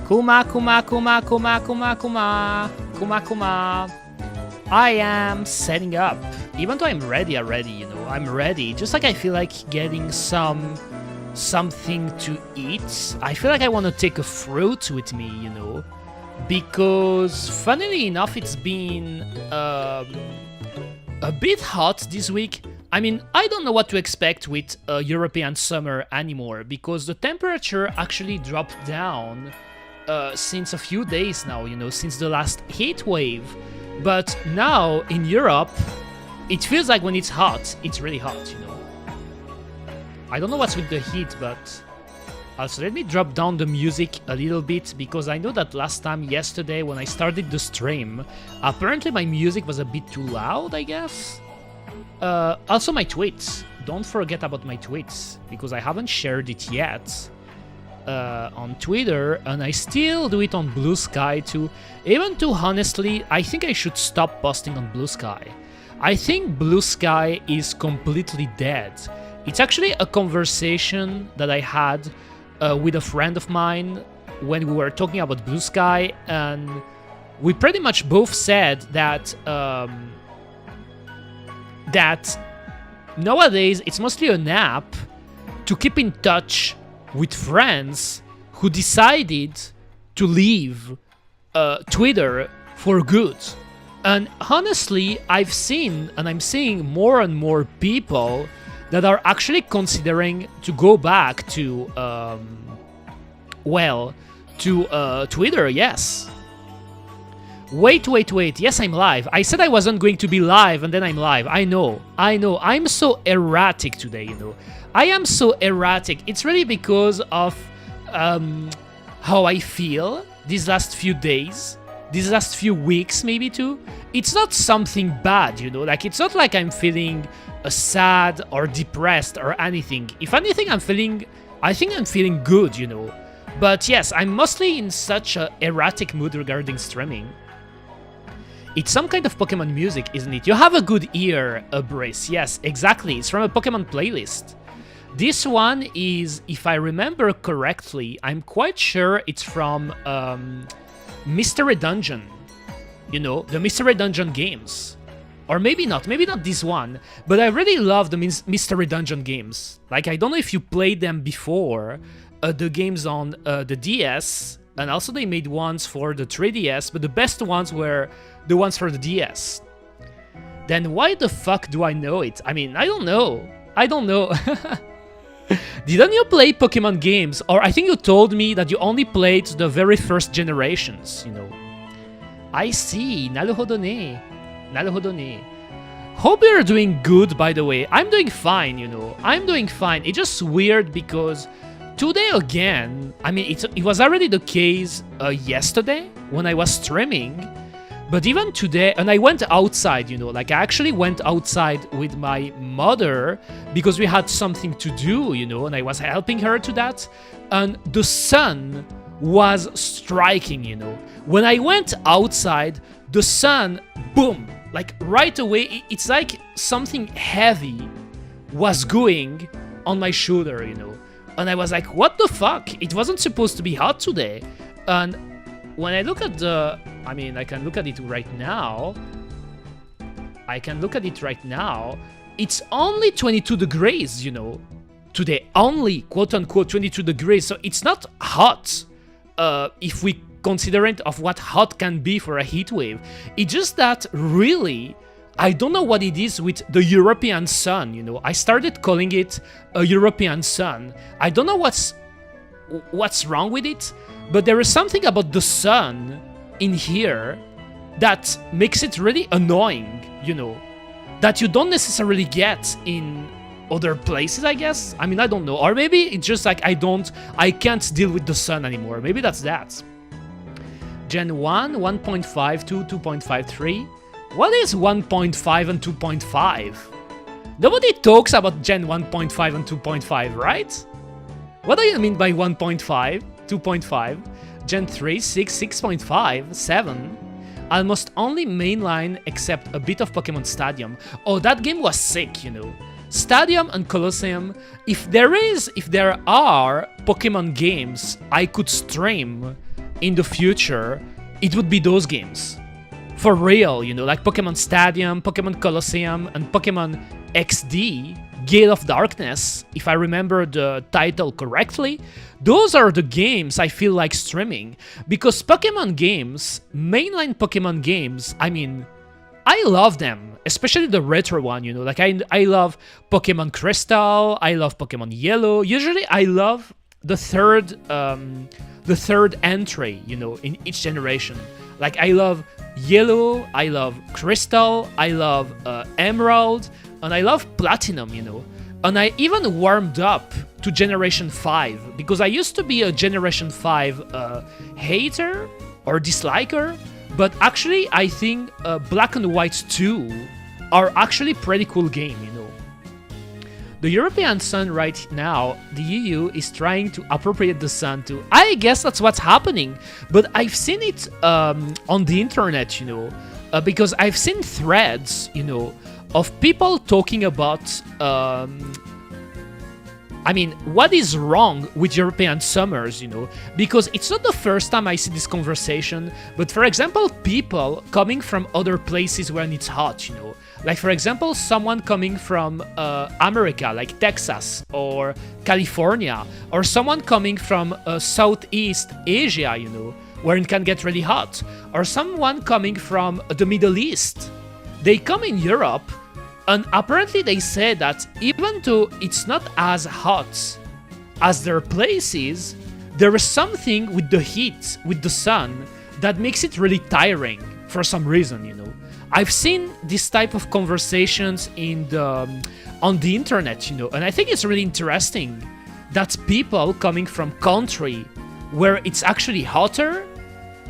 Kuma, kuma, kuma, kuma, kuma, kuma. Kuma, kuma. I am setting up. Even though I'm ready already, you know, I'm ready. Just like I feel like getting something to eat. I feel like I want to take a fruit with me, you know. Because, funnily enough, it's been a bit hot this week. I mean, I don't know what to expect with European summer anymore, because the temperature actually dropped down since a few days now, you know, since the last heat wave. But now, in Europe, it feels like when it's hot, it's really hot, you know. I don't know what's with the heat, but... Also, let me drop down the music a little bit, because I know that last time, yesterday, when I started the stream, apparently my music was a bit too loud, I guess? Also my tweets. Don't forget about my tweets, because I haven't shared it yet on Twitter, and I still do it on Blue Sky too. Even though, honestly, I think I should stop posting on Blue Sky. I think Blue Sky is completely dead. It's actually a conversation that I had with a friend of mine when we were talking about Blue Sky, and we pretty much both said that that nowadays it's mostly an app to keep in touch with friends who decided to leave Twitter for good. And honestly, I've seen, and I'm seeing more and more people that are actually considering to go back to, Twitter, yes. Wait. Yes, I'm live. I said I wasn't going to be live, and then I'm live. I know. I'm so erratic today, you know. I am so erratic. It's really because of how I feel these last few days, these last few weeks, maybe too. It's not something bad, you know. Like, it's not like I'm feeling sad or depressed or anything. If anything, I think I'm feeling good, you know. But yes, I'm mostly in such a erratic mood regarding streaming. It's some kind of Pokemon music, isn't it? You have a good ear, Brace. Yes, exactly. It's from a Pokemon playlist. This one is, if I remember correctly, I'm quite sure it's from Mystery Dungeon. You know, the Mystery Dungeon games. Or maybe not this one. But I really love the Mystery Dungeon games. Like, I don't know if you played them before. The games on the DS. And also they made ones for the 3DS. But the best ones were the ones for the DS. Then why the fuck do I know it? I mean, I don't know. Didn't you play Pokemon games? Or I think you told me that you only played the very first generations, you know. I see. Naruhodo ne. Hope you're doing good, by the way. I'm doing fine, you know. I'm doing fine. It's just weird because today again, I mean, it was already the case yesterday when I was streaming. But even today, and I went outside, you know, like I actually went outside with my mother because we had something to do, you know, and I was helping her to that. And the sun was striking, you know. When I went outside, the sun, boom, like right away, it's like something heavy was going on my shoulder, you know. And I was like, what the fuck? It wasn't supposed to be hot today. And when I look at the... I mean, I can look at it right now. It's only 22 degrees, you know. Today, only, quote-unquote, 22 degrees. So it's not hot if we consider it of what hot can be for a heat wave. It's just that, really, I don't know what it is with the European sun, you know. I started calling it a European sun. I don't know what's wrong with it, but there is something about the sun in here that makes it really annoying, you know, that you don't necessarily get in other places, I guess. I mean, I don't know. Or maybe it's just like I can't deal with the sun anymore. Maybe that's that. Gen 1, 1.52, 2.53. What is 1.5 and 2.5? Nobody talks about Gen 1.5 and 2.5, right? What do you mean by 1.5, 2.5? Gen 3, 6, 6.5, 7. Almost only mainline except a bit of Pokemon Stadium. Oh, that game was sick, you know. Stadium and Colosseum. If there are Pokemon games I could stream in the future, it would be those games. For real, you know, like Pokemon Stadium, Pokemon Colosseum, and Pokemon XD, Gate of Darkness, if I remember the title correctly. Those are the games I feel like streaming. Because Pokemon games, mainline Pokemon games, I mean, I love them, especially the retro one, you know, like I love Pokemon Crystal, I love Pokemon Yellow. Usually I love the third entry, you know, in each generation. Like I love Yellow, I love Crystal, I love Emerald, and I love Platinum, you know. And I even warmed up to Generation 5, because I used to be a Generation 5 hater or disliker, but actually I think Black and White 2 are actually pretty cool game, you know. The European Sun right now, the EU is trying to appropriate the Sun to... I guess that's what's happening, but I've seen it on the internet, you know, because I've seen threads, you know, of people talking about... I mean, what is wrong with European summers, you know? Because it's not the first time I see this conversation, but for example, people coming from other places when it's hot, you know? Like, for example, someone coming from America, like Texas or California, or someone coming from Southeast Asia, you know, where it can get really hot, or someone coming from the Middle East. They come in Europe, and apparently they say that even though it's not as hot as their places, there is something with the heat, with the sun, that makes it really tiring for some reason, you know. I've seen this type of conversations on the internet, you know, and I think it's really interesting that people coming from country where it's actually hotter,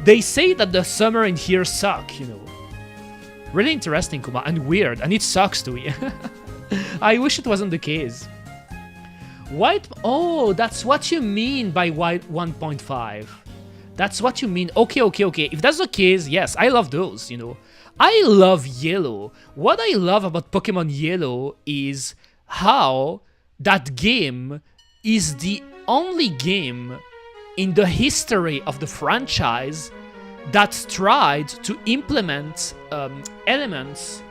they say that the summer in here suck, you know. Really interesting, Kuma, and weird, and it sucks too. I wish it wasn't the case. White... Oh, that's what you mean by white 1.5. That's what you mean. Okay. If that's the case, yes, I love those, you know. I love Yellow. What I love about Pokemon Yellow is how that game is the only game in the history of the franchise that tried to implement elements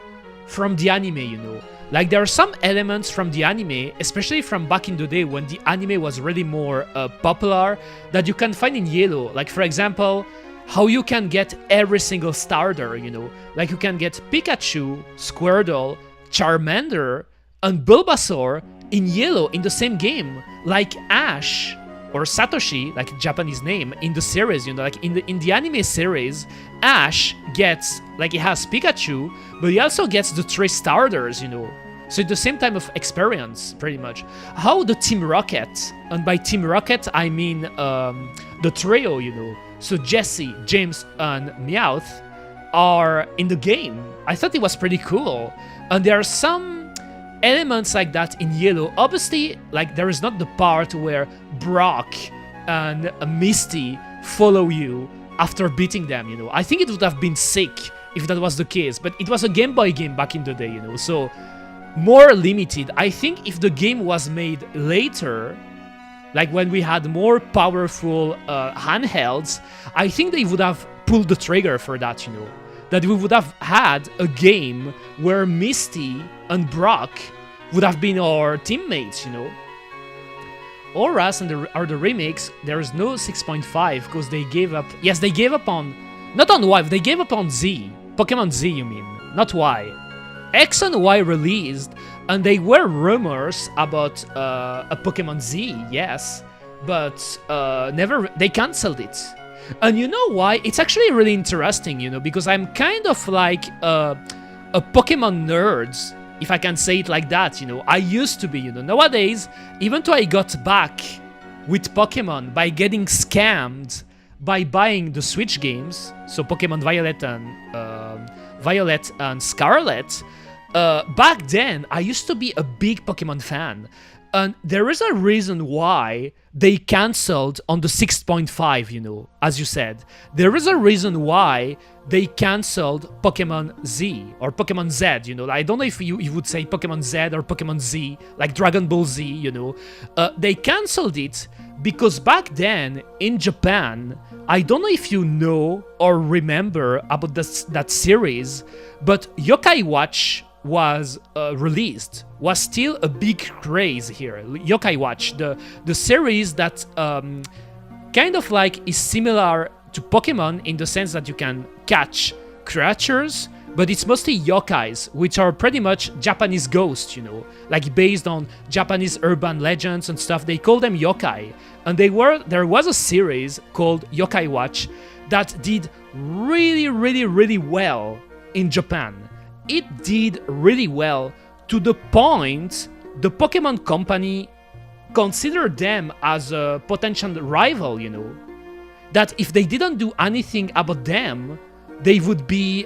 from the anime, you know. Like, there are some elements from the anime, especially from back in the day when the anime was really more popular, that you can find in Yellow. Like, for example, how you can get every single starter, you know. Like, you can get Pikachu, Squirtle, Charmander, and Bulbasaur in Yellow in the same game. Like Ash or Satoshi, like Japanese name, in the series, you know, like in the anime series, Ash gets, like, he has Pikachu, but he also gets the 3 starters, you know. So it's the same type of experience, pretty much. How the Team Rocket, and by Team Rocket, I mean the trio, you know. So Jesse, James, and Meowth are in the game. I thought it was pretty cool. And there are some elements like that in Yellow. Obviously, like, there is not the part where Brock and Misty follow you after beating them, you know. I think it would have been sick if that was the case, but it was a Game Boy game back in the day, you know, so more limited. I think if the game was made later, like when we had more powerful handhelds, I think they would have pulled the trigger for that, you know. That we would have had a game where Misty and Brock would have been our teammates, you know. Auras are the remakes. There is no 6.5 because they gave up. Yes, they gave up on... Not on Y, they gave up on Z. Pokemon Z, you mean, not Y. X and Y released, and they were rumors about a Pokemon Z, yes, but never... They cancelled it. And you know why? It's actually really interesting, you know, because I'm kind of like a Pokemon nerd, if I can say it like that, you know. I used to be, you know. Nowadays, even though I got back with Pokemon by getting scammed by buying the Switch games, so Pokemon Violet and Scarlet, back then I used to be a big Pokemon fan. And there is a reason why they canceled on the 6.5, you know, as you said. There is a reason why they canceled Pokemon Z or Pokemon Z, you know. I don't know if you would say Pokemon Z or Pokemon Z, like Dragon Ball Z, you know. They canceled it because back then in Japan, I don't know if you know or remember about that series, but Yokai Watch was released, was still a big craze here. Yokai Watch, the series that kind of like is similar to Pokemon in the sense that you can catch creatures, but it's mostly yokais, which are pretty much Japanese ghosts, you know, like based on Japanese urban legends and stuff. They call them yokai, and there was a series called Yokai Watch that did really well in Japan. It did really well to the point the Pokemon Company considered them as a potential rival, you know. That if they didn't do anything about them, they would be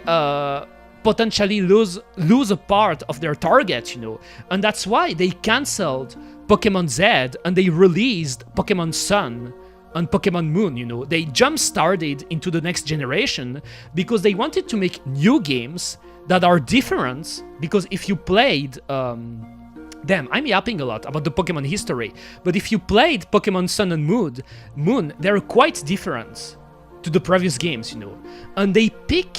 potentially lose a part of their target, you know. And that's why they cancelled Pokemon Z and they released Pokemon Sun and Pokemon Moon, you know. They jump-started into the next generation because they wanted to make new games that are different, because if you played I'm yapping a lot about the Pokemon history, but if you played Pokemon Sun and Moon, they're quite different to the previous games, you know. And they pick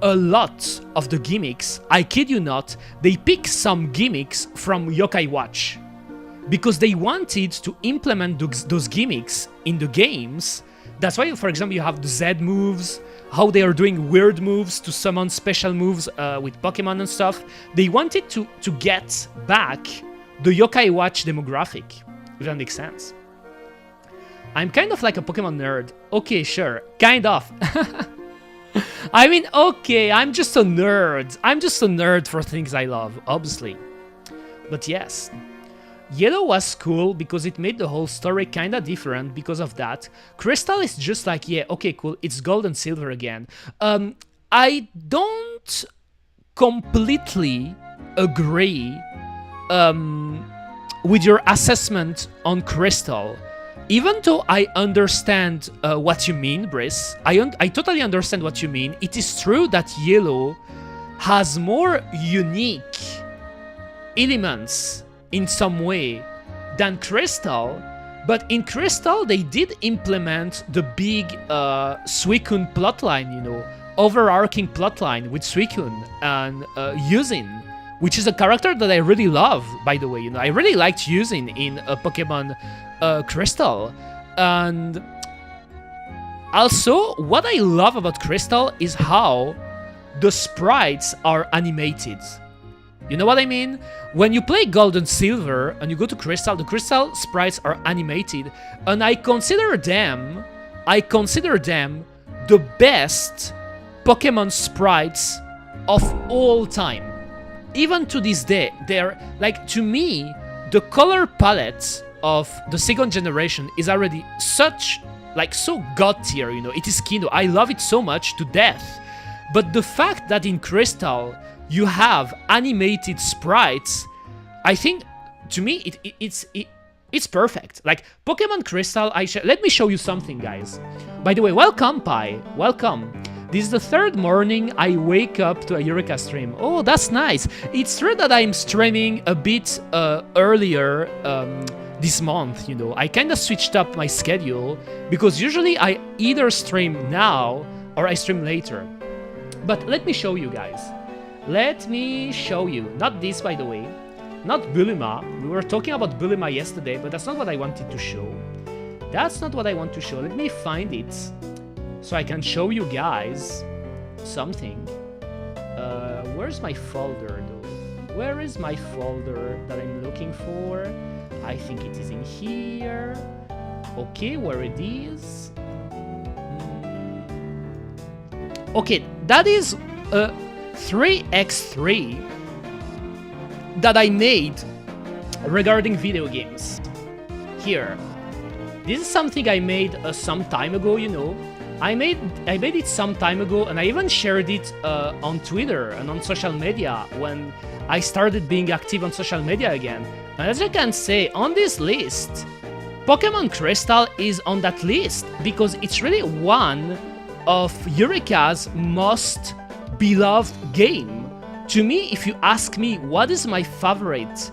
a lot of the gimmicks, I kid you not, they pick some gimmicks from Yokai Watch, because they wanted to implement those gimmicks in the games. That's why, for example, you have the Z moves, how they are doing weird moves to summon special moves with Pokemon and stuff. They wanted to get back the Yokai Watch demographic, if that makes sense. I'm kind of like a Pokemon nerd. Okay, sure, kind of. I mean, okay, I'm just a nerd. I'm just a nerd for things I love, obviously. But yes. Yellow was cool because it made the whole story kinda different because of that. Crystal is just like, yeah, okay, cool, it's gold and silver again. I don't completely agree with your assessment on Crystal. Even though I understand what you mean, Briss, I totally understand what you mean. It is true that Yellow has more unique elements in some way than Crystal, but in Crystal they did implement the big Suicune plotline, you know, overarching plotline with Suicune and Yuzin, which is a character that I really love, by the way, you know. I really liked Yuzin in Pokemon Crystal. And also, what I love about Crystal is how the sprites are animated. You know what I mean? When you play Gold and Silver and you go to Crystal, the Crystal sprites are animated, and I consider them the best Pokemon sprites of all time. Even to this day, they're like, to me, the color palette of the second generation is already such, like, so god tier, you know. It is Kino. I love it so much to death. But the fact that in Crystal you have animated sprites, I think, to me, it's perfect. Like, Pokemon Crystal, let me show you something, guys. By the way, welcome, Pi. Welcome. This is the third morning I wake up to a Eureka stream. Oh, that's nice. It's true that I'm streaming a bit earlier this month, you know. I kind of switched up my schedule because usually I either stream now or I stream later. But let me show you, guys. Let me show you. Not this, by the way. Not Bulima. We were talking about Bulima yesterday, but that's not what I wanted to show. That's not what I want to show. Let me find it so I can show you guys something. Where's my folder, though? Where is my folder that I'm looking for? I think it is in here. Okay, where it is. Okay, that is 3x3 that I made regarding video games. Here. This is something I made some time ago, you know. I made it some time ago, and I even shared it on Twitter and on social media when I started being active on social media again. And as I can say, on this list, Pokemon Crystal is on that list because it's really one of Eureka's most beloved game. To me, if you ask me what is my favorite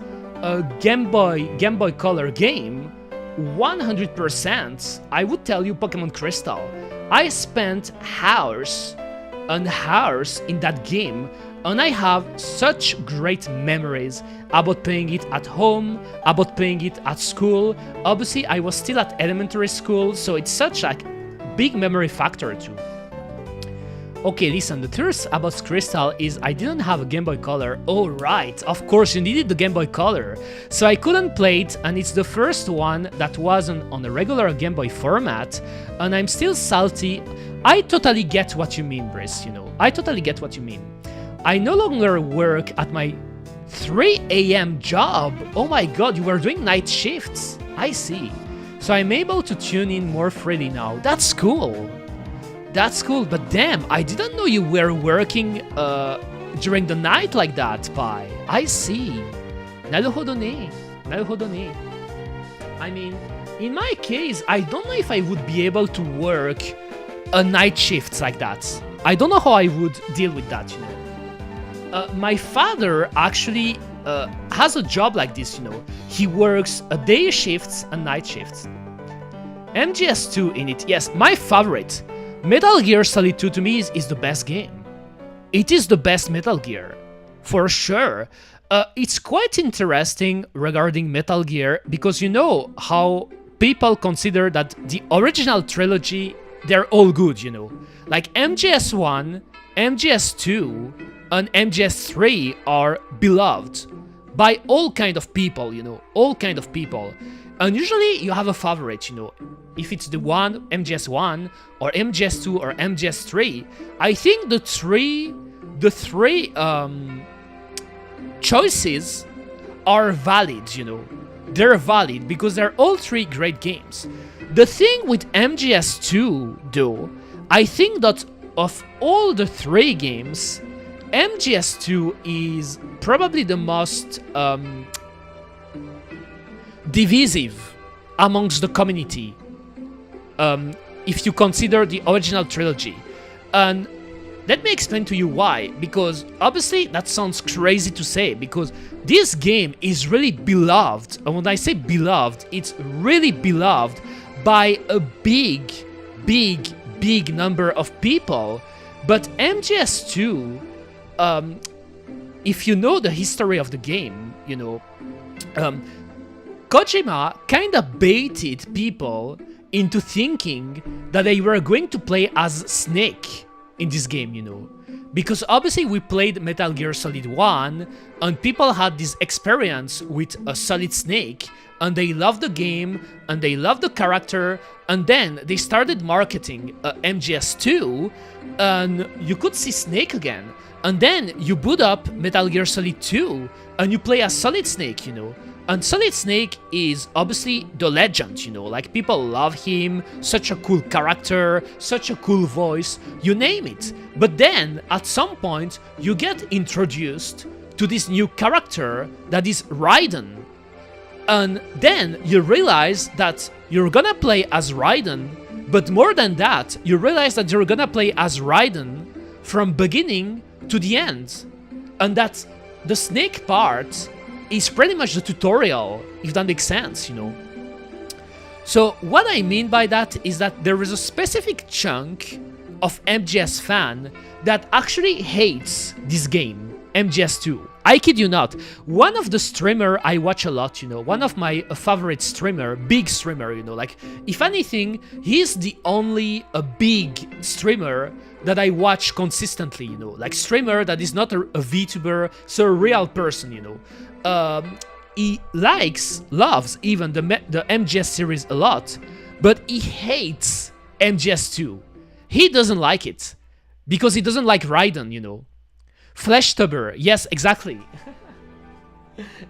Game Boy Color game, 100% I would tell you Pokemon Crystal. I spent hours and hours in that game, and I have such great memories about playing it at home, about playing it at school. Obviously, I was still at elementary school, so it's such a big memory factor too. Okay, listen, the truth about Crystal is I didn't have a Game Boy Color. Oh right, of course you needed the Game Boy Color. So I couldn't play it, and it's the first one that wasn't on a regular Game Boy format, and I'm still salty. I totally get what you mean, Brice, you know. I totally get what you mean. I no longer work at my 3 a.m. job. Oh my god, you were doing night shifts. I see. So I'm able to tune in more freely now. That's cool. That's cool, but damn, I didn't know you were working during the night like that, Pai. I see. なるほどね。なるほどね。I mean, in my case, I don't know if I would be able to work a night shift like that. I don't know how I would deal with that, you know. My father actually has a job like this, you know. He works a day shifts and night shifts. MGS2 in it, yes, my favorite. Metal Gear Solid 2 to me is the best game. It is the best Metal Gear, for sure. It's quite interesting regarding Metal Gear because you know how people consider that the original trilogy, they're all good, you know. Like MGS1, MGS2, and MGS3 are beloved by all kind of people, you know, all kind of people. And usually you have a favorite, you know. If it's the one, MGS1, or MGS2, or MGS3, I think the three choices are valid, you know. They're valid because they're all three great games. The thing with MGS2, though, I think that of all the three games, MGS2 is probably the most divisive amongst the community. If you consider the original trilogy. And let me explain to you why. Because obviously that sounds crazy to say, because this game is really beloved. And when I say beloved, it's really beloved by a big number of people. But MGS2, if you know the history of the game, you know, Kojima kind of baited people into thinking that they were going to play as Snake in this game, you know. Because obviously we played Metal Gear Solid 1 and people had this experience with a Solid Snake and they loved the game and they loved the character, and then they started marketing MGS2 and you could see Snake again. And then you boot up Metal Gear Solid 2 and you play as Solid Snake, you know. And Solid Snake is obviously the legend, you know, like people love him, such a cool character, such a cool voice, you name it. But then, at some point, you get introduced to this new character that is Raiden. And then you realize that you're gonna play as Raiden, but more than that, you realize that you're gonna play as Raiden from beginning to the end. And that the Snake part is pretty much the tutorial, if that makes sense, you know. So what I mean by that is that there is a specific chunk of MGS fan that actually hates this game, MGS2. I kid you not. One of the streamer I watch a lot, you know, one of my favorite streamer, big streamer, you know, like, if anything, he's the only big streamer that I watch consistently, you know, like streamer that is not a VTuber, so a real person, you know. He loves even the MGS series a lot, but he hates MGS2. He doesn't like it because he doesn't like Raiden, you know. Fleshtubber, yes, exactly.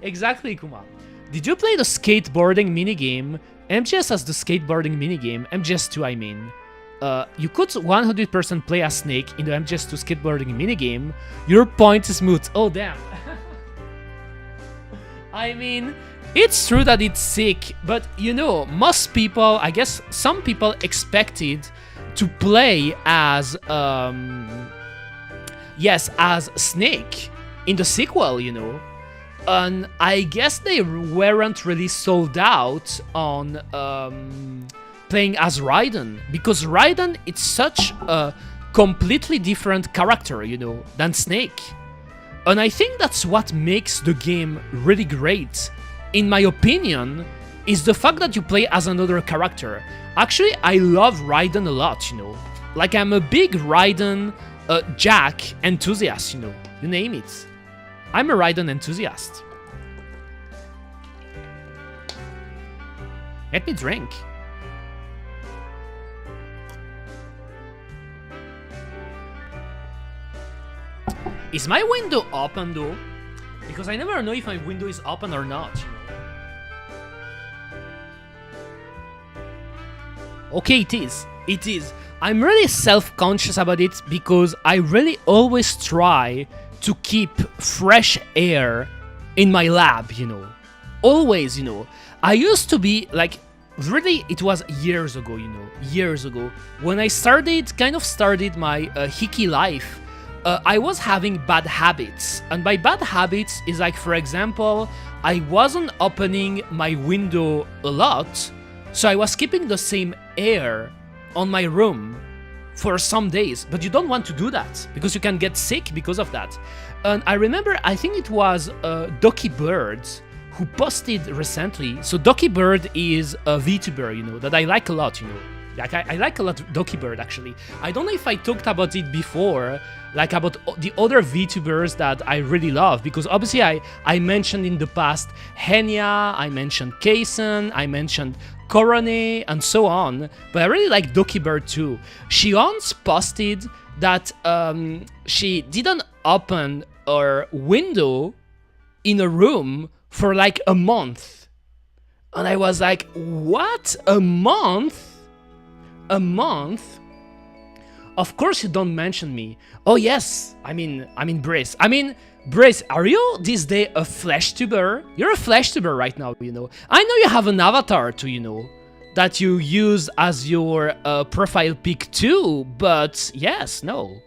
Exactly, Kuma. Did you play the skateboarding minigame? MGS has the skateboarding minigame, MGS2 I mean. You could 100% play as Snake in the MGS2 skateboarding minigame. Your point is moot. Oh, damn. I mean, It's true that it's sick, but you know, most people, I guess some people expected to play as, yes, as Snake in the sequel, you know. And I guess they weren't really sold out on playing as Raiden, because Raiden, it's such a completely different character, you know, than Snake. And I think that's what makes the game really great, in my opinion, is the fact that you play as another character. Actually, I love Raiden a lot, you know. Like, I'm a big Raiden Jack enthusiast, you know. You name it. I'm a Raiden enthusiast. Let me drink. Is my window open though? Because I never know if my window is open or not, you know. Okay, it is. It is. I'm really self-conscious about it because I really always try to keep fresh air in my lab, you know. Always, you know. I used to be like, really, it was years ago, you know, years ago, when I kind of started my hickey life. I was having bad habits, and by bad habits is like, for example, I wasn't opening my window a lot, so I was keeping the same air on my room for some days, but you don't want to do that because you can get sick because of that. And I remember, I think it was Doki Bird who posted recently. So Doki Bird is a VTuber, you know, that I like a lot, you know. Like, I like a lot Doki Bird, actually. I don't know if I talked about it before, like about the other VTubers that I really love, because obviously I mentioned in the past Henya, I mentioned Kason, I mentioned Korone, and so on, but I really like Doki Bird too. She once posted that she didn't open her window in a room for like a month. And I was like, what? A month? A month? Of course you don't mention me. Oh yes, I mean Brace. Brace, are you this day a flesh tuber? You're a flesh tuber right now, you know. I know you have an avatar too, you know, that you use as your profile pic too, but yes, no.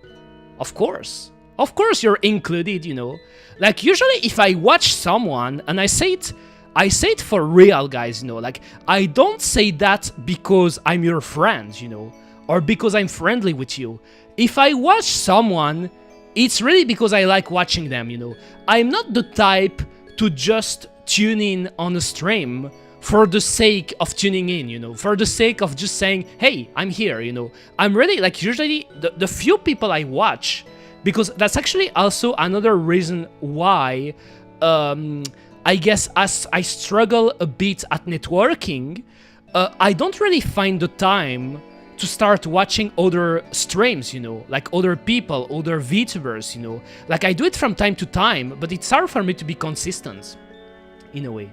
Of course. Of course you're included, you know. Like, usually if I watch someone, and I say it for real, guys, you know, like, I don't say that because I'm your friend, you know, or because I'm friendly with you. If I watch someone, it's really because I like watching them, you know. I'm not the type to just tune in on a stream for the sake of tuning in, you know, for the sake of just saying, hey, I'm here, you know. I'm really, like, usually the few people I watch, because that's actually also another reason why I guess as I struggle a bit at networking, I don't really find the time to start watching other streams, you know, like other people, other VTubers, you know. Like, I do it from time to time, but it's hard for me to be consistent, in a way.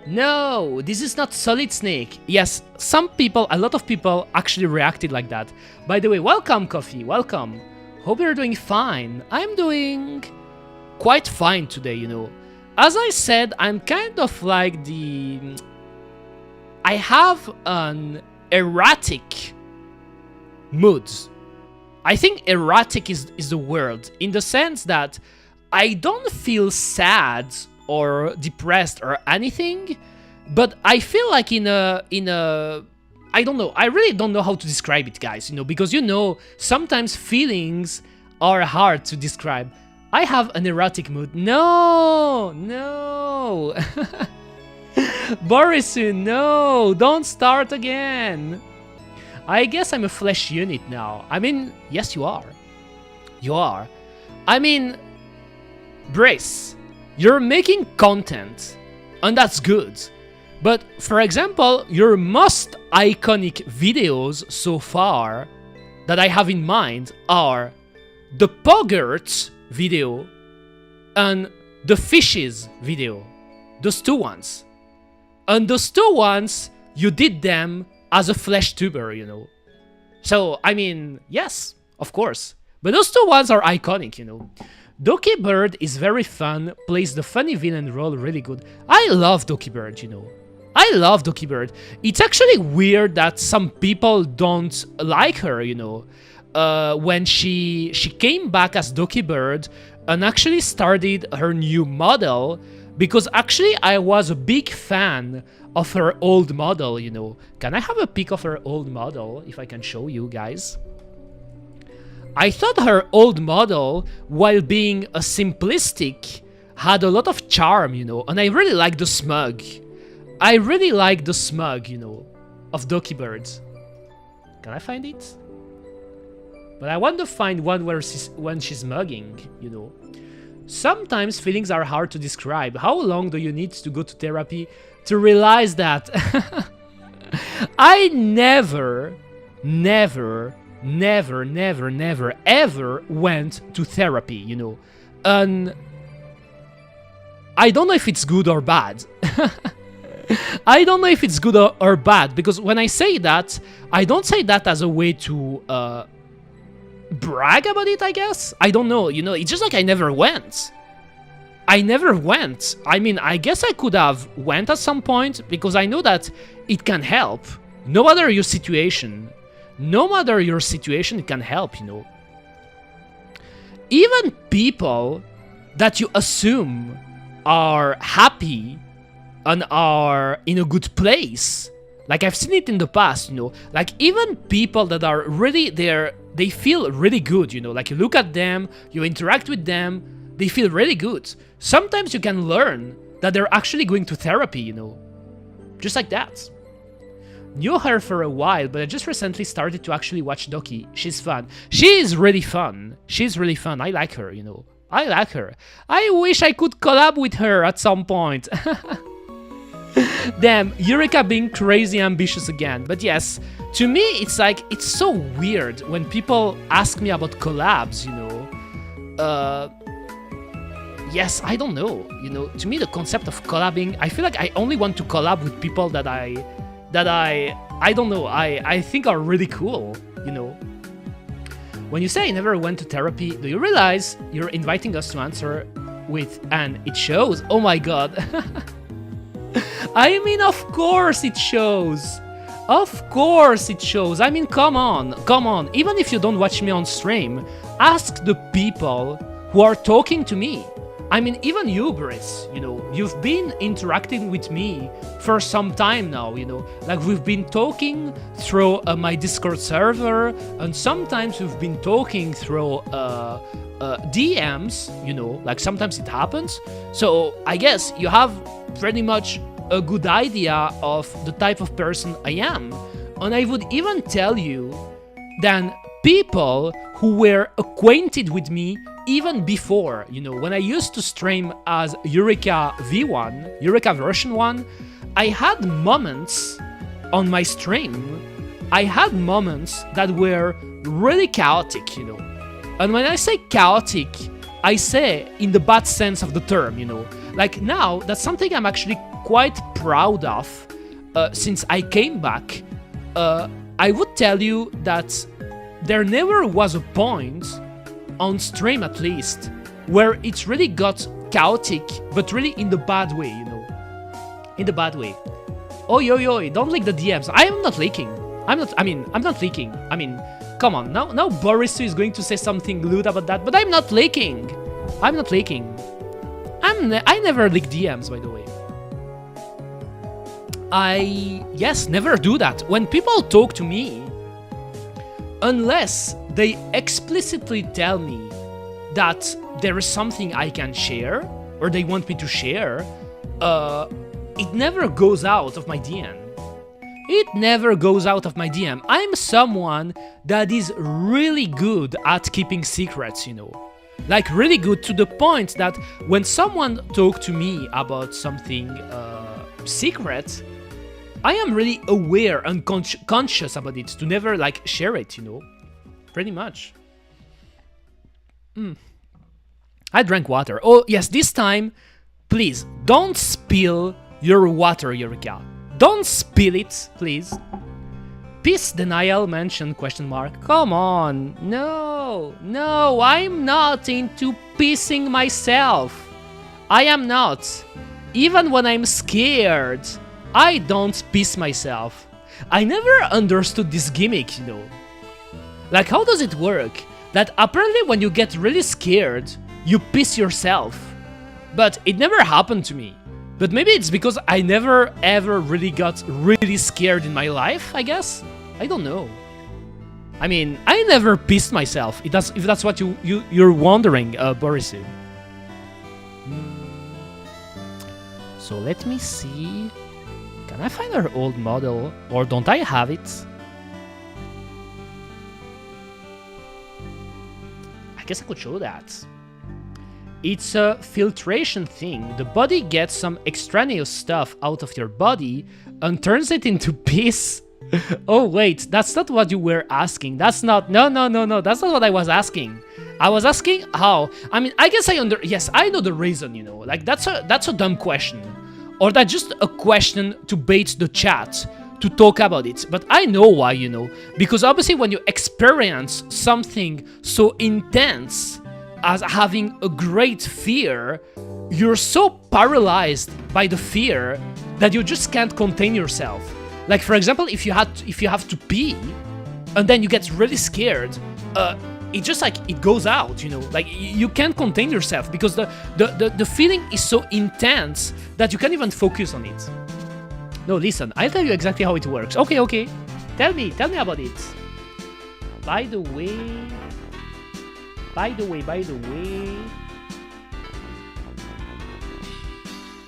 No, this is not Solid Snake. Yes, some people, a lot of people actually reacted like that. By the way, welcome, Coffee, welcome. Hope you're doing fine. I'm doing quite fine today, you know. As I said, I'm kind of like I have an erratic mood. I think erratic is the word, in the sense that I don't feel sad or depressed or anything, but I feel like in a I don't know, I really don't know how to describe it, guys, you know, because, you know, sometimes feelings are hard to describe. I have an erratic mood. No, no. Borisu, no, don't start again. I guess I'm a flesh unit now. I mean, yes, you are. You are. I mean, Brace, you're making content, and that's good. But, for example, your most iconic videos so far that I have in mind are the Poggert video and the Fishes video. Those two ones. And those two ones, you did them as a flesh tuber, you know. So, I mean, yes, of course. But those two ones are iconic, you know. Doki Bird is very fun, plays the funny villain role really good. I love Doki Bird, you know. I love Doki Bird. It's actually weird that some people don't like her, you know. When she came back as Doki Bird and actually started her new model, because actually I was a big fan of her old model, you know. Can I have a pic of her old model, if I can show you guys? I thought her old model, while being a simplistic, had a lot of charm, you know, and I really like the smug. I really like the smug, you know, of Doki Bird. Can I find it? But I want to find one where when she's mugging, you know. Sometimes feelings are hard to describe. How long do you need to go to therapy to realize that? I never, ever went to therapy, you know. And I don't know if it's good or bad. I don't know if it's good or bad, because when I say that, I don't say that as a way to brag about it, I guess. I don't know, you know, it's just like I never went. I never went. I mean, I guess I could have went at some point, because I know that it can help. No matter your situation, it can help, you know. Even people that you assume are happy and are in a good place, like I've seen it in the past, you know, like even people that are really there, they feel really good, you know, like you look at them, you interact with them, they feel really good. Sometimes you can learn that they're actually going to therapy, you know, just like that. Knew her for a while, but I just recently started to actually watch Doki. She's fun. She's really fun. She's really fun. I like her, you know. I like her. I wish I could collab with her at some point. Damn, Eureka being crazy ambitious again. But yes, to me, it's like, it's so weird when people ask me about collabs, you know. Yes, I don't know. You know, to me, the concept of collabing, I feel like I only want to collab with people that I don't know, I think are really cool, you know. When you say I never went to therapy, do you realize you're inviting us to answer with, and it shows? Oh my god. I mean, of course it shows. Of course it shows. I mean, come on. Even if you don't watch me on stream, ask the people who are talking to me. I mean, even you, Brice, you know, you've been interacting with me for some time now, you know, like we've been talking through my Discord server, and sometimes we've been talking through DMs, you know, like sometimes it happens. So I guess you have pretty much a good idea of the type of person I am. And I would even tell you that people who were acquainted with me even before, you know, when I used to stream as Eureka V1, Eureka version 1, I had moments on my stream, I had moments that were really chaotic, you know. And when I say chaotic, I say in the bad sense of the term, you know. Like now, that's something I'm actually quite proud of since I came back. I would tell you that there never was a point, on stream at least, where it really got chaotic, but really in the bad way, you know. In the bad way. Oi, don't leak the DMs. I am not leaking. I'm not leaking. I mean, come on. Now Boris is going to say something lewd about that, but I'm not leaking. I'm not leaking. I never leak DMs, by the way. Yes, never do that. When people talk to me, unless they explicitly tell me that there is something I can share, or they want me to share, it never goes out of my DM. It never goes out of my DM. I'm someone that is really good at keeping secrets, you know. Like, really good, to the point that when someone talks to me about something secret, I am really aware and conscious about it to never, like, share it, you know. Pretty much. I drank water. Oh, yes, this time, please, don't spill your water, Eureka. Don't spill it, please. peace denial mention question mark. Come on. No, I'm not into pissing myself. I am not. Even when I'm scared, I don't piss myself. I never understood this gimmick, Like, how does it work? That apparently when you get really scared, you piss yourself. But it never happened to me. But maybe it's because I never ever really got really scared in my life, I guess? I don't know. I mean, I never pissed myself, if that's what you're wondering, Borisu. So let me see. Can I find our old model? Or don't I have it? I guess I could show that. It's a filtration thing. The body gets some extraneous stuff out of your body and turns it into piss. Oh wait, that's not what you were asking. That's not... No, that's not what I was asking. I was asking how... I mean, I guess yes, I know the reason, Like, that's a dumb question. Or that's just a question to bait the chat, to talk about it. But I know why, Because obviously when you experience something so intense as having a great fear, you're so paralyzed by the fear that you just can't contain yourself. Like, for example, if you have to pee and then you get really scared, it just like it goes out, Like, you can't contain yourself because the feeling is so intense that you can't even focus on it. No, listen, I'll tell you exactly how it works. Okay. Tell me about it. By the way,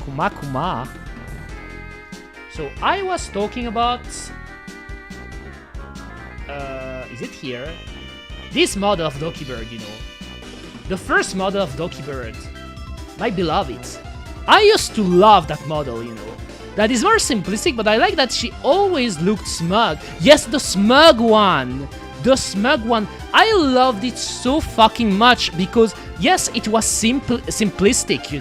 Kuma. So I was talking about, is it here? This model of Dokibird, The first model of Dokibird. My beloved. I used to love that model, That is more simplistic, but I like that she always looked smug. Yes, the smug one. I loved it so fucking much because, yes, it was simplistic,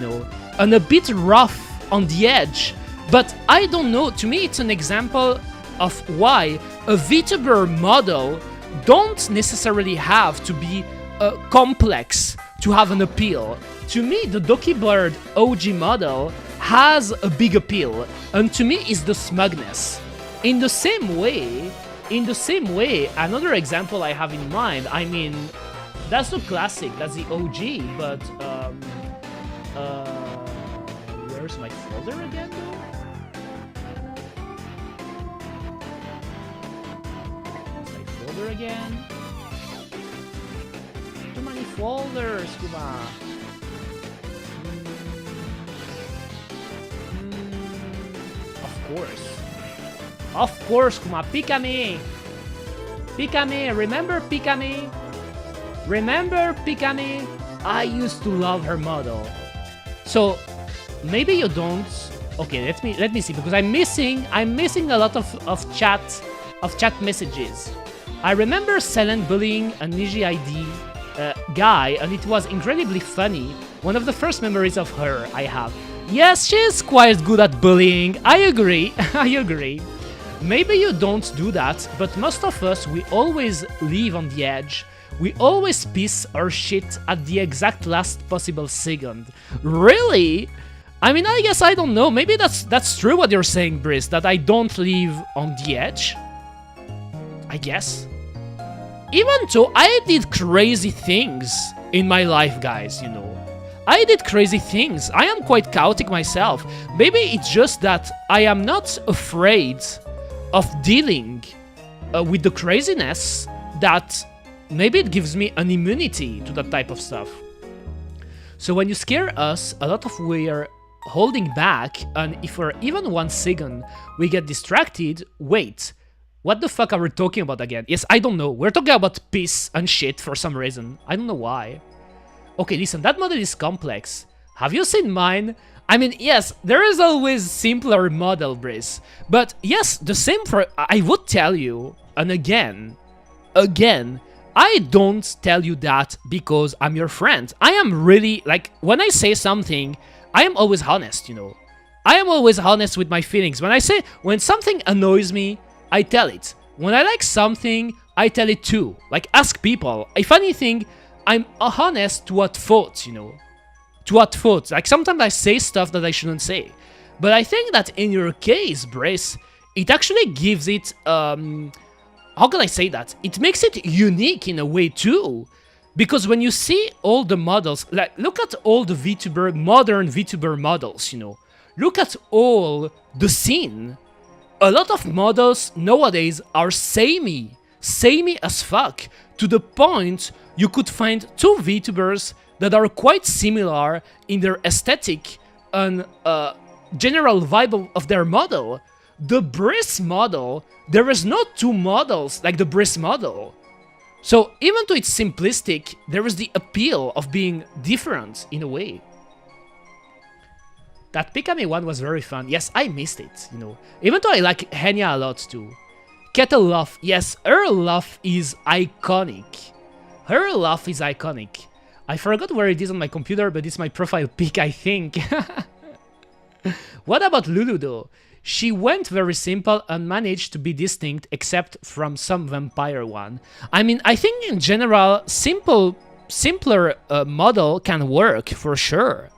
and a bit rough on the edge. But I don't know, to me it's an example of why a VTuber model don't necessarily have to be complex to have an appeal. To me, the Dokibird OG model has a big appeal, and to me is the smugness. In the same way, another example I have in mind, I mean, that's the classic, that's the OG, but where's my folder again though? Again. Too many folders, Kuma. Of course, Kuma. Pikami. Remember Pikami? I used to love her model. So maybe you don't. Okay, let me see, because I'm missing a lot of chat messages. I remember Selen bullying a Niji ID guy, and it was incredibly funny. One of the first memories of her I have. Yes, she's quite good at bullying. I agree. Maybe you don't do that, but most of us, we always live on the edge. We always piss our shit at the exact last possible second. Really? I mean, I guess I don't know. Maybe that's true what you're saying, Brice, that I don't live on the edge. I guess. Even though I did crazy things in my life, guys, I did crazy things. I am quite chaotic myself. Maybe it's just that I am not afraid of dealing with the craziness, that maybe it gives me an immunity to that type of stuff. So when you scare us, a lot of we're holding back, and if for even 1 second we get distracted, wait. What the fuck are we talking about again? Yes, I don't know. We're talking about piss and shit for some reason. I don't know why. Okay, listen, that model is complex. Have you seen mine? I mean, yes, there is always simpler model, Brice. But yes, the same for... I would tell you, and again, I don't tell you that because I'm your friend. I am really, like, when I say something, I am always honest, I am always honest with my feelings. When something annoys me, I tell it. When I like something, I tell it too. Like, ask people. If anything, I'm honest to what thoughts, you know. To what thoughts. Like, sometimes I say stuff that I shouldn't say. But I think that in your case, Brice, it actually gives it, how can I say that? It makes it unique in a way too. Because when you see all the models, like, look at all the VTuber, modern VTuber models, you know. Look at all the scene. A lot of models nowadays are samey as fuck, to the point you could find two VTubers that are quite similar in their aesthetic and general vibe of their model. The Brice model, there is not two models like the Brice model. So even though it's simplistic, there is the appeal of being different in a way. That Pikami one was very fun. Yes, I missed it, you know. Even though I like Henya a lot too. Kettle Laugh, yes, her laugh is iconic. Her laugh is iconic. I forgot where it is on my computer, but it's my profile pic, I think. What about Lulu though? She went very simple and managed to be distinct except from some vampire one. I mean, I think in general, simpler model can work for sure.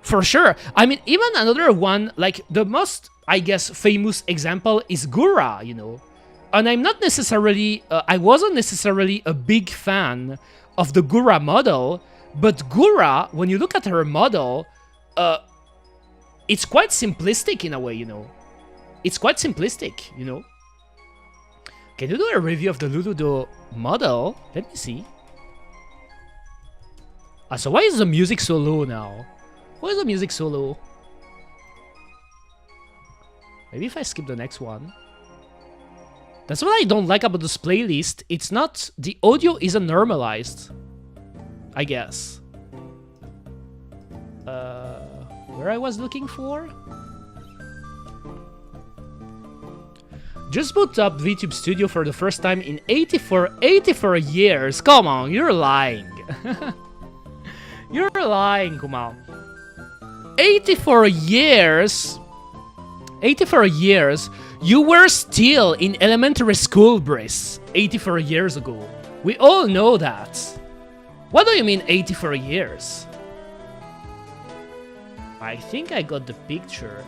For sure. I mean, even another one, like the most, I guess, famous example is Gura, you know. And I'm not necessarily, I wasn't necessarily a big fan of the Gura model, but Gura, when you look at her model, it's quite simplistic in a way, you know. It's quite simplistic, you know. Can you do a review of the Luludo model? Let me see. So why is the music so low now? Why is the music so low? Maybe if I skip the next one. That's what I don't like about this playlist. It's not... the audio isn't normalized. I guess. Where I was looking for? Just boot up VTube Studio for the first time in 84 years. Come on, you're lying. You're lying, Kuma. 84 years. 84 years. You were still in elementary school, Brice. 84 years ago. We all know that. What do you mean 84 years? I think I got the picture.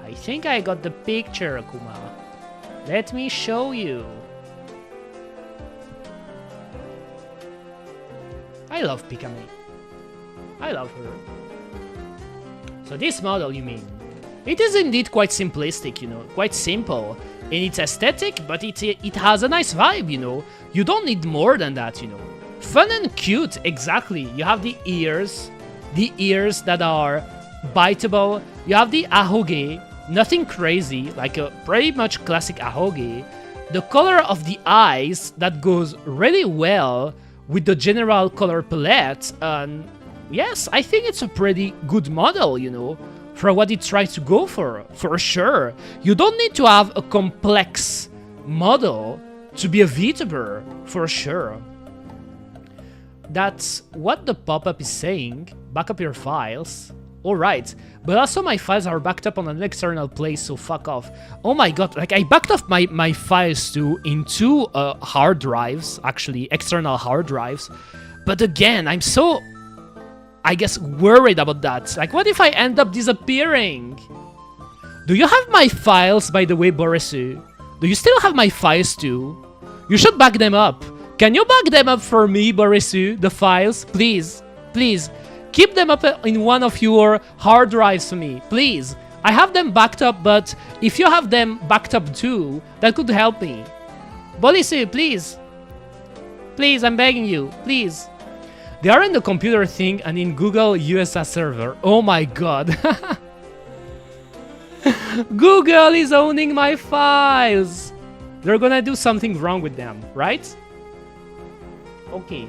I think I got the picture, Kuma. Let me show you. I love Pikami. I love her. So this model, you mean? It is indeed quite simplistic, you know, quite simple in its aesthetic, but it has a nice vibe, you know. You don't need more than that, you know. Fun and cute, exactly. You have the ears that are biteable. You have the ahoge, nothing crazy, like a pretty much classic ahoge. The color of the eyes that goes really well with the general color palette, and yes, I think it's a pretty good model, you know, for what it tries to go for sure. You don't need to have a complex model to be a VTuber, for sure. That's what the pop-up is saying. Back up your files. Alright, but also my files are backed up on an external place, so fuck off. Oh my god, like I backed up my files too in two hard drives, actually, external hard drives. But again, I'm so, I guess, worried about that. Like, what if I end up disappearing? Do you have my files, by the way, Borisu? Do you still have my files too? You should back them up. Can you back them up for me, Borisu? The files? Please. Please. Keep them up in one of your hard drives for me. Please. I have them backed up, but if you have them backed up too, that could help me. Borisu, please. Please, I'm begging you. Please. They are in the computer thing and in Google USA server. Oh my god. Google is owning my files. They're gonna do something wrong with them, right? Okay.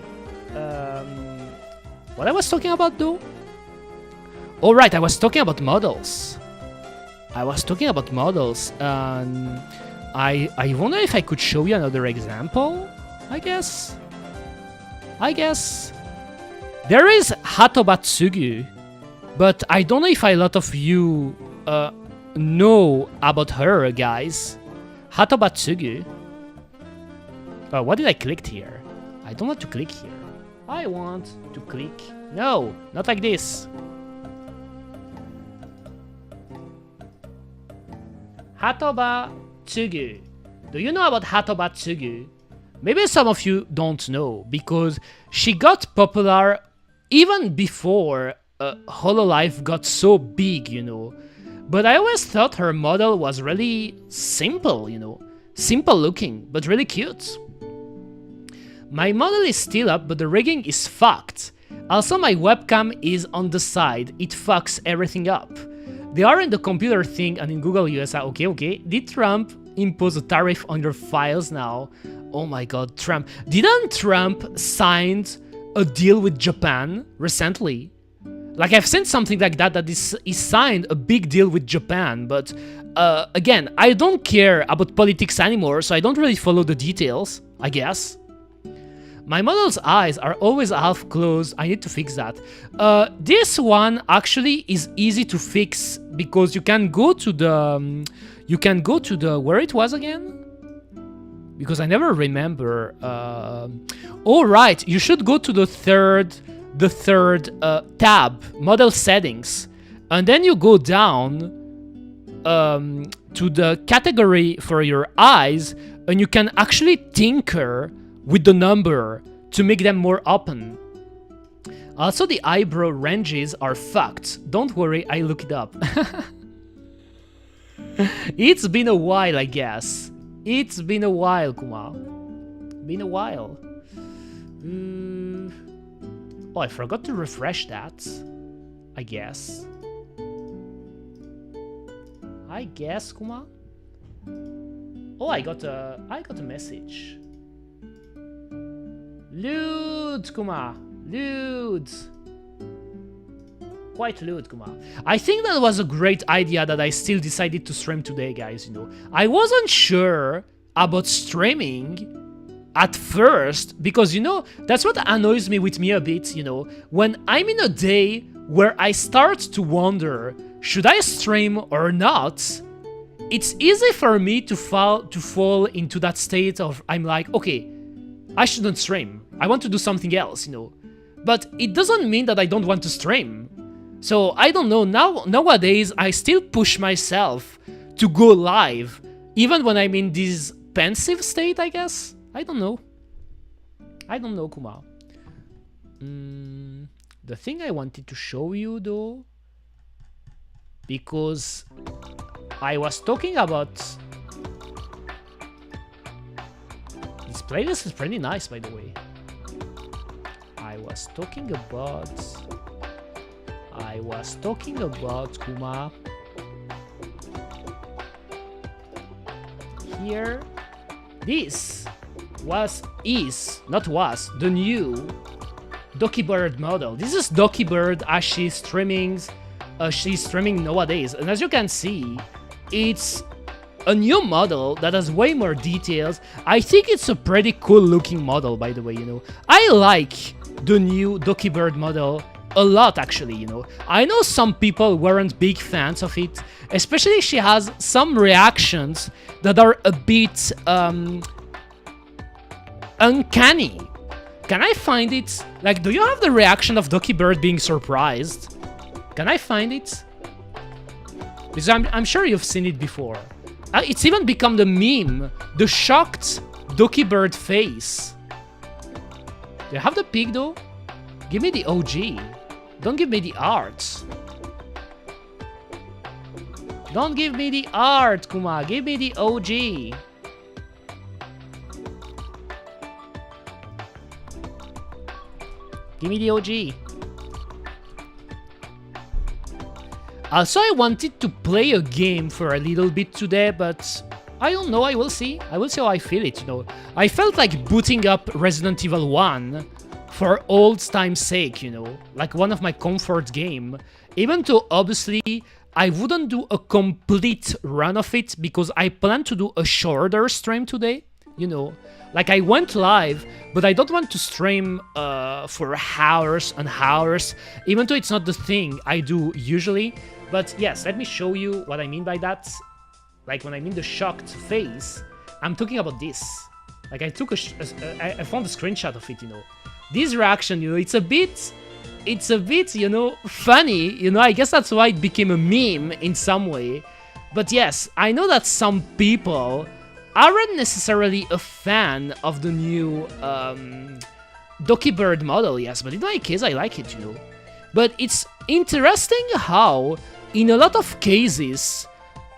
What I was talking about though? Alright, I was talking about models. I wonder if I could show you another example, I guess. There is Hatobatsugu, but I don't know if a lot of you know about her, guys. Hatobatsugu. What did I click here? I don't want to click here. I want to click. No, not like this. Hatobatsugu. Do you know about Hatobatsugu? Maybe some of you don't know, because she got popular even before Hololive got so big, you know. But I always thought her model was really simple, you know. Simple looking, but really cute. My model is still up, but the rigging is fucked. Also, my webcam is on the side. It fucks everything up. They are in the computer thing and in Google USA. Okay. Did Trump impose a tariff on your files now? Oh my god, Trump. Didn't Trump sign a deal with Japan recently? Like, I've seen something like that he signed a big deal with Japan, but again, I don't care about politics anymore, so I don't really follow the details, I guess. My model's eyes are always half closed. I need to fix that. This one actually is easy to fix because you can go to the where it was again? Because I never remember. Oh right, you should go to the third tab, model settings, and then you go down to the category for your eyes, and you can actually tinker with the number to make them more open. Also, the eyebrow ranges are fucked. Don't worry, I look it up. It's been a while, I guess. It's been a while, Kuma. Been a while. Oh, I forgot to refresh that. I guess, Kuma. Oh, I got a message. Lewd, Kuma. Lewd. Quite lewd, Kuma. I think that was a great idea that I still decided to stream today, guys, you know. I wasn't sure about streaming at first, because, you know, that's what annoys me with me a bit, you know. When I'm in a day where I start to wonder, should I stream or not? It's easy for me to fall into that state of, I'm like, okay, I shouldn't stream. I want to do something else, you know. But it doesn't mean that I don't want to stream. So I don't know, nowadays I still push myself to go live, even when I'm in this pensive state, I guess. I don't know, Kuma. The thing I wanted to show you, though, because I was talking about... This playlist is pretty nice, by the way. I was talking about, Kuma. Here, this is the new Dokibird model. This is Dokibird as she's streaming nowadays, and as you can see, it's a new model that has way more details. I think it's a pretty cool looking model, by the way, you know. I like the new Dokibird model a lot, actually, you know. I know some people weren't big fans of it, especially she has some reactions that are a bit uncanny. Can I find it? Like, do you have the reaction of Dokibird being surprised? Can I find it? Because I'm sure you've seen it before. It's even become the meme, the shocked Dokibird face. Do you have the pig, though? Give me the OG. Don't give me the art. Don't give me the art, Kuma. Give me the OG. Give me the OG. Also, I wanted to play a game for a little bit today, but I don't know, I will see. I will see how I feel it, you know. I felt like booting up Resident Evil 1 for old time's sake, you know. Like one of my comfort game. Even though, obviously, I wouldn't do a complete run of it because I plan to do a shorter stream today, you know. Like, I went live, but I don't want to stream for hours and hours, even though it's not the thing I do usually. But yes, let me show you what I mean by that. Like when I mean the shocked face, I'm talking about this. Like I took I found a screenshot of it, you know. This reaction, you know, it's a bit, you know, funny, you know. I guess that's why it became a meme in some way. But yes, I know that some people aren't necessarily a fan of the new Doki Bird model, yes, but in my case, I like it, you know. But it's interesting how, in a lot of cases,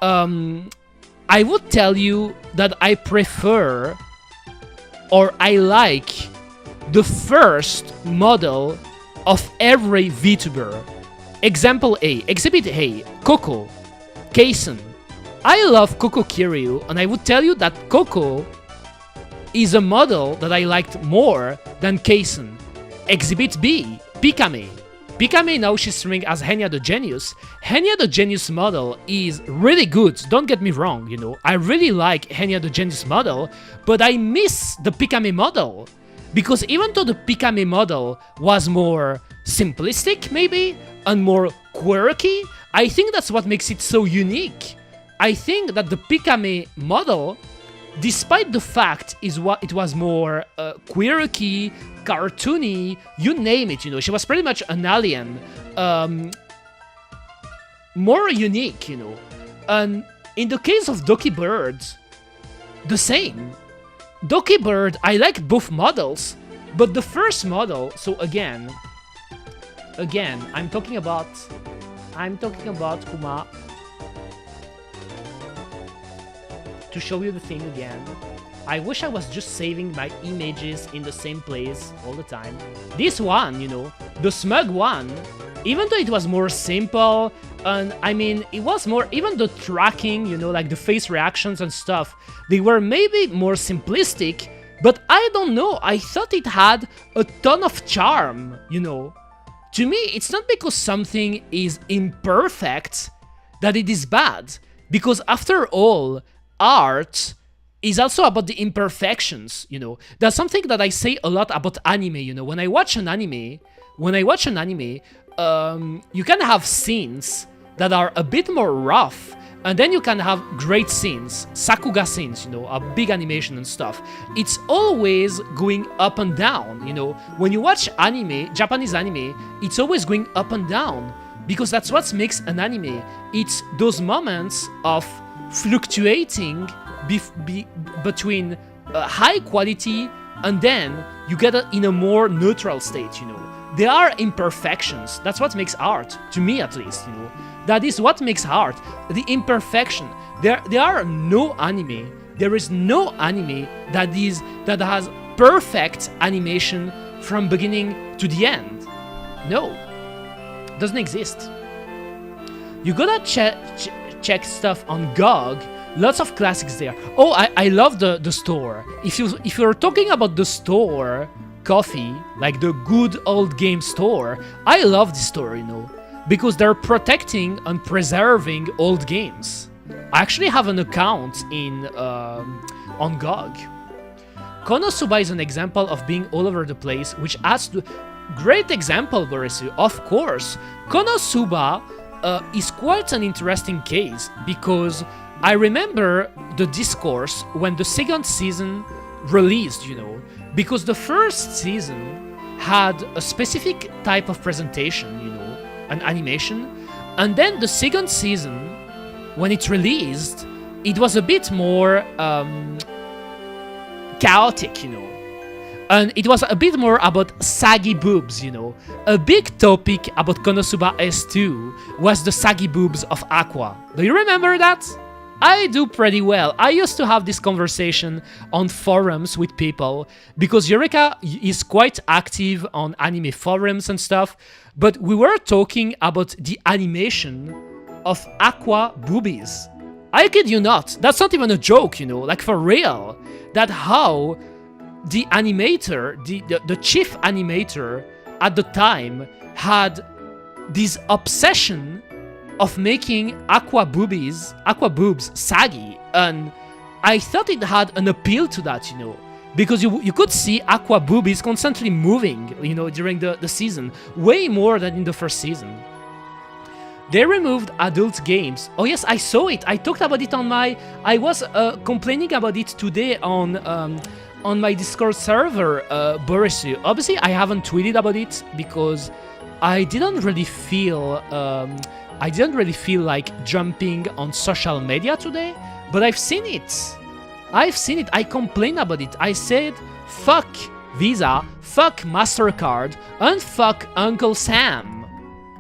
I would tell you that I prefer or I like the first model of every VTuber. Example A, Exhibit A, Coco, Kason. I love Coco Kiryu, and I would tell you that Coco is a model that I liked more than Kason. Exhibit B, Pikame. Pikame now she's streaming as Henya the Genius. Henya the Genius model is really good, don't get me wrong, you know. I really like Henya the Genius model, but I miss the Pikame model. Because even though the Pikame model was more simplistic, maybe, and more quirky, I think that's what makes it so unique. I think that the Pikame model, despite the fact it was more quirky, cartoony, you name it, you know, she was pretty much an alien, more unique, you know. And in the case of Doki Bird, the same. Doki Bird, I like both models, but the first model, so again, I'm talking about Kuma. To show you the thing again. I wish I was just saving my images in the same place all the time. This one, you know, the smug one, even though it was more simple, and I mean, it was more, even the tracking, you know, like the face reactions and stuff, they were maybe more simplistic, but I don't know, I thought it had a ton of charm, you know. To me, it's not because something is imperfect that it is bad, because after all, art is also about the imperfections, you know. That's something that I say a lot about anime, you know. When I watch an anime, you can have scenes that are a bit more rough, and then you can have great scenes, sakuga scenes, you know, a big animation and stuff. It's always going up and down, you know. When you watch anime, Japanese anime, it's always going up and down, because that's what makes an anime. It's those moments of fluctuating between high quality and then you get it in a more neutral state, you know. There are imperfections. That's what makes art, to me at least, you know. That is what makes art, the imperfection. There is no anime that has perfect animation from beginning to the end. No, doesn't exist. You gotta check stuff on GOG. Lots of classics there. Oh, I love the store. If you're talking about the store coffee, like the good old game store, I love this store, you know, because they're protecting and preserving old games. I actually have an account on GOG. Konosuba is an example of being all over the place, which adds to great example, Borisu. Of course, Konosuba is quite an interesting case, because I remember the discourse when the second season released, you know, because the first season had a specific type of presentation, you know, an animation, and then the second season, when it released, it was a bit more chaotic, you know, and it was a bit more about saggy boobs, you know. A big topic about Konosuba S2 was the saggy boobs of Aqua. Do you remember that? I do pretty well. I used to have this conversation on forums with people, because Eureka is quite active on anime forums and stuff, but we were talking about the animation of Aqua boobies. I kid you not, that's not even a joke, you know, like for real. That how the animator, the chief animator at the time had this obsession of making Aqua boobs saggy, and I thought it had an appeal to that, you know, because you could see Aqua boobies constantly moving, you know, during the season, way more than in the first season. They removed adult games. Oh yes, I saw it. I talked about it on my... I was complaining about it today on my Discord server, Borisy. Obviously, I haven't tweeted about it because I didn't really feel like jumping on social media today. But I've seen it. I complained about it. I said, fuck Visa, fuck MasterCard, and fuck Uncle Sam.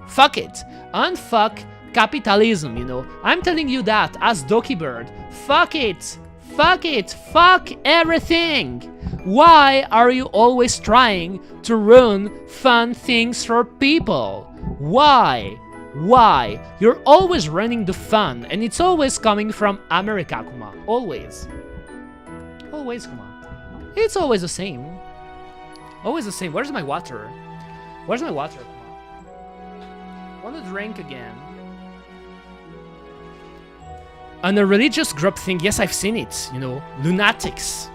Fuck it. And fuck capitalism, you know. I'm telling you that as Doki Bird. Fuck it. Fuck it. Fuck everything. Why are you always trying to ruin fun things for people? Why? Why? You're always running the fun, and it's always coming from America, Kuma. Always. Always, Kuma. It's always the same. Always the same. Where's my water? Where's my water, Kuma? Want to drink again? And a religious group thing, yes, I've seen it, you know. Lunatics.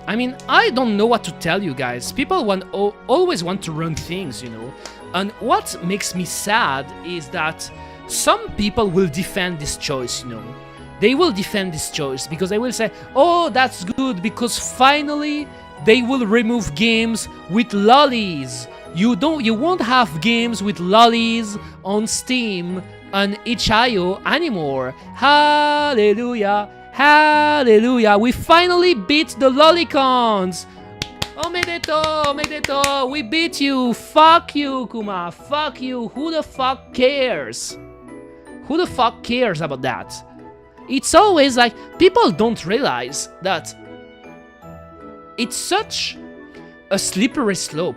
I mean, I don't know what to tell you guys. People always want to run things, you know. And what makes me sad is that some people will defend this choice, you know. They will defend this choice because they will say, oh, that's good because finally they will remove games with lollies. You won't have games with lollies on Steam and itch.io anymore. Hallelujah, hallelujah. We finally beat the lollicons. Omedeto, we beat you. Fuck you, Kuma. Fuck you. Who the fuck cares? Who the fuck cares about that? It's always like, people don't realize that it's such a slippery slope.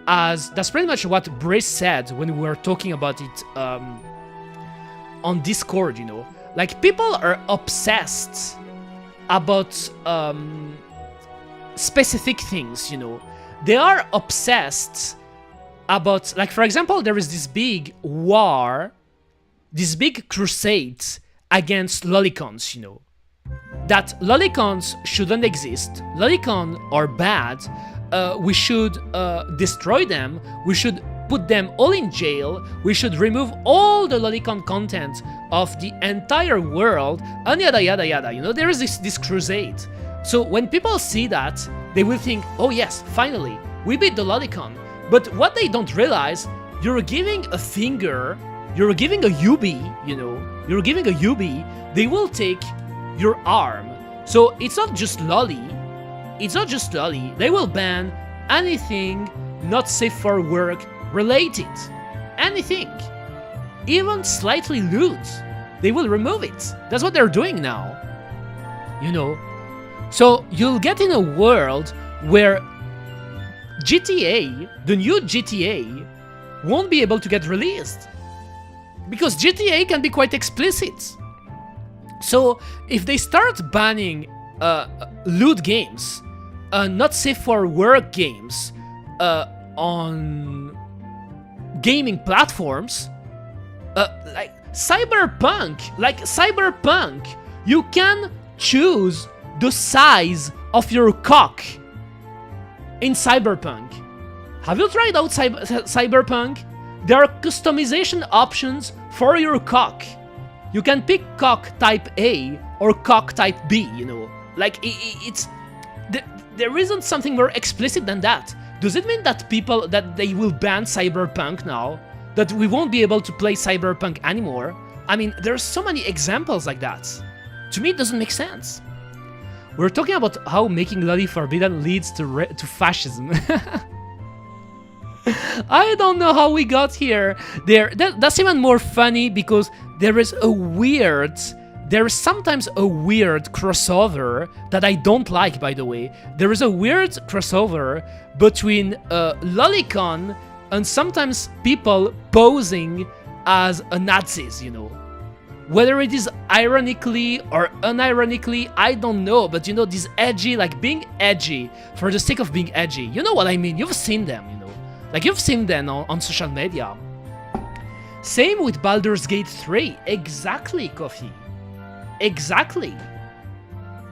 As that's pretty much what Brice said when we were talking about it on Discord, you know. Like, people are obsessed about specific things, you know. They are obsessed about, like, for example, there is this big war, this big crusade against lollicons, you know. That lollicons shouldn't exist. Lollicons are bad. We should destroy them. We should put them all in jail. We should remove all the lolicon content of the entire world, and yada yada yada. You know, there is this crusade. So when people see that, they will think, oh yes, finally, we beat the lolicon. But what they don't realize, you're giving a finger, you're giving a yubi, you know, you're giving a yubi, they will take your arm. So it's not just lolly. It's not just lolly. They will ban anything not safe for work related. Anything. Even slightly lewd. They will remove it. That's what they're doing now. You know? So you'll get in a world where GTA, the new GTA, won't be able to get released. Because GTA can be quite explicit. So if they start banning lewd games, not safe for work games on gaming platforms, like Cyberpunk, you can choose the size of your cock in Cyberpunk. Have you tried out Cyberpunk? There are customization options for your cock. You can pick cock type A or cock type B, you know. Like, it's... There isn't something more explicit than that. Does it mean that they will ban Cyberpunk now? That we won't be able to play Cyberpunk anymore? I mean, there's so many examples like that. To me, it doesn't make sense. We're talking about how making lolly forbidden leads to fascism. I don't know how we got here. That's even more funny because there is sometimes a weird crossover that I don't like, by the way. There is a weird crossover between lolicon and sometimes people posing as Nazis, you know. Whether it is ironically or unironically, I don't know, but you know, this edgy, like being edgy for the sake of being edgy. You know what I mean? You've seen them, you know. Like, you've seen them on social media. Same with Baldur's Gate 3. Exactly, Coffee. Exactly.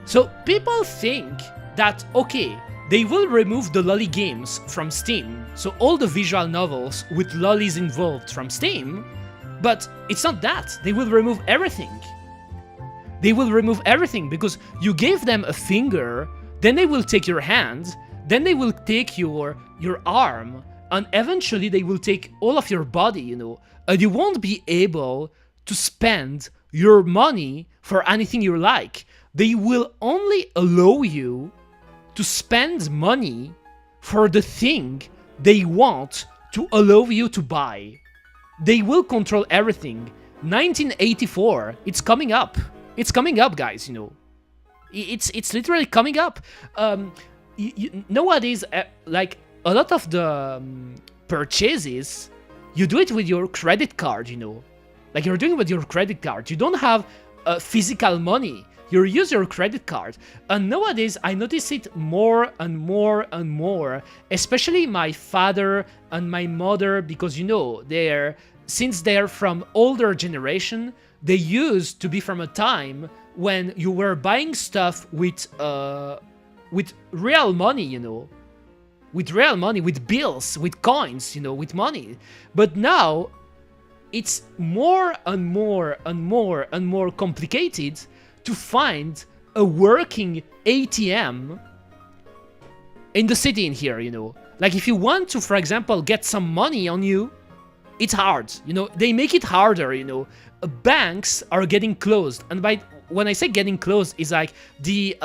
So people think that, okay, they will remove the lolly games from Steam, so all the visual novels with lollies involved from Steam, But it's not that. They will remove everything. They will remove everything because you gave them a finger, then they will take your hand, then they will take your arm, and eventually they will take all of your body, you know, and you won't be able to spend your money for anything you like. They will only allow you to spend money for the thing they want to allow you to buy. They will control everything. 1984, it's coming up. It's coming up, guys, you know. It's literally coming up. Nowadays, like, a lot of the purchases, you do it with your credit card, you know. Like, you're doing it with your credit card. You don't have physical money. You use your credit card. And nowadays, I notice it more and more and more, especially my father and my mother, because, you know, since they're from older generation, they used to be from a time when you were buying stuff with real money, you know. With real money, with bills, with coins, you know, with money. But now, it's more and more and more and more complicated to find a working ATM in the city in here, you know. Like, if you want to, for example, get some money on you, it's hard, you know. They make it harder, you know. Banks are getting closed, and when I say getting closed, is like the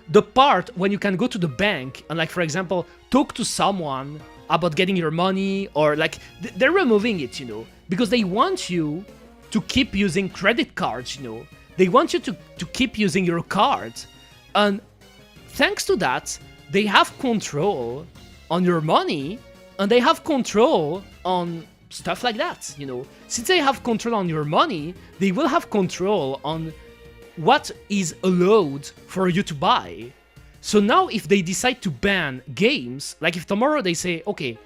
the part when you can go to the bank and, like, for example, talk to someone about getting your money, or like they're removing it, you know, because they want you to keep using credit cards, you know. They want you to keep using your card, and thanks to that, they have control on your money, and they have control on stuff like that, you know. Since they have control on your money, they will have control on what is allowed for you to buy. So now if they decide to ban games, like if tomorrow they say, okay,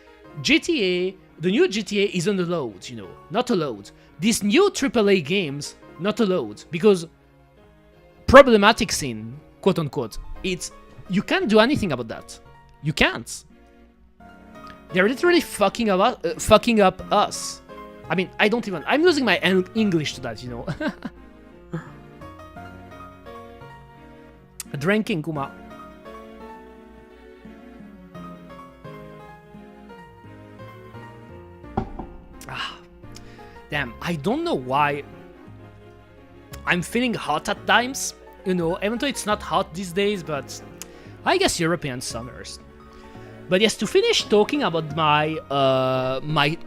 GTA, the new GTA isn't allowed, you know, not allowed. These new AAA games, not allowed, because problematic scene, quote unquote, you can't do anything about that. You can't. They're literally fucking up us. I mean, I'm losing my English to that, you know. Drinking, Kuma. Damn, I don't know why I'm feeling hot at times, you know, even though it's not hot these days, but I guess European summers. But yes, to finish talking about my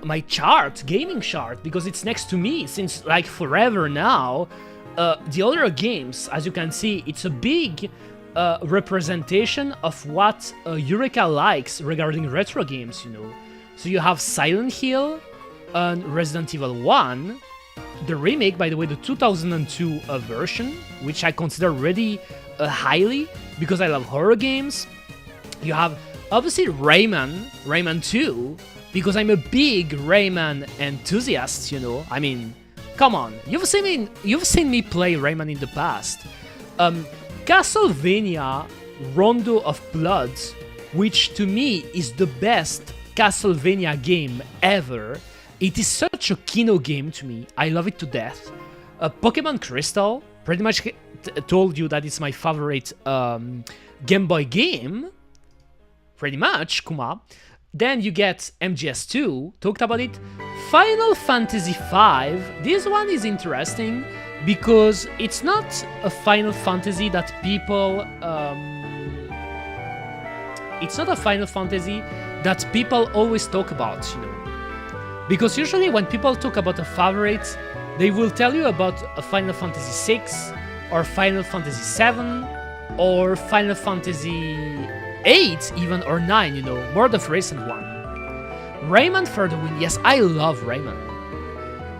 my chart, gaming chart, because it's next to me since like forever now. The other games, as you can see, it's a big representation of what Eureka likes regarding retro games, you know. So you have Silent Hill and Resident Evil 1, the remake, by the way, the 2002 version, which I consider really highly because I love horror games. You have obviously Rayman 2, because I'm a big Rayman enthusiast, you know. I mean, come on, you've seen me play Rayman in the past. Castlevania Rondo of Blood, which to me is the best Castlevania game ever. It is such a kino game to me. I love it to death. Pokemon Crystal, pretty much told you that it's my favorite Game Boy game. Pretty much, Kuma. Then you get MGS2, talked about it. Final Fantasy V, this one is interesting because it's not a Final Fantasy that people... it's not a Final Fantasy that people always talk about, you know. Because usually when people talk about a favorite, they will tell you about a Final Fantasy VI, or Final Fantasy VII, or Final Fantasy 8 even, or 9, you know, more the recent one. Rayman for the win. Yes, I love Rayman.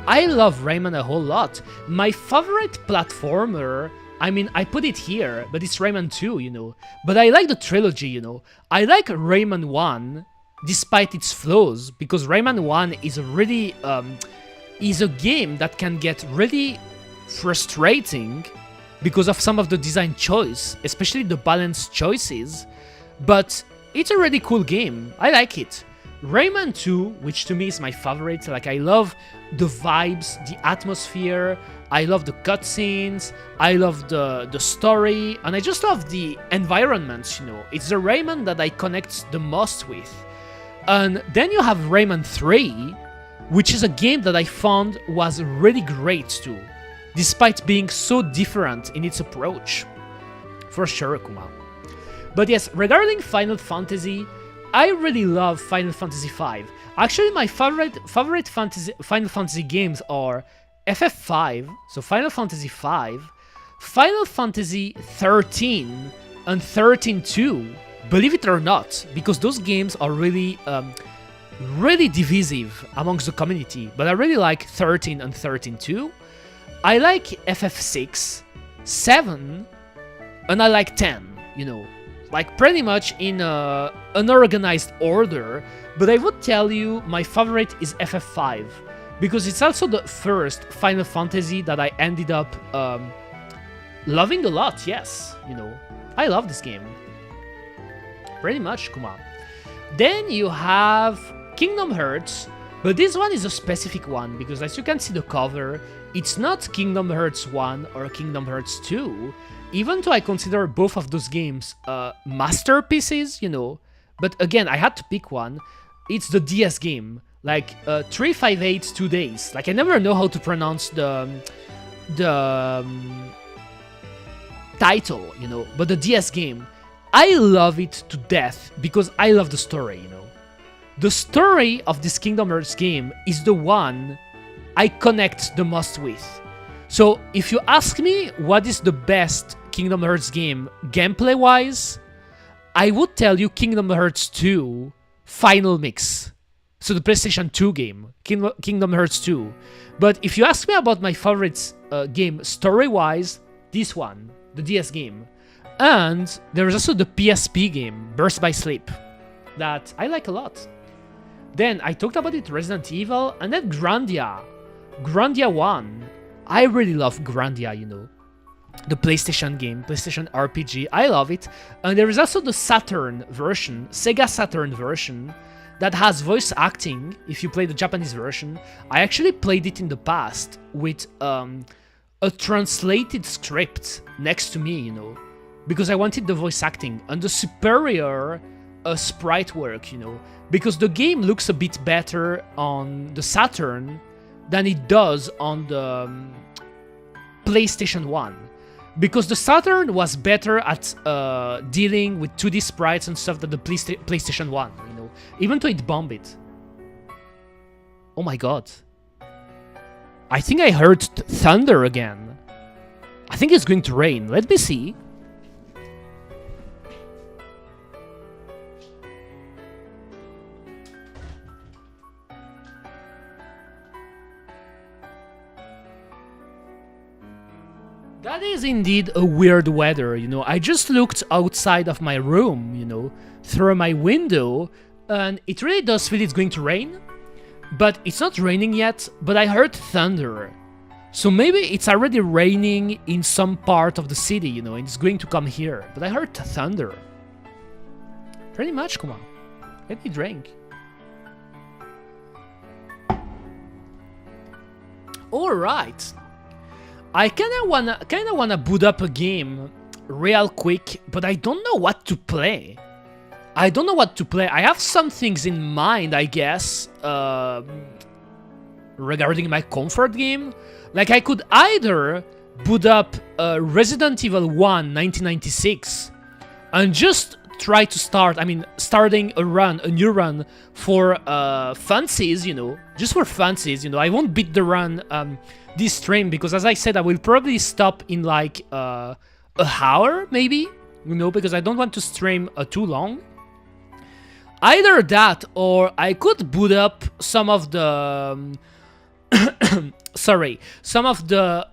I love Rayman a whole lot. My favorite platformer, I mean, I put it here, but it's Rayman 2, you know. But I like the trilogy, you know. I like Rayman 1, despite its flaws, because Rayman 1 is a really, is a game that can get really frustrating because of some of the design choice, especially the balance choices. But it's a really cool game. I like it. Rayman 2, which to me is my favorite. Like, I love the vibes, the atmosphere, I love the cutscenes, I love the story, and I just love the environments, you know. It's the Rayman that I connect the most with. And then you have Rayman 3, which is a game that I found was really great too, despite being so different in its approach. For sure, Kuma. But yes, regarding Final Fantasy, I really love Final Fantasy V. Actually, my favorite Final Fantasy games are FF5, so Final Fantasy V, Final Fantasy 13, and 13-2. Believe it or not, because those games are really, really divisive amongst the community. But I really like 13 and 13-2. I like FF6, 7, and I like 10, you know. Like pretty much in unorganized order, but I would tell you my favorite is FF5, because it's also the first Final Fantasy that I ended up loving a lot, yes, you know. I love this game. Pretty much, Kuma. Then you have Kingdom Hearts, but this one is a specific one, because as you can see the cover, it's not Kingdom Hearts 1 or Kingdom Hearts 2, even though I consider both of those games masterpieces, you know. But again, I had to pick one. It's the DS game, like 358 2 Days. Like, I never know how to pronounce the title, you know, but the DS game. I love it to death because I love the story, you know. The story of this Kingdom Hearts game is the one I connect the most with. So if you ask me what is the best Kingdom Hearts game gameplay-wise, I would tell you Kingdom Hearts 2 Final Mix. So the PlayStation 2 game, Kingdom Hearts 2. But if you ask me about my favorite game story-wise, this one, the DS game. And there is also the PSP game, Burst by Sleep, that I like a lot. Then I talked about it, Resident Evil, and then Grandia. Grandia 1. I really love Grandia, you know. The PlayStation game, PlayStation RPG, I love it. And there is also the Saturn version, Sega Saturn version, that has voice acting, if you play the Japanese version. I actually played it in the past with a translated script next to me, you know, because I wanted the voice acting and the superior sprite work, you know, because the game looks a bit better on the Saturn than it does on the PlayStation 1. Because the Saturn was better at dealing with 2D sprites and stuff than the PlayStation 1, you know, even though it bombed it. Oh my god. I think I heard thunder again. I think it's going to rain. Let me see. That is indeed a weird weather, you know. I just looked outside of my room, you know, through my window, and it really does feel it's going to rain. But it's not raining yet, but I heard thunder. So maybe it's already raining in some part of the city, you know, and it's going to come here. But I heard thunder. Pretty much, come on. Let me drink. Alright. I kinda wanna boot up a game real quick, but I don't know what to play. I have some things in mind, I guess, regarding my comfort game. Like, I could either boot up Resident Evil 1 1996 and just try to starting a new run for fancies, you know, just for fancies, you know. I won't beat the run this stream because, as I said, I will probably stop in like a hour, maybe, you know, because I don't want to stream too long. Either that, or I could boot up some of the some of the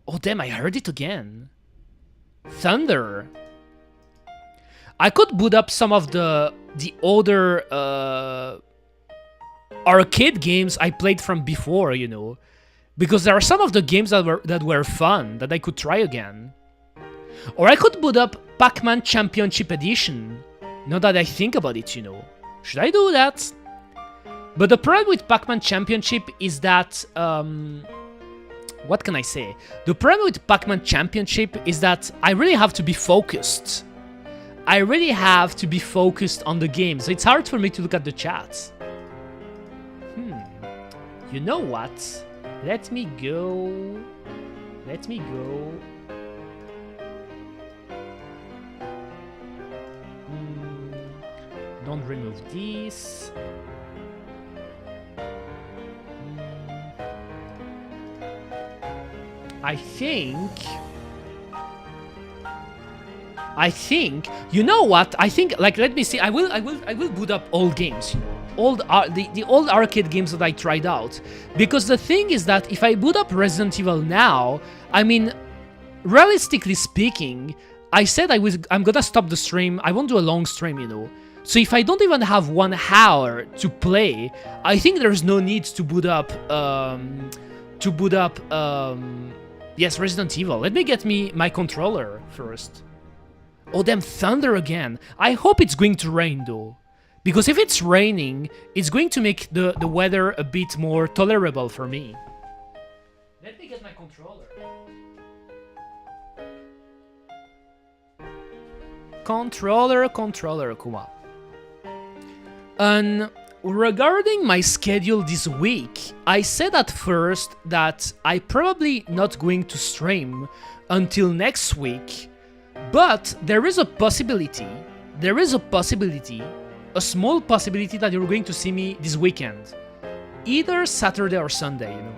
oh damn, I heard it again. Thunder. I could boot up some of the older arcade games I played from before, you know, because there are some of the games that were fun that I could try again. Or I could boot up Pac-Man Championship Edition, Now that I think about it, you know. Should I do that? But the problem with Pac-Man Championship is that... what can I say? The problem with Pac-Man Championship is that I really have to be focused. I really have to be focused on the game, so it's hard for me to look at the chat. You know what? Let me go. Let me go. Don't remove this. I think, you know what? I think, like, let me see. I will boot up old games, you know, the old arcade games that I tried out. Because the thing is that if I boot up Resident Evil now, I mean, realistically speaking, I said I'm gonna stop the stream. I won't do a long stream, you know. So if I don't even have 1 hour to play, I think there's no need to boot up. Yes, Resident Evil. Let me get my controller first. Oh, damn, thunder again. I hope it's going to rain, though. Because if it's raining, it's going to make the weather a bit more tolerable for me. Let me get my controller. Controller, Kuma. And regarding my schedule this week, I said at first that I probably not going to stream until next week, but there is a possibility, a small possibility that you're going to see me this weekend, either Saturday or Sunday, you know.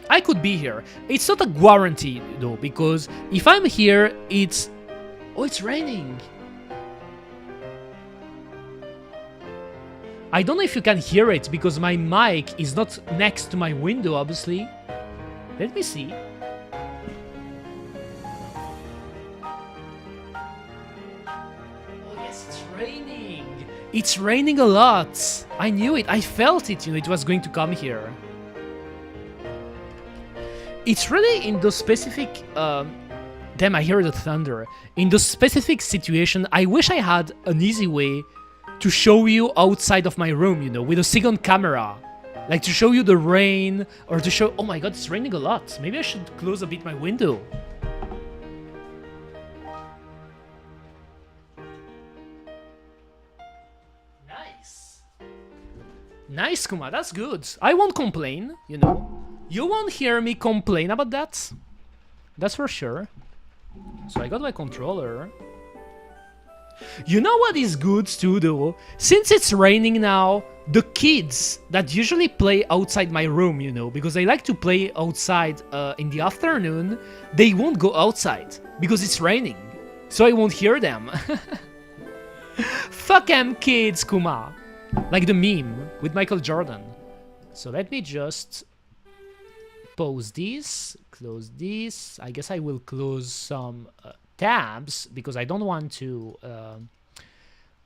I could be here. It's not a guarantee though, because if I'm here, it's... Oh, it's raining. I don't know if you can hear it because my mic is not next to my window, obviously. Let me see. Oh yes, it's raining. It's raining a lot. I knew it. I felt it, you know, it was going to come here. It's really in those specific... damn, I hear the thunder. In the specific situation, I wish I had an easy way to show you outside of my room, you know, with a second camera. Like to show you the rain, or to show... Oh my god, it's raining a lot. Maybe I should close a bit my window. Nice. Nice, Kuma, that's good. I won't complain, you know. You won't hear me complain about that. That's for sure. So I got my controller. You know what is good too, though? Since it's raining now, the kids that usually play outside my room, you know, because I like to play outside in the afternoon, they won't go outside because it's raining. So I won't hear them. Fuck them kids, Kuma. Like the meme with Michael Jordan. So let me just pause this, close this. I guess I will close some tabs because I don't want to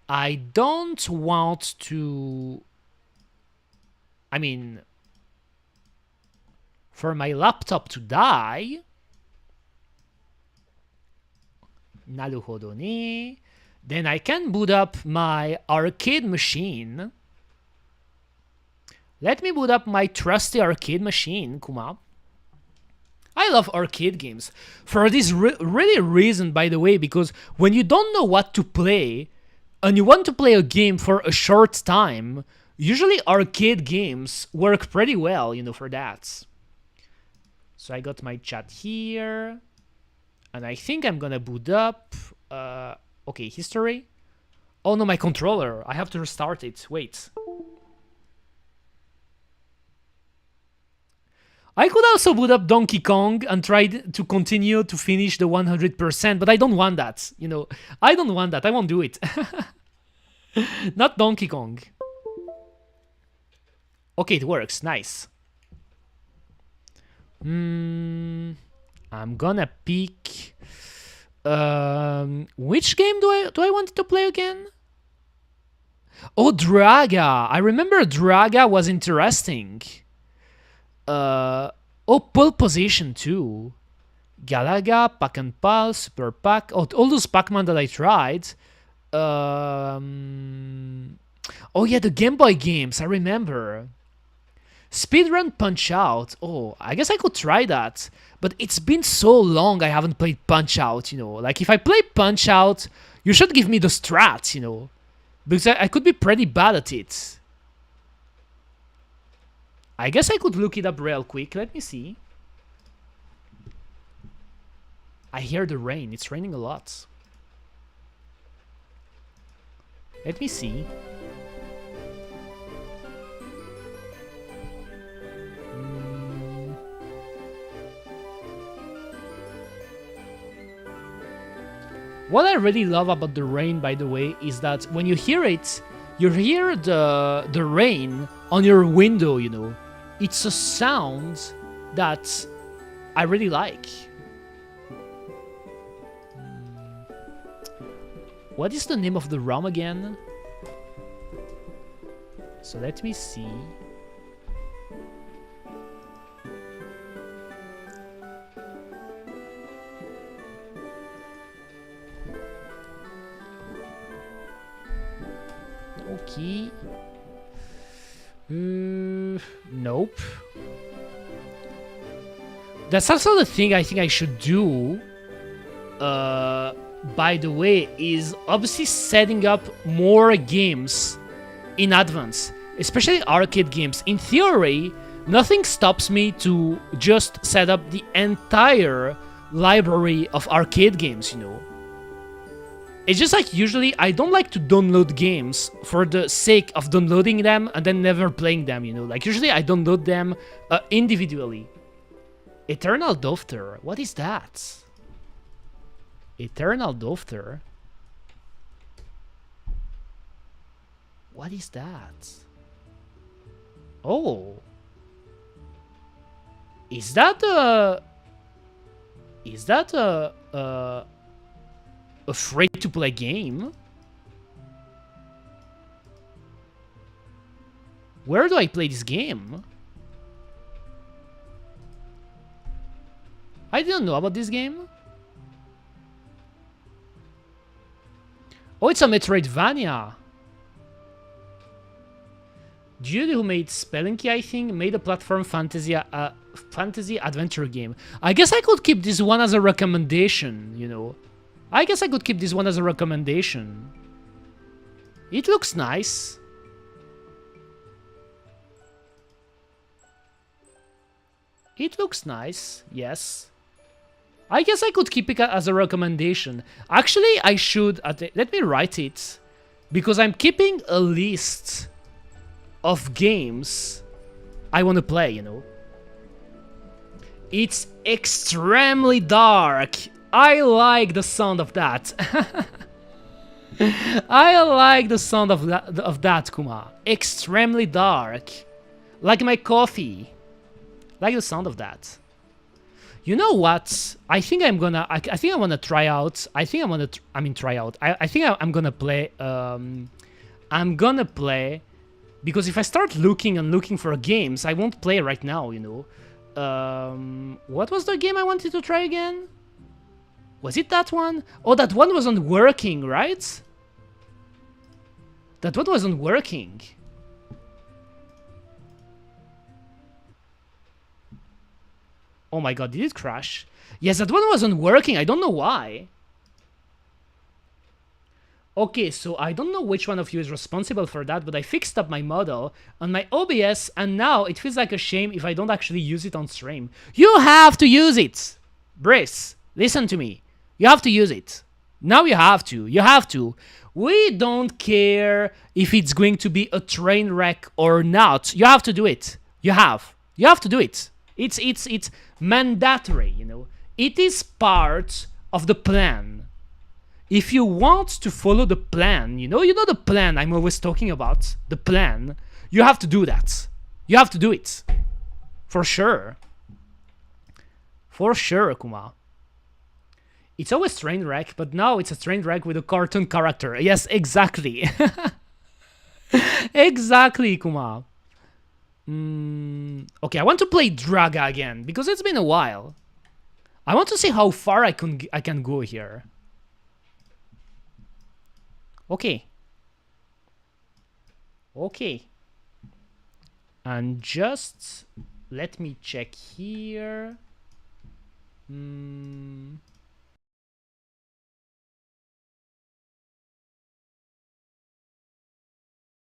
I mean, for my laptop to die. Naruhodo ne. Then I can boot up my arcade machine. Let me boot up my trusty arcade machine, Kuma. I love arcade games. For this really reason, by the way, because when you don't know what to play, and you want to play a game for a short time, usually arcade games work pretty well, you know, for that. So I got my chat here. And I think I'm gonna boot up... okay, history. Oh no, my controller. I have to restart it. Wait. I could also boot up Donkey Kong and try to continue to finish the 100%, but I don't want that, you know. I don't want that. I won't do it. Not Donkey Kong. Okay, it works. Nice. I'm gonna pick... which game do I want to play again? Oh, Draga. I remember Draga was interesting. Oh, Pole Position too. Galaga, Pac and Pal, Super Pac. Oh, all those Pac-Man that I tried. Oh yeah, the Game Boy games, I remember. Speedrun Punch-Out. Oh, I guess I could try that. But it's been so long I haven't played Punch-Out, you know. Like, if I play Punch-Out, you should give me the strats, you know. Because I could be pretty bad at it. I guess I could look it up real quick. Let me see. I hear the rain. It's raining a lot. Let me see. What I really love about the rain, by the way, is that when you hear it, you hear the rain on your window, you know. It's a sound that I really like. What is the name of the ROM again? So let me see. Okay. Nope. That's also the thing I think I should do. By the way, is obviously setting up more games in advance, especially arcade games. In theory, nothing stops me to just set up the entire library of arcade games, you know. It's just like usually I don't like to download games for the sake of downloading them and then never playing them, you know. Like usually I download them individually. Eternal Daughter, what is that? Eternal Daughter? What is that? Oh. Is that a free-to-play game? Where do I play this game? I didn't know about this game. Oh, it's a Metroidvania. Dude who made Spelunky, I think, made a platform fantasy adventure game. I guess I could keep this one as a recommendation, you know. I guess I could keep this one as a recommendation. It looks nice. It looks nice, yes. I guess I could keep it as a recommendation. Actually, I should... let me write it. Because I'm keeping a list of games I want to play, you know. It's extremely dark. I like the sound of that. I like the sound of that, Kuma. Extremely dark. Like my coffee. Like the sound of that. You know what? I think I'm gonna... I think I wanna try out... I think I wanna... I mean, try out. I think I'm gonna play... I'm gonna play... Because if I start looking for games, I won't play right now, you know. What was the game I wanted to try again? Was it that one? Oh, that one wasn't working, right? That one wasn't working. Oh my god, did it crash? Yes, that one wasn't working. I don't know why. Okay, so I don't know which one of you is responsible for that, but I fixed up my model on my OBS, and now it feels like a shame if I don't actually use it on stream. You have to use it! Brice, listen to me. You have to use it. Now you have to. You have to. We don't care if it's going to be a train wreck or not. You have to do it. You have. You have to do it. It's mandatory, you know. It is part of the plan. If you want to follow the plan, you know the plan I'm always talking about, the plan, you have to do that. You have to do it. For sure. For sure, Kuma. It's always train wreck, but now it's a train wreck with a cartoon character. Yes, exactly. Exactly, Kuma. Okay, I want to play Draga again, because it's been a while. I want to see how far I can go here. Okay. Okay. And just let me check here.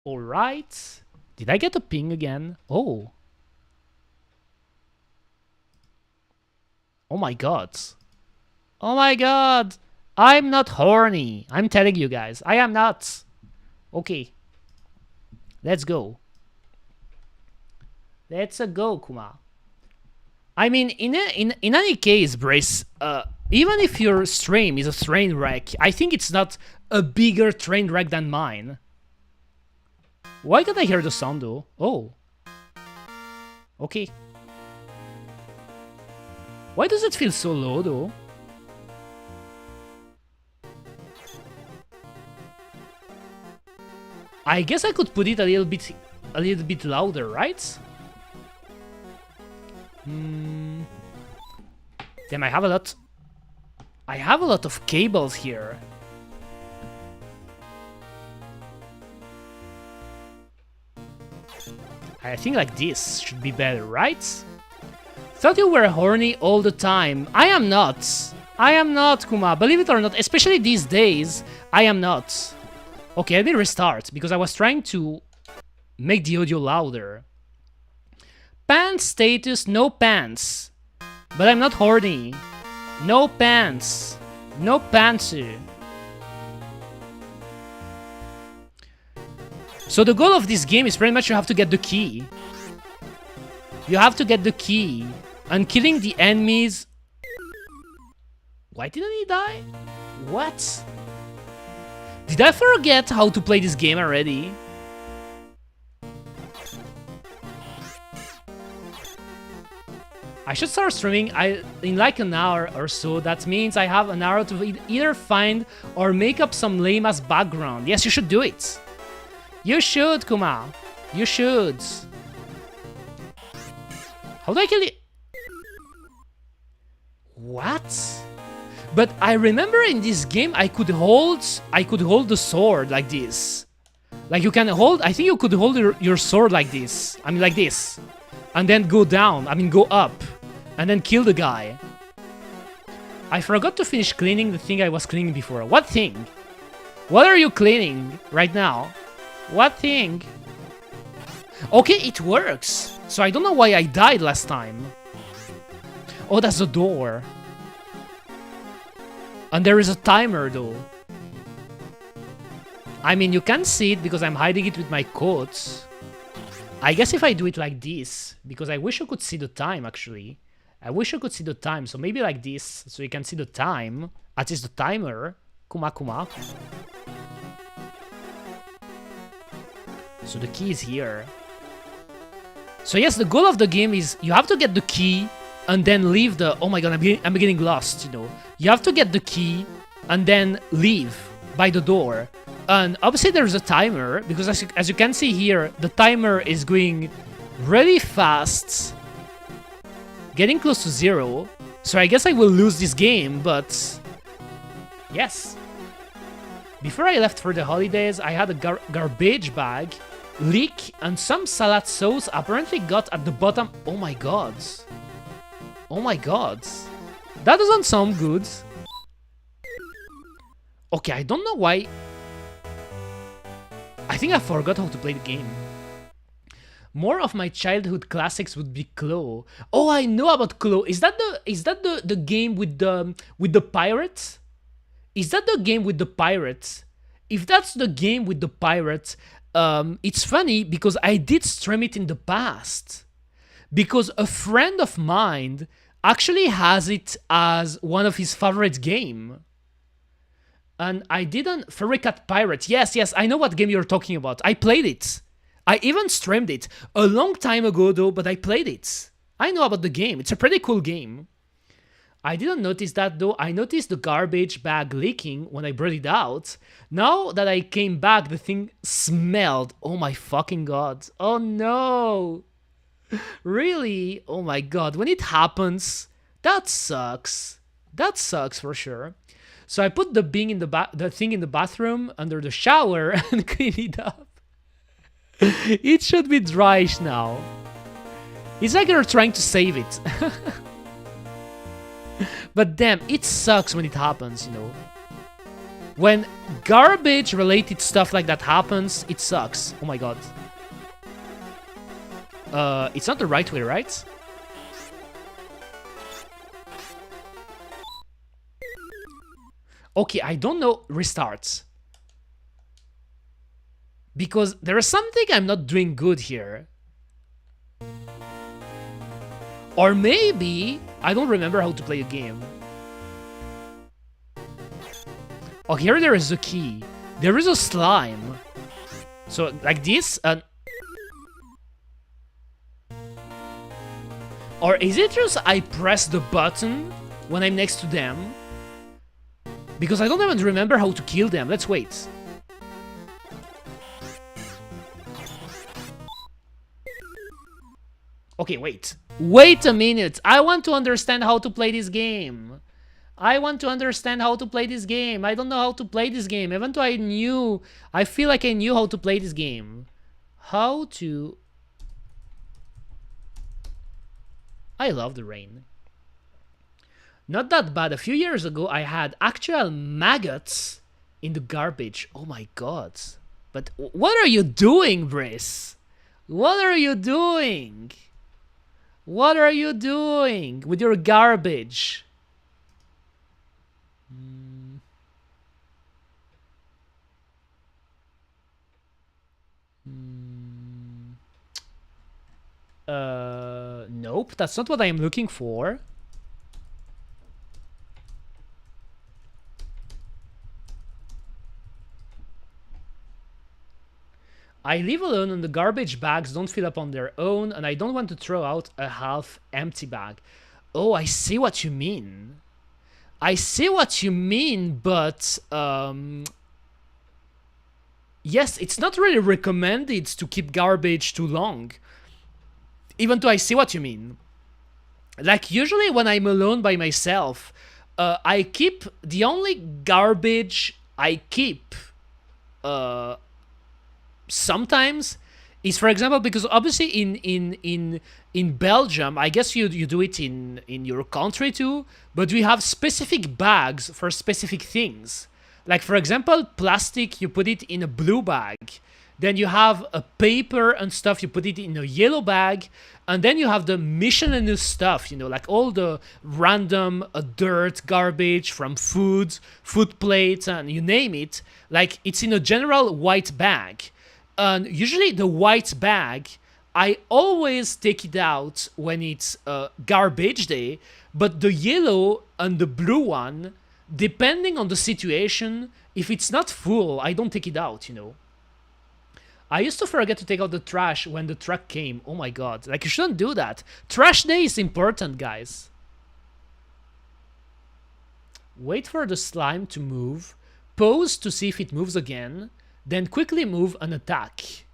All right. Did I get a ping again? Oh. Oh my god. Oh my god. I'm not horny. I'm telling you guys. I am not. Okay. Let's go. Let's go, Kuma. I mean, in any case, Brace, even if your stream is a train wreck, I think it's not a bigger train wreck than mine. Why can't I hear the sound though? Oh. Okay. Why does it feel so low though? I guess I could put it a little bit louder, right? Damn, I have a lot of cables here. I think like this should be better, right? Thought you were horny all the time. I am not. I am not, Kuma. Believe it or not, especially these days, I am not. Okay, let me restart, because I was trying to make the audio louder. Pants status, no pants. But I'm not horny. No pants. No pantsu. So the goal of this game is pretty much you have to get the key. You have to get the key. And killing the enemies... Why didn't he die? What? Did I forget how to play this game already? I should start streaming in like an hour or so. That means I have an hour to either find or make up some lame-ass background. Yes, you should do it. You should, Kuma. You should. How do I kill it? What? But I remember in this game I could hold the sword like this. Like you can hold, I think you could hold your sword like this. I mean like this. And then go down, I mean go up. And then kill the guy. I forgot to finish cleaning the thing I was cleaning before. What thing? What are you cleaning right now? What thing? Okay, it works. So I don't know why I died last time. Oh, that's the door. And there is a timer though. I mean, you can't see it because I'm hiding it with my coat. I guess if I do it like this, because I wish you could see the time actually. I wish you could see the time, so maybe like this, so you can see the time. At least the timer. Kuma Kuma. So the key is here. So yes, the goal of the game is you have to get the key and then leave the... Oh my god, I'm getting lost, you know. You have to get the key and then leave by the door. And obviously there's a timer, because as you can see here, the timer is going really fast. Getting close to 0. So I guess I will lose this game, but... Yes. Before I left for the holidays, I had a garbage bag leak, and some salad sauce apparently got at the bottom. Oh my god. Oh my god. That doesn't sound good. Okay, I don't know why. I think I forgot how to play the game. More of my childhood classics would be Claw. Oh, I know about Claw. Is that the game with the pirates? Is that the game with the pirates? If that's the game with the pirates, it's funny because I did stream it in the past. Because a friend of mine actually has it as one of his favorite game. And I didn't... Furry Cat Pirate. Yes, I know what game you're talking about. I played it. I even streamed it a long time ago though, but I played it. I know about the game. It's a pretty cool game. I didn't notice that though. I noticed the garbage bag leaking when I brought it out. Now that I came back, the thing smelled. Oh my fucking god. Oh no. Really? Oh my god. When it happens, that sucks. That sucks for sure. So I put the thing in the bathroom under the shower and clean it up. It should be dryish now. It's like they're trying to save it. But damn, it sucks when it happens, you know. When garbage-related stuff like that happens, it sucks. Oh my god. It's not the right way, right? Okay, I don't know. Restarts. Because there is something I'm not doing good here. Or maybe I don't remember how to play a game. Oh, here there is a key. There is a slime. So, like this, or is it just I press the button when I'm next to them? Because I don't even remember how to kill them. Let's wait. Okay, wait. Wait a minute. I want to understand how to play this game. I want to understand how to play this game. I don't know how to play this game. Even though I feel like I knew how to play this game. How to... I love the rain. Not that bad. A few years ago, I had actual maggots in the garbage. Oh my god. But what are you doing, Briss? What are you doing? What are you doing with your garbage? Nope, that's not what I am looking for. I live alone and the garbage bags don't fill up on their own, and I don't want to throw out a half-empty bag. Oh, I see what you mean. I see what you mean, but... yes, it's not really recommended to keep garbage too long. Even though I see what you mean. Like, usually when I'm alone by myself, I keep... The only garbage I keep... sometimes is, for example, because obviously in Belgium, I guess you do it in your country too, but we have specific bags for specific things. Like, for example, plastic, you put it in a blue bag. Then you have a paper and stuff, you put it in a yellow bag. And then you have the miscellaneous stuff, you know, like all the random dirt, garbage from food plates, and you name it. Like, it's in a general white bag. And usually the white bag, I always take it out when it's garbage day. But the yellow and the blue one, depending on the situation, if it's not full, I don't take it out, you know. I used to forget to take out the trash when the truck came. Oh my god. Like, you shouldn't do that. Trash day is important, guys. Wait for the slime to move. Pause to see if it moves again. Then quickly move and attack.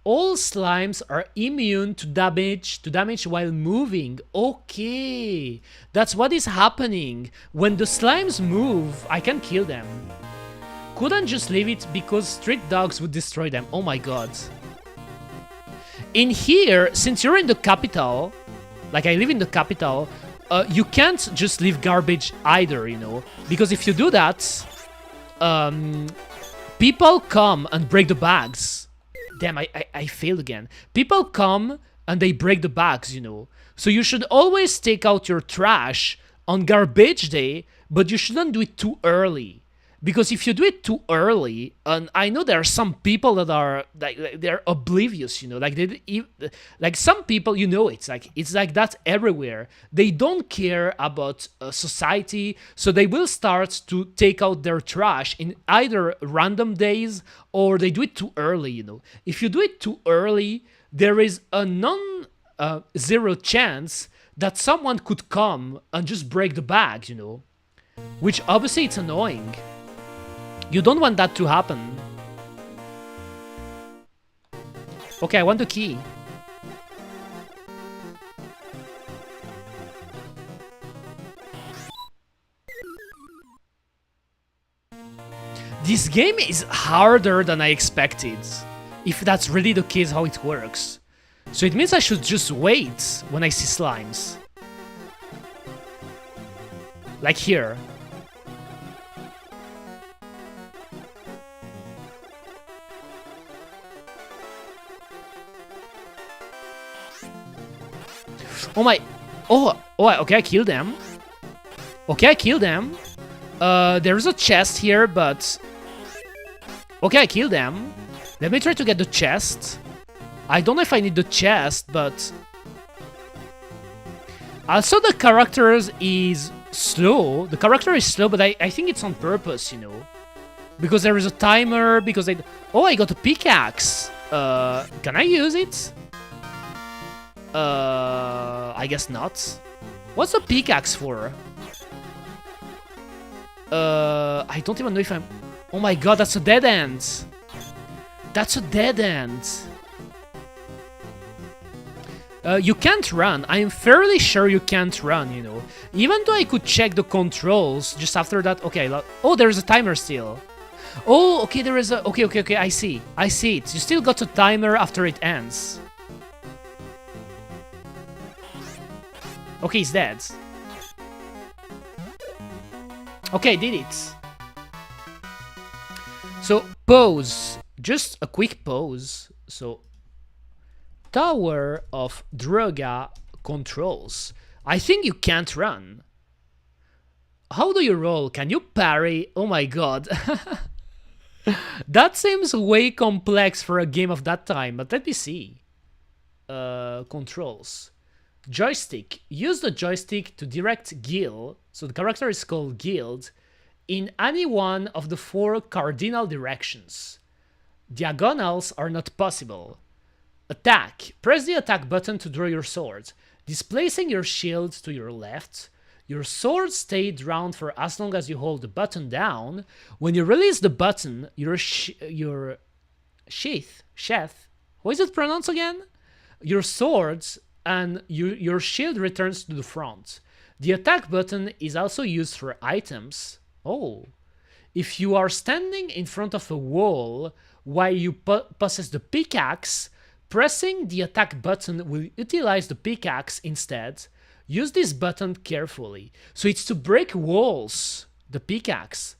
All slimes are immune to damage while moving. Okay. That's what is happening. When the slimes move, I can kill them. Couldn't just leave it because street dogs would destroy them. Oh my god. In here, since you're in the capital, like I live in the capital, you can't just leave garbage either, you know. Because if you do that, people come and break the bags. Damn, I failed again. People come and they break the bags, you know. So you should always take out your trash on garbage day, but you shouldn't do it too early. Because if you do it too early, and I know there are some people that are like they're oblivious, you know, like some people, you know, it's like that everywhere. They don't care about society, so they will start to take out their trash in either random days or they do it too early, you know. If you do it too early, there is a non-zero chance that someone could come and just break the bag, you know, which obviously it's annoying. You don't want that to happen. Okay, I want the key. This game is harder than I expected. If that's really the case how it works. So it means I should just wait when I see slimes. Like here. Oh my... Oh, okay, I killed them. Okay, I killed them. There's a chest here, but... Okay, I killed them. Let me try to get the chest. I don't know if I need the chest, but... Also, the character is slow. The character is slow, but I think it's on purpose, you know. Because there is a timer, because I... Oh, I got a pickaxe. Can I use it? I guess not. What's a pickaxe for? I don't even know if I'm... Oh my god, that's a dead end. That's a dead end. You can't run. I'm fairly sure you can't run, you know. Even though I could check the controls just after that. Okay, oh, there's a timer still. Oh, okay, there is a... Okay, I see. I see it. You still got a timer after it ends. Okay, he's dead. Okay, I did it. So, pause. Just a quick pause. So, Tower of Druga controls. I think you can't run. How do you roll? Can you parry? Oh my god. That seems way complex for a game of that time, but let me see. Controls. Joystick. Use the joystick to direct Gil, so the character is called Guild, in any one of the 4 cardinal directions. Diagonals are not possible. Attack. Press the attack button to draw your sword, displacing your shield to your left. Your sword stays drawn for as long as you hold the button down. When you release the button, your sheath, how is it pronounced again? Your swords and your shield returns to the front. The attack button is also used for items. Oh. If you are standing in front of a wall while you possess the pickaxe, pressing the attack button will utilize the pickaxe instead. Use this button carefully. So it's to break walls, the pickaxe.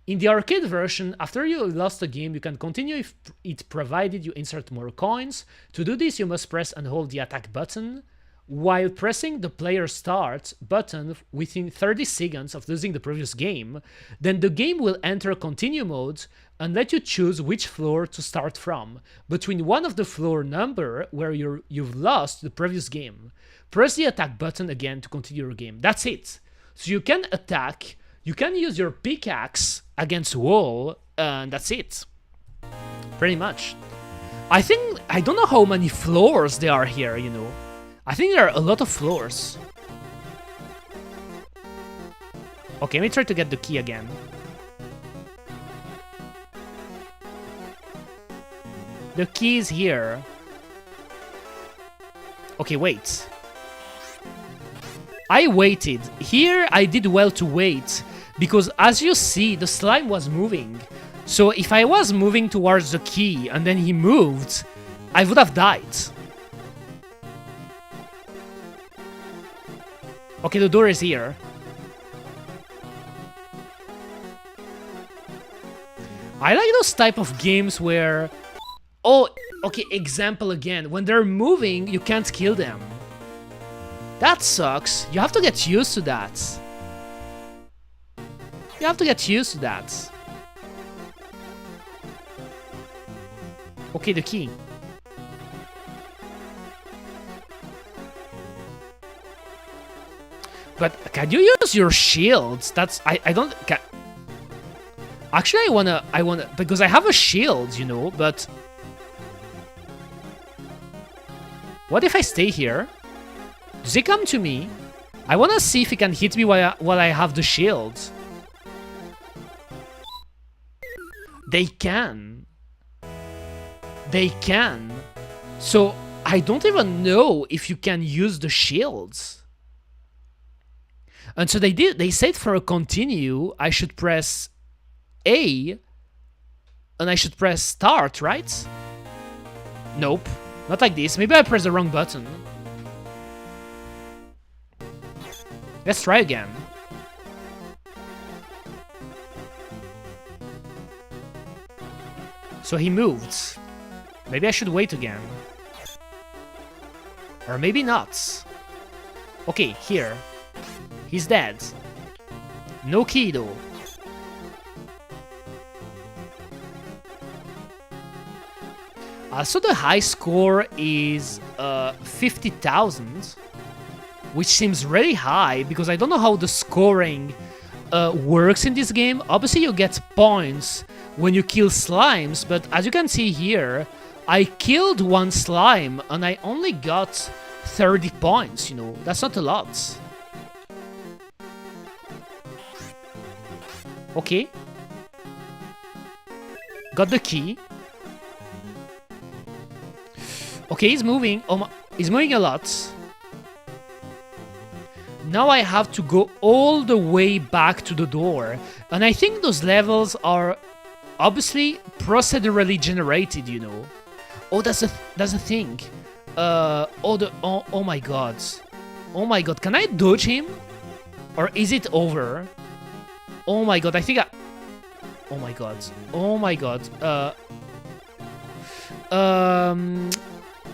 In the arcade version, after you lost the game, you can continue if it provided you insert more coins. To do this, you must press and hold the attack button while pressing the player start button within 30 seconds of losing the previous game. Then the game will enter continue mode and let you choose which floor to start from, between one of the floor number where you've lost the previous game. Press the attack button again to continue your game. That's it. So you can attack, you can use your pickaxe against wall, and that's it. Pretty much. I don't know how many floors there are here, you know. I think there are a lot of floors. Okay, let me try to get the key again. The key is here. Okay, wait. I waited. Here I did well to wait, because as you see, the slime was moving. So if I was moving towards the key and then he moved, I would have died. Okay, the door is here. I like those type of games where... Oh, okay, example again. When they're moving, you can't kill them. That sucks. You have to get used to that. You have to get used to that. Okay, the key. But can you use your shields? That's I don't actually I wanna because I have a shield, you know, but what if I stay here? Does he come to me? I wanna see if he can hit me while I have the shield. They can. They can. So I don't even know if you can use the shields. And so they said for a continue, I should press A And I should press start, right? Nope. Not like this. Maybe I pressed the wrong button. Let's try again. So he moved. Maybe I should wait again. Or maybe not. Okay, here. He's dead. No key though. So the high score is 50,000, which seems really high because I don't know how the scoring works in this game. Obviously you get points when you kill slimes, but as you can see here, I killed one slime and I only got 30 points, you know, that's not a lot. Okay. Got the key. Okay, he's moving. Oh my, he's moving a lot. Now I have to go all the way back to the door. And I think those levels are obviously procedurally generated, you know. Oh, that's a thing. Oh my god. Oh my god, can I dodge him? Or is it over? Oh my god, I think I... Oh my god. Oh my god.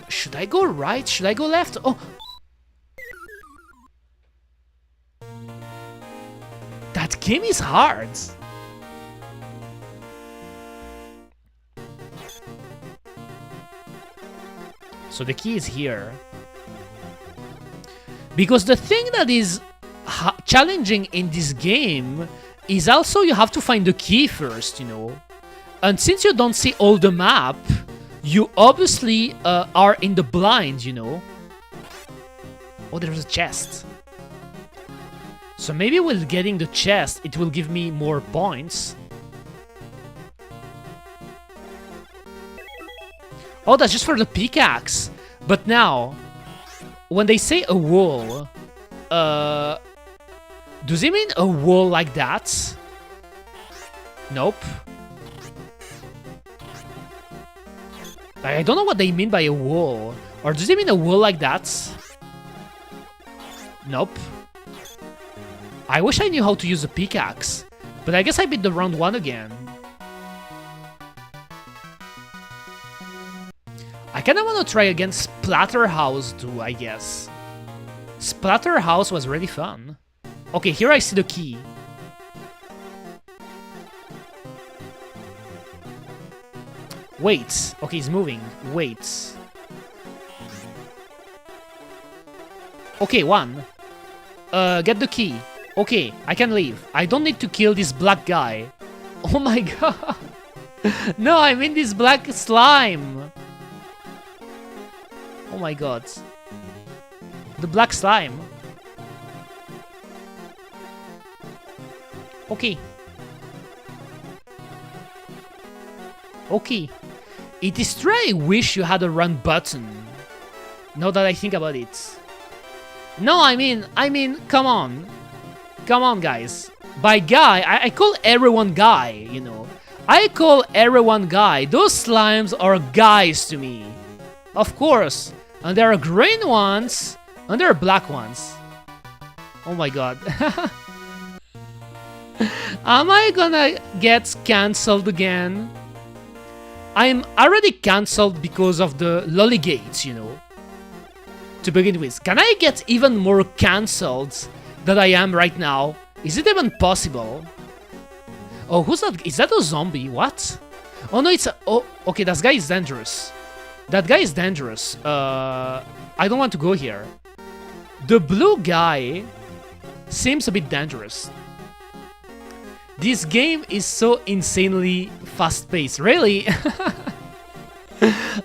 Should I go right? Should I go left? Oh! That game is hard! So the key is here. Because the thing that is challenging in this game is also you have to find the key first, you know. And since you don't see all the map, you obviously are in the blind, you know. Oh, there's a chest. So maybe with getting the chest, it will give me more points. Oh, that's just for the pickaxe. But now, when they say a wall, does it mean a wall like that? Nope. I don't know what they mean by a wall. Or does it mean a wall like that? Nope. I wish I knew how to use a pickaxe. But I guess I beat the round 1 again. I kinda wanna try again Splatterhouse too, I guess. Splatterhouse was really fun. Okay, here I see the key. Wait. Okay, he's moving. Wait. Okay, 1. Get the key. Okay, I can leave. I don't need to kill this black guy. Oh my god. No, I mean this black slime. Oh my god. The black slime. Okay. Okay. It is true I wish you had a run button. Now that I think about it. No, I mean, come on. Come on, guys. By guy, I call everyone guy, you know. I call everyone guy. Those slimes are guys to me. Of course. And there are green ones, and there are black ones. Oh my god. Am I gonna get cancelled again? I'm already cancelled because of the lollygates, you know. To begin with, can I get even more cancelled than I am right now? Is it even possible? Oh, who's that? Is that a zombie? What? Oh no, it's a... Oh, okay, that guy is dangerous. That guy is dangerous. I don't want to go here. The blue guy seems a bit dangerous. This game is so insanely fast-paced. Really?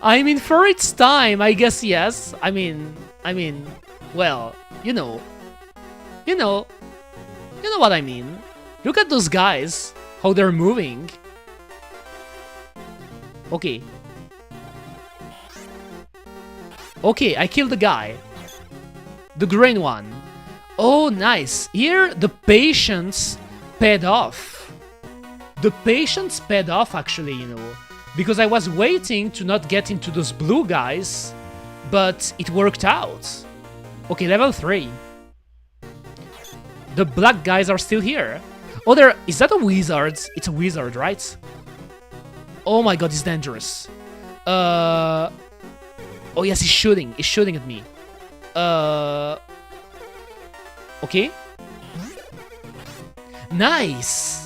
I mean, for its time, I guess yes. I mean, well, you know what I mean. Look at those guys, how they're moving. Okay. Okay, I killed the guy. The green one. Oh, nice. Here, the patience paid off. The patience paid off, actually, you know, because I was waiting to not get into those blue guys, but it worked out. Okay, level 3. The black guys are still here. Oh, is that a wizard? It's a wizard, right? Oh my god, it's dangerous. Oh yes, he's shooting. He's shooting at me. Okay. Nice.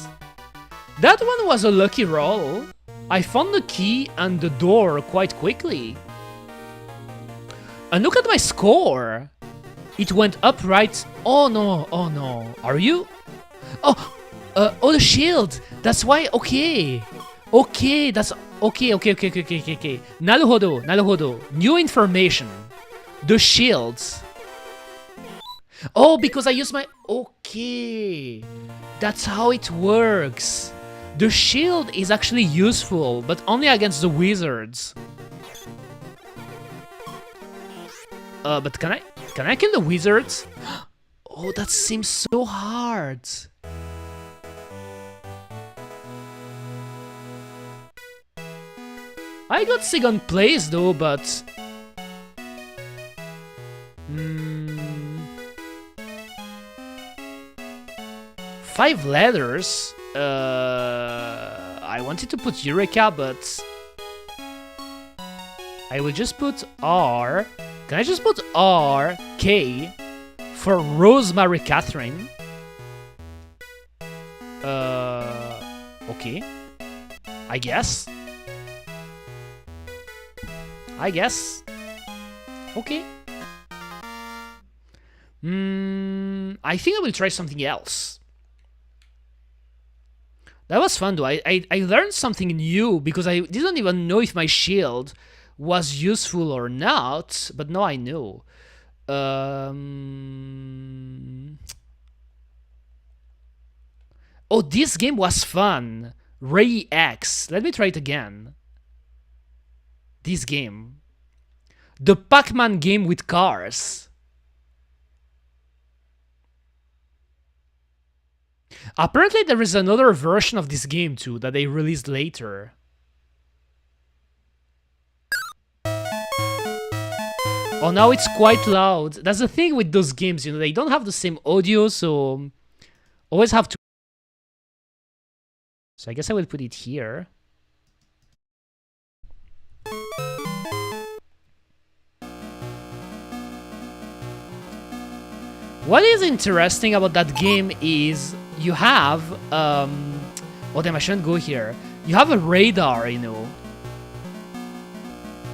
That one was a lucky roll. I found the key and the door quite quickly. And look at my score. It went up right. Oh no, oh no. Are you? Oh, the shield. That's why. Okay. Okay, that's okay. Naruhodo, naruhodo. New information. The shields. Oh, because I use my. Okay. That's how it works. The shield is actually useful, but only against the wizards. But can I kill the wizards? Oh, that seems so hard. I got second place though, but 5 letters. I wanted to put Eureka, but I will just put R. Can I just put R, K for Rosemary Catherine? Okay. I guess. Okay. I think I will try something else. That was fun though. I learned something new because I didn't even know if my shield was useful or not, but now I know. Oh, this game was fun. Ray X. Let me try it again. This game. The Pac-Man game with cars. Apparently there is another version of this game too that they released later. Oh, now it's quite loud. That's the thing with those games, you know, they don't have the same audio, so always have to. So I guess I will put it here. What is interesting about that game is you have, oh damn, I shouldn't go here. You have a radar, you know.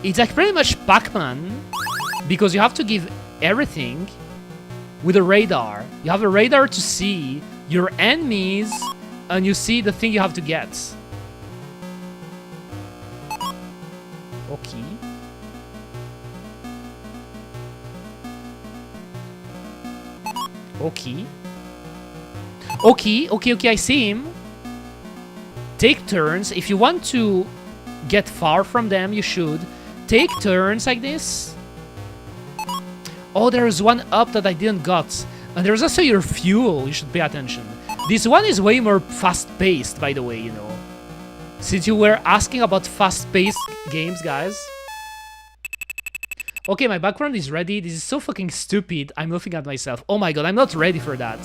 It's like pretty much Pac-Man, because you have to give everything with a radar. You have a radar to see your enemies, and you see the thing you have to get. Okay. Okay, I see him. Take turns. If you want to get far from them, you should. Take turns like this. Oh, there's one up that I didn't got. And there's also your fuel. You should pay attention. This one is way more fast-paced, by the way, you know. Since you were asking about fast-paced games, guys. Okay, my background is ready. This is so fucking stupid. I'm laughing at myself. Oh my god, I'm not ready for that.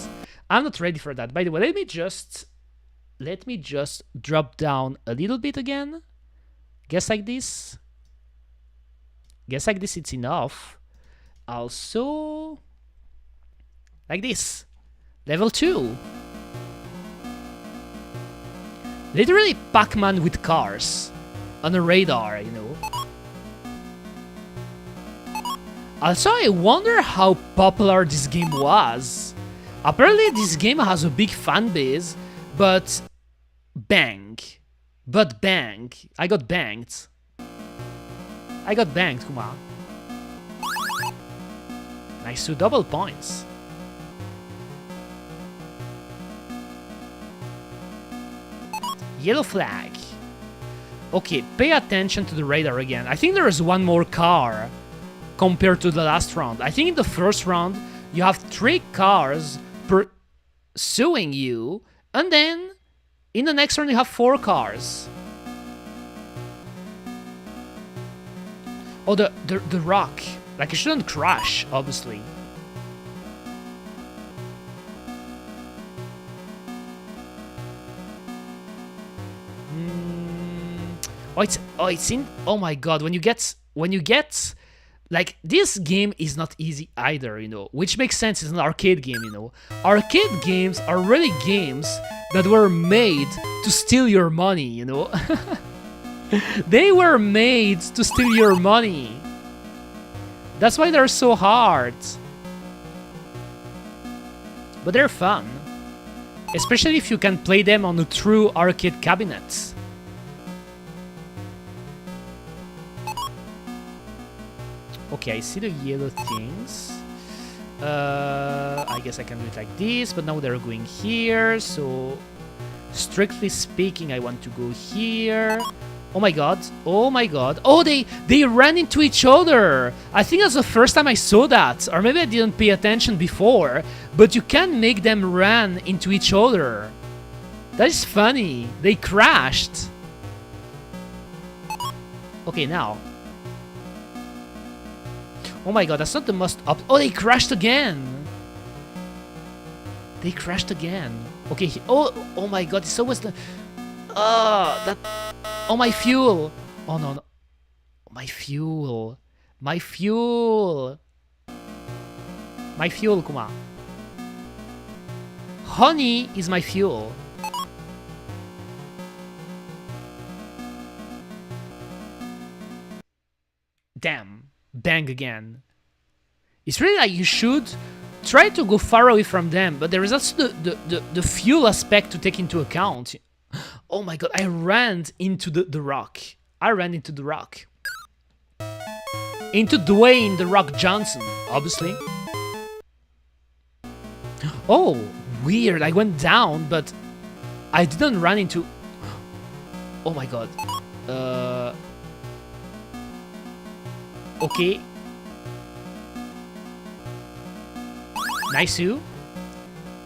I'm not ready for that. By the way, let me just drop down a little bit again. Guess like this. Guess like this, it's enough. Also, like this. Level 2. Literally Pac-Man with cars. On a radar, you know. Also, I wonder how popular this game was. Apparently, this game has a big fan base, but bang. But bang. I got banged. I got banged, Kuma. Nice, 2 double points. Yellow flag. Okay, pay attention to the radar again. I think there is one more car compared to the last round. I think in the first round, you have 3 cars pursuing you, and then In the next round, you have 4 cars. Oh, the rock. Like, it shouldn't crash, obviously. It's in. Oh my god! When you get, like, this game is not easy either, you know. Which makes sense. It's an arcade game, you know. Arcade games are really games that were made to steal your money, you know. They were made to steal your money. That's why they're so hard. But they're fun. Especially if you can play them on a true arcade cabinet. Okay, I see the yellow things. I guess I can do it like this, but now they're going here, so... Strictly speaking, I want to go here. Oh my god, oh my god. Oh, they ran into each other! I think that's the first time I saw that, or maybe I didn't pay attention before, but you can make them run into each other. That is funny. They crashed. Okay, now. Oh my god, that's not the most up. Oh, they crashed again! They crashed again. Okay, oh my god, it's always the... Oh, my fuel! Oh no, no. My fuel. My fuel. My fuel, Kuma. Honey is my fuel. Damn. Bang again. It's really like you should try to go far away from them, but there is also the fuel aspect to take into account. Oh my god, I ran into the rock. I ran into the rock. Into Dwayne The Rock Johnson, obviously. Oh, weird. I went down, but I didn't run into... Oh my god. Okay. Nice you.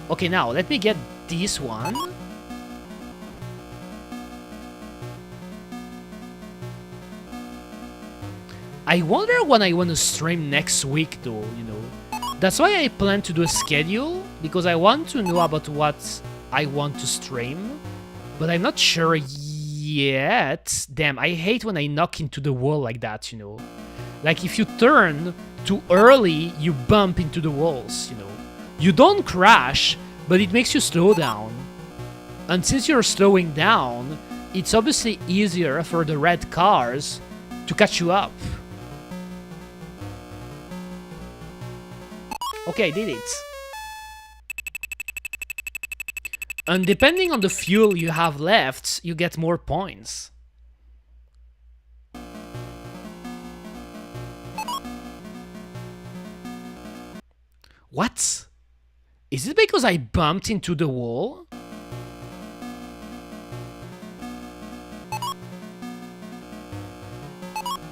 Okay, now let me get this one. I wonder when I want to stream next week though, you know. That's why I plan to do a schedule, because I want to know about what I want to stream. But I'm not sure yet. Damn, I hate when I knock into the wall like that, you know. Like, if you turn too early, you bump into the walls, you know. You don't crash, but it makes you slow down. And since you're slowing down, it's obviously easier for the red cars to catch you up. Okay, I did it. And depending on the fuel you have left, you get more points. What? Is it because I bumped into the wall?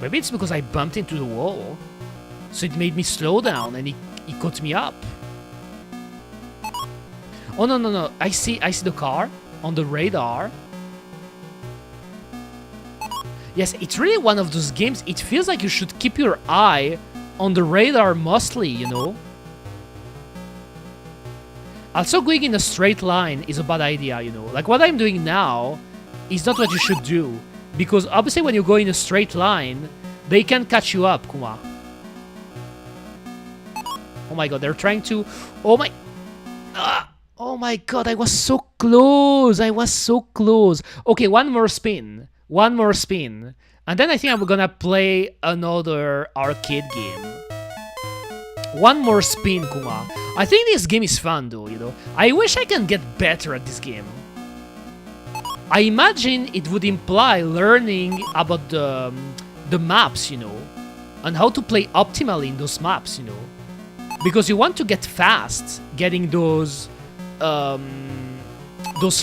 Maybe it's because I bumped into the wall. So it made me slow down and it caught me up. Oh no no no, I see the car on the radar. Yes, it's really one of those games, it feels like you should keep your eye on the radar mostly, you know? Also, going in a straight line is a bad idea, you know? Like, what I'm doing now is not what you should do. Because obviously when you go in a straight line, they can catch you up, Kuma. Oh my god, they're trying to... Oh my... Oh my god, I was so close! I was so close! Okay, one more spin. One more spin. And then I think I'm gonna play another arcade game. One more spin, Kuma. I think this game is fun though, you know. I wish I can get better at this game. I imagine it would imply learning about the maps, you know. And how to play optimally in those maps, you know. Because you want to get fast getting those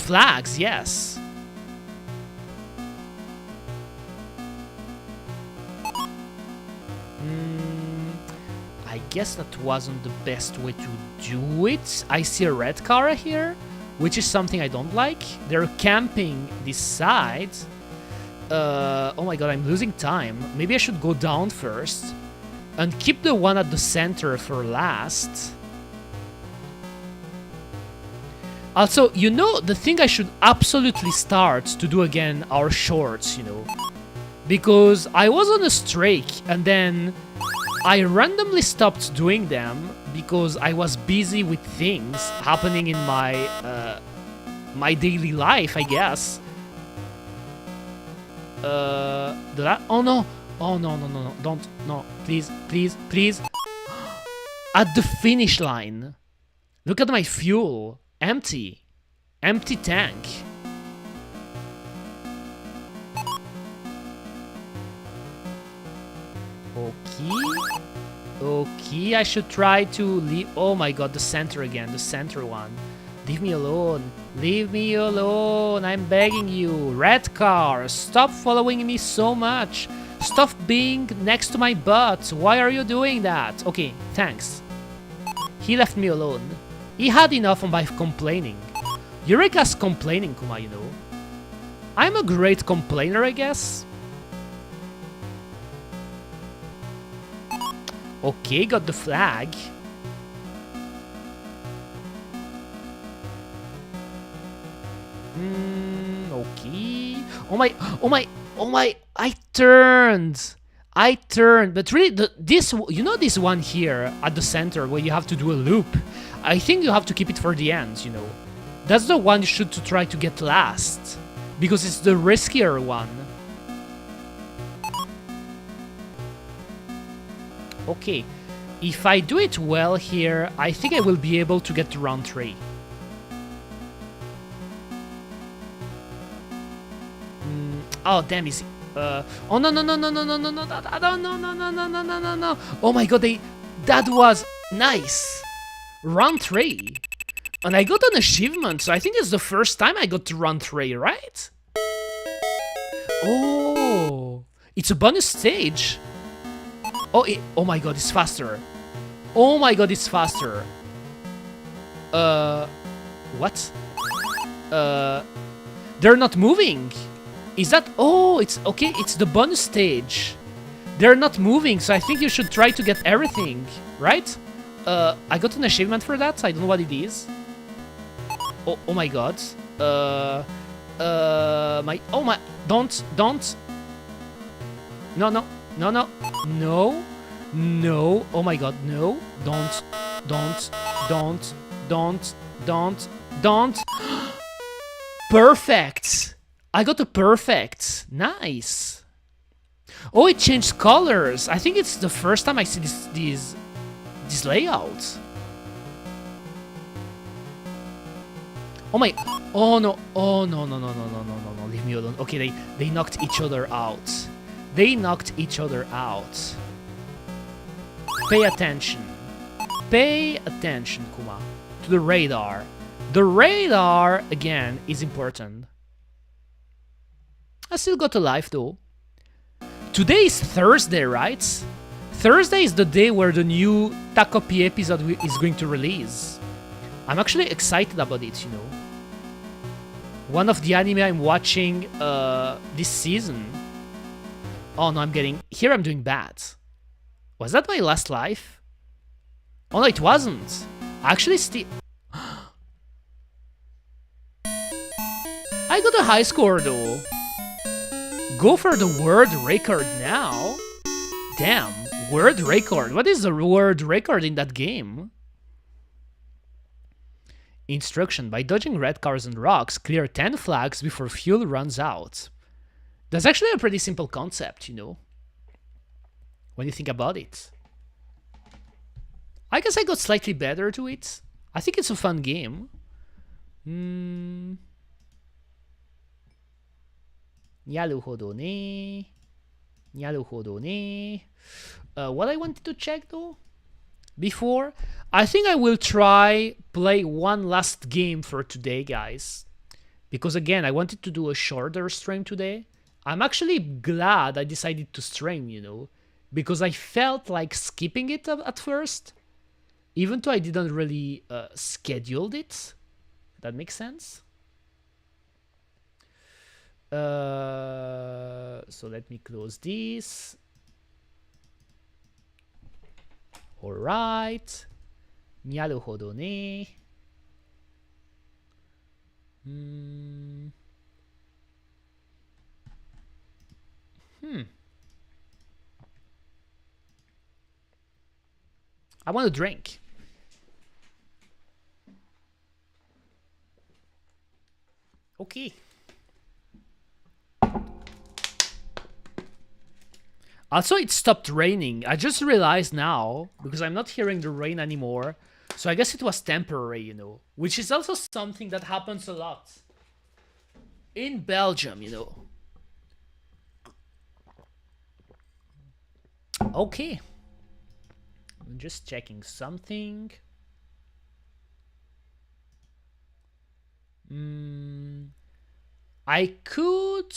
flags, yes. I guess that wasn't the best way to do it. I see a red car here. which is something I don't like. They're camping this side. Oh my god, I'm losing time. Maybe I should go down first and keep the one at the center for last. Also, you know, the thing I should absolutely start to do again are shorts, you know. Because I was on a streak and then I randomly stopped doing them because I was busy with things happening in my my daily life, I guess. Did I? Oh no! Oh no! No! No! No! Don't! No! Please! Please! Please! At the finish line, look at my fuel. Empty. Empty tank. Okay. Okay, I should try to leave. Oh my god, the center again. The center one. Leave me alone. Leave me alone. I'm begging you. Red car, stop following me so much. Stop being next to my butt. Why are you doing that? Okay, thanks. He left me alone. He had enough of my complaining. Eureka's complaining, Kuma, you know. I'm a great complainer, I guess. Okay, got the flag. Okay. Oh my, I turned. But really, this, you know, this one here at the center where you have to do a loop. I think you have to keep it for the end, you know. That's the one you should to try to get last, because it's the riskier one. Okay, if I do it well here, I think I will be able to get to round 3. Oh, damn, easy. Oh, no. Oh my god, that was nice. Round 3. And I got an achievement, so I think it's the first time I got to round 3, right? Oh, it's a bonus stage. Oh, oh my god, it's faster. Oh my god, it's faster. What? They're not moving. Is that? Oh, it's okay. It's the bonus stage. They're not moving, so I think you should try to get everything, right? I got an achievement for that. I don't know what it is. Oh my god. Oh my. Don't. No. Oh my god, no. Don't. Perfect. I got a perfect. Nice. Oh, it changed colors. I think it's the first time I see this layout. Oh my. Oh no. Oh no. Leave me alone. Okay, they knocked each other out. They knocked each other out. Pay attention. Pay attention, Kuma, to the radar. The radar, again, is important. I still got a life, though. Today is Thursday, right? Thursday is the day where the new Takopi episode is going to release. I'm actually excited about it, you know. One of the anime I'm watching this season. Oh no, I'm doing bad. Was that my last life? Oh no, it wasn't. Actually, still... I got a high score, though. Go for the world record now. Damn, world record. What is the world record in that game? Instruction: by dodging red cars and rocks, clear 10 flags before fuel runs out. That's actually a pretty simple concept, you know, when you think about it. I guess I got slightly better to it. I think it's a fun game. Naruhodo ne. What I wanted to check, though, before, I think I will try play one last game for today, guys. Because again, I wanted to do a shorter stream today. I'm actually glad I decided to stream, you know, because I felt like skipping it at first, even though I didn't really schedule it. That makes sense. So let me close this. All right. なるほどね。I want a drink. Okay. Also, it stopped raining. I just realized now, because I'm not hearing the rain anymore. So I guess it was temporary, you know, which is also something that happens a lot in Belgium, you know. Okay. I'm just checking something. I could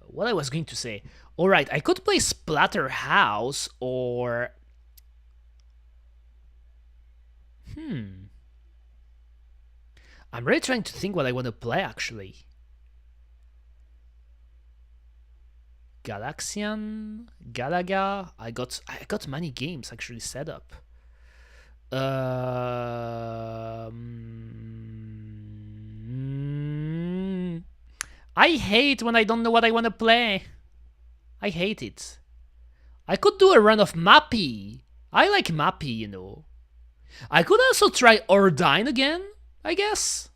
what I was going to say. All right, I could play Splatterhouse or I'm really trying to think what I want to play actually. Galaxian, Galaga. I got many games actually set up. I hate when I don't know what I want to play. I hate it. I could do a run of Mappy. I like Mappy, you know. I could also try Ordine again, I guess.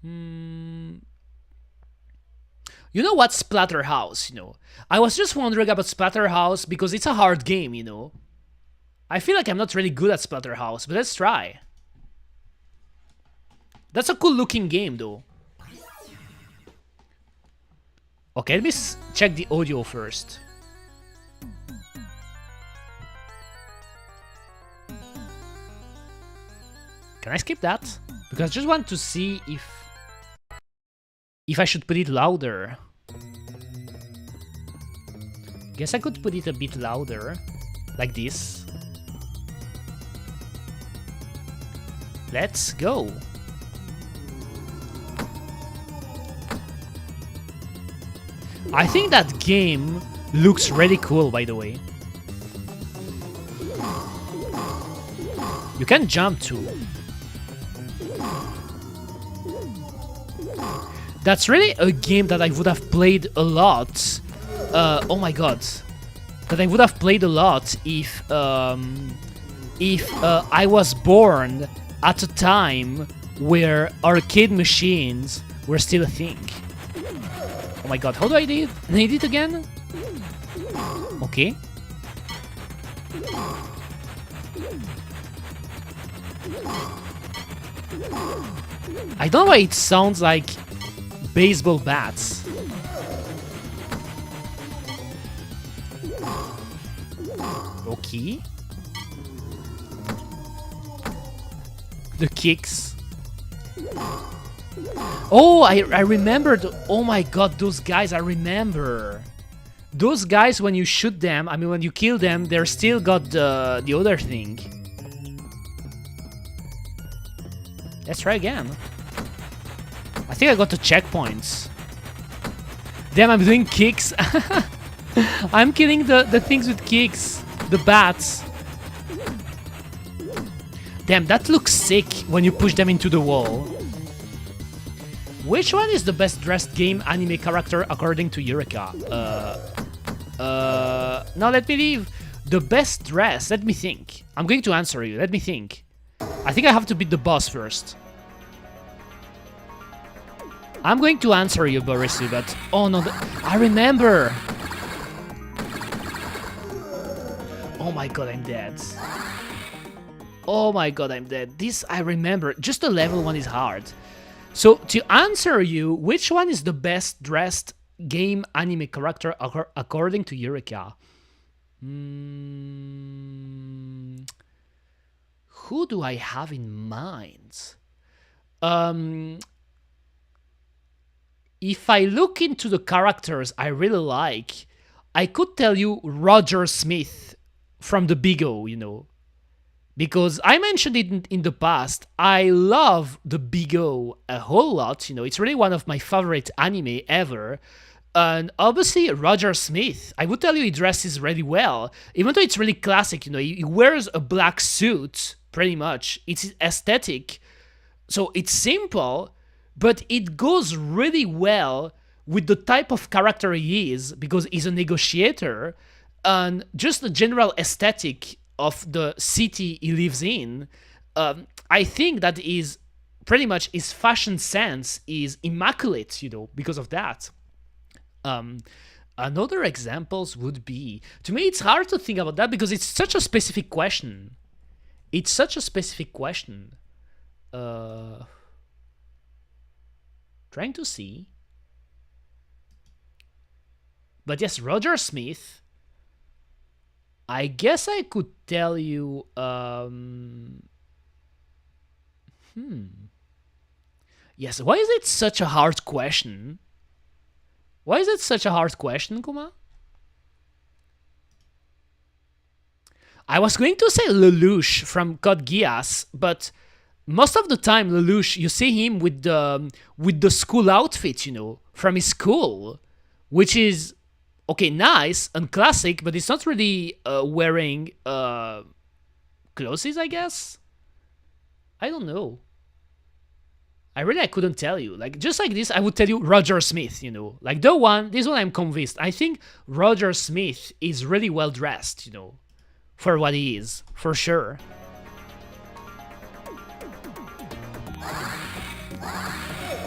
You know what? Splatterhouse, you know. I was just wondering about Splatterhouse because it's a hard game, you know. I feel like I'm not really good at Splatterhouse, but let's try. That's a cool looking game, though. Okay, let me check the audio first. Can I skip that? Because I just want to see if I should put it louder. Guess I could put it a bit louder, like this. Let's go. I think that game looks really cool, by the way. You can jump too. That's really a game that I would have played a lot. Oh my god. That I would have played a lot if I was born at a time where arcade machines were still a thing. Oh my god, how do I need it again? Okay. I don't know why it sounds like baseball bats. Okay. The kicks. Oh, I remembered. Oh my god, those guys, I remember. Those guys, when you shoot them, I mean, when you kill them, they're still got the other thing. Let's try again. I think I got the checkpoints. Damn, I'm doing kicks. I'm killing the things with kicks. The bats. Damn, that looks sick when you push them into the wall. Which one is the best dressed game anime character according to Eureka? Now let me leave. The best dress, let me think. I'm going to answer you, let me think. I think I have to beat the boss first. I'm going to answer you, Borisu, but... Oh no, I remember! Oh my god, I'm dead. Oh my god, I'm dead. This, I remember. Just the level one is hard. So, to answer you, which one is the best dressed game anime character according to Eureka? Who do I have in mind? if I look into the characters I really like, I could tell you Roger Smith from the bigot, you know. Because I mentioned it in the past, I love the bigot a whole lot, you know. It's really one of my favorite anime ever. And obviously, Roger Smith, I would tell you he dresses really well. Even though it's really classic, you know, he wears a black suit, pretty much. It's aesthetic. So it's simple, but it goes really well with the type of character he is, because he's a negotiator, and just the general aesthetic of the city he lives in. I think that is pretty much his fashion sense is immaculate, you know, because of that. Another examples would be, to me it's hard to think about that because it's such a specific question. It's such a specific question. Trying to see. But yes, Roger Smith. I guess I could tell you. Yes, why is it such a hard question? Why is it such a hard question, Kuma? I was going to say Lelouch from Code Geass, but most of the time Lelouch, you see him with the school outfit, you know, from his school, which is okay, nice and classic, but it's not really wearing clothes, I guess. I don't know. I couldn't tell you. Like, just like this, I would tell you Roger Smith, you know. Like, this one I'm convinced. I think Roger Smith is really well dressed, you know, for what he is, for sure.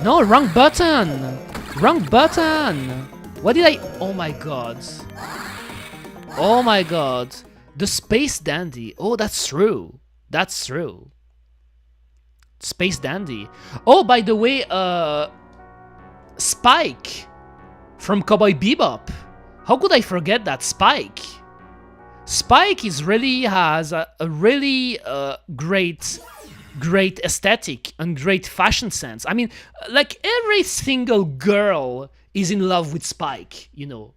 No, wrong button! Wrong button! What did I... Oh my god. Oh my god. The Space Dandy. Oh, that's true. That's true. Space Dandy. Oh, by the way, Spike from Cowboy Bebop. How could I forget that? Spike. Spike has a really great aesthetic and great fashion sense. I mean, like every single girl is in love with Spike, you know.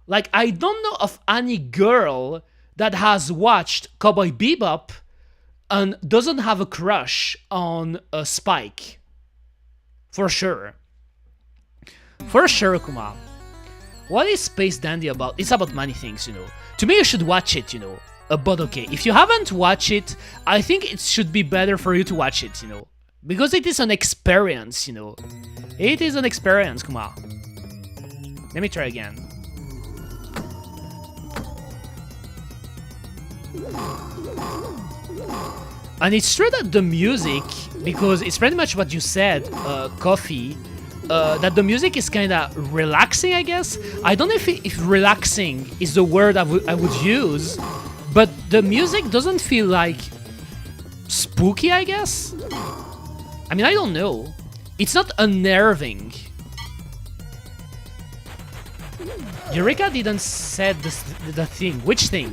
Like, I don't know of any girl that has watched Cowboy Bebop and doesn't have a crush on a Spike. For sure. For sure, Kuma. What is Space Dandy about? It's about many things, you know. To me, you should watch it, you know. But okay, if you haven't watched it, I think it should be better for you to watch it, you know. Because it is an experience, you know. It is an experience, Kuma. Let me try again. And it's true that the music, because it's pretty much what you said, Coffee, that the music is kind of relaxing, I guess. I don't know if relaxing is the word I would use, but the music doesn't feel like spooky, I guess. I mean, I don't know. It's not unnerving. Eureka didn't say the thing. Which thing?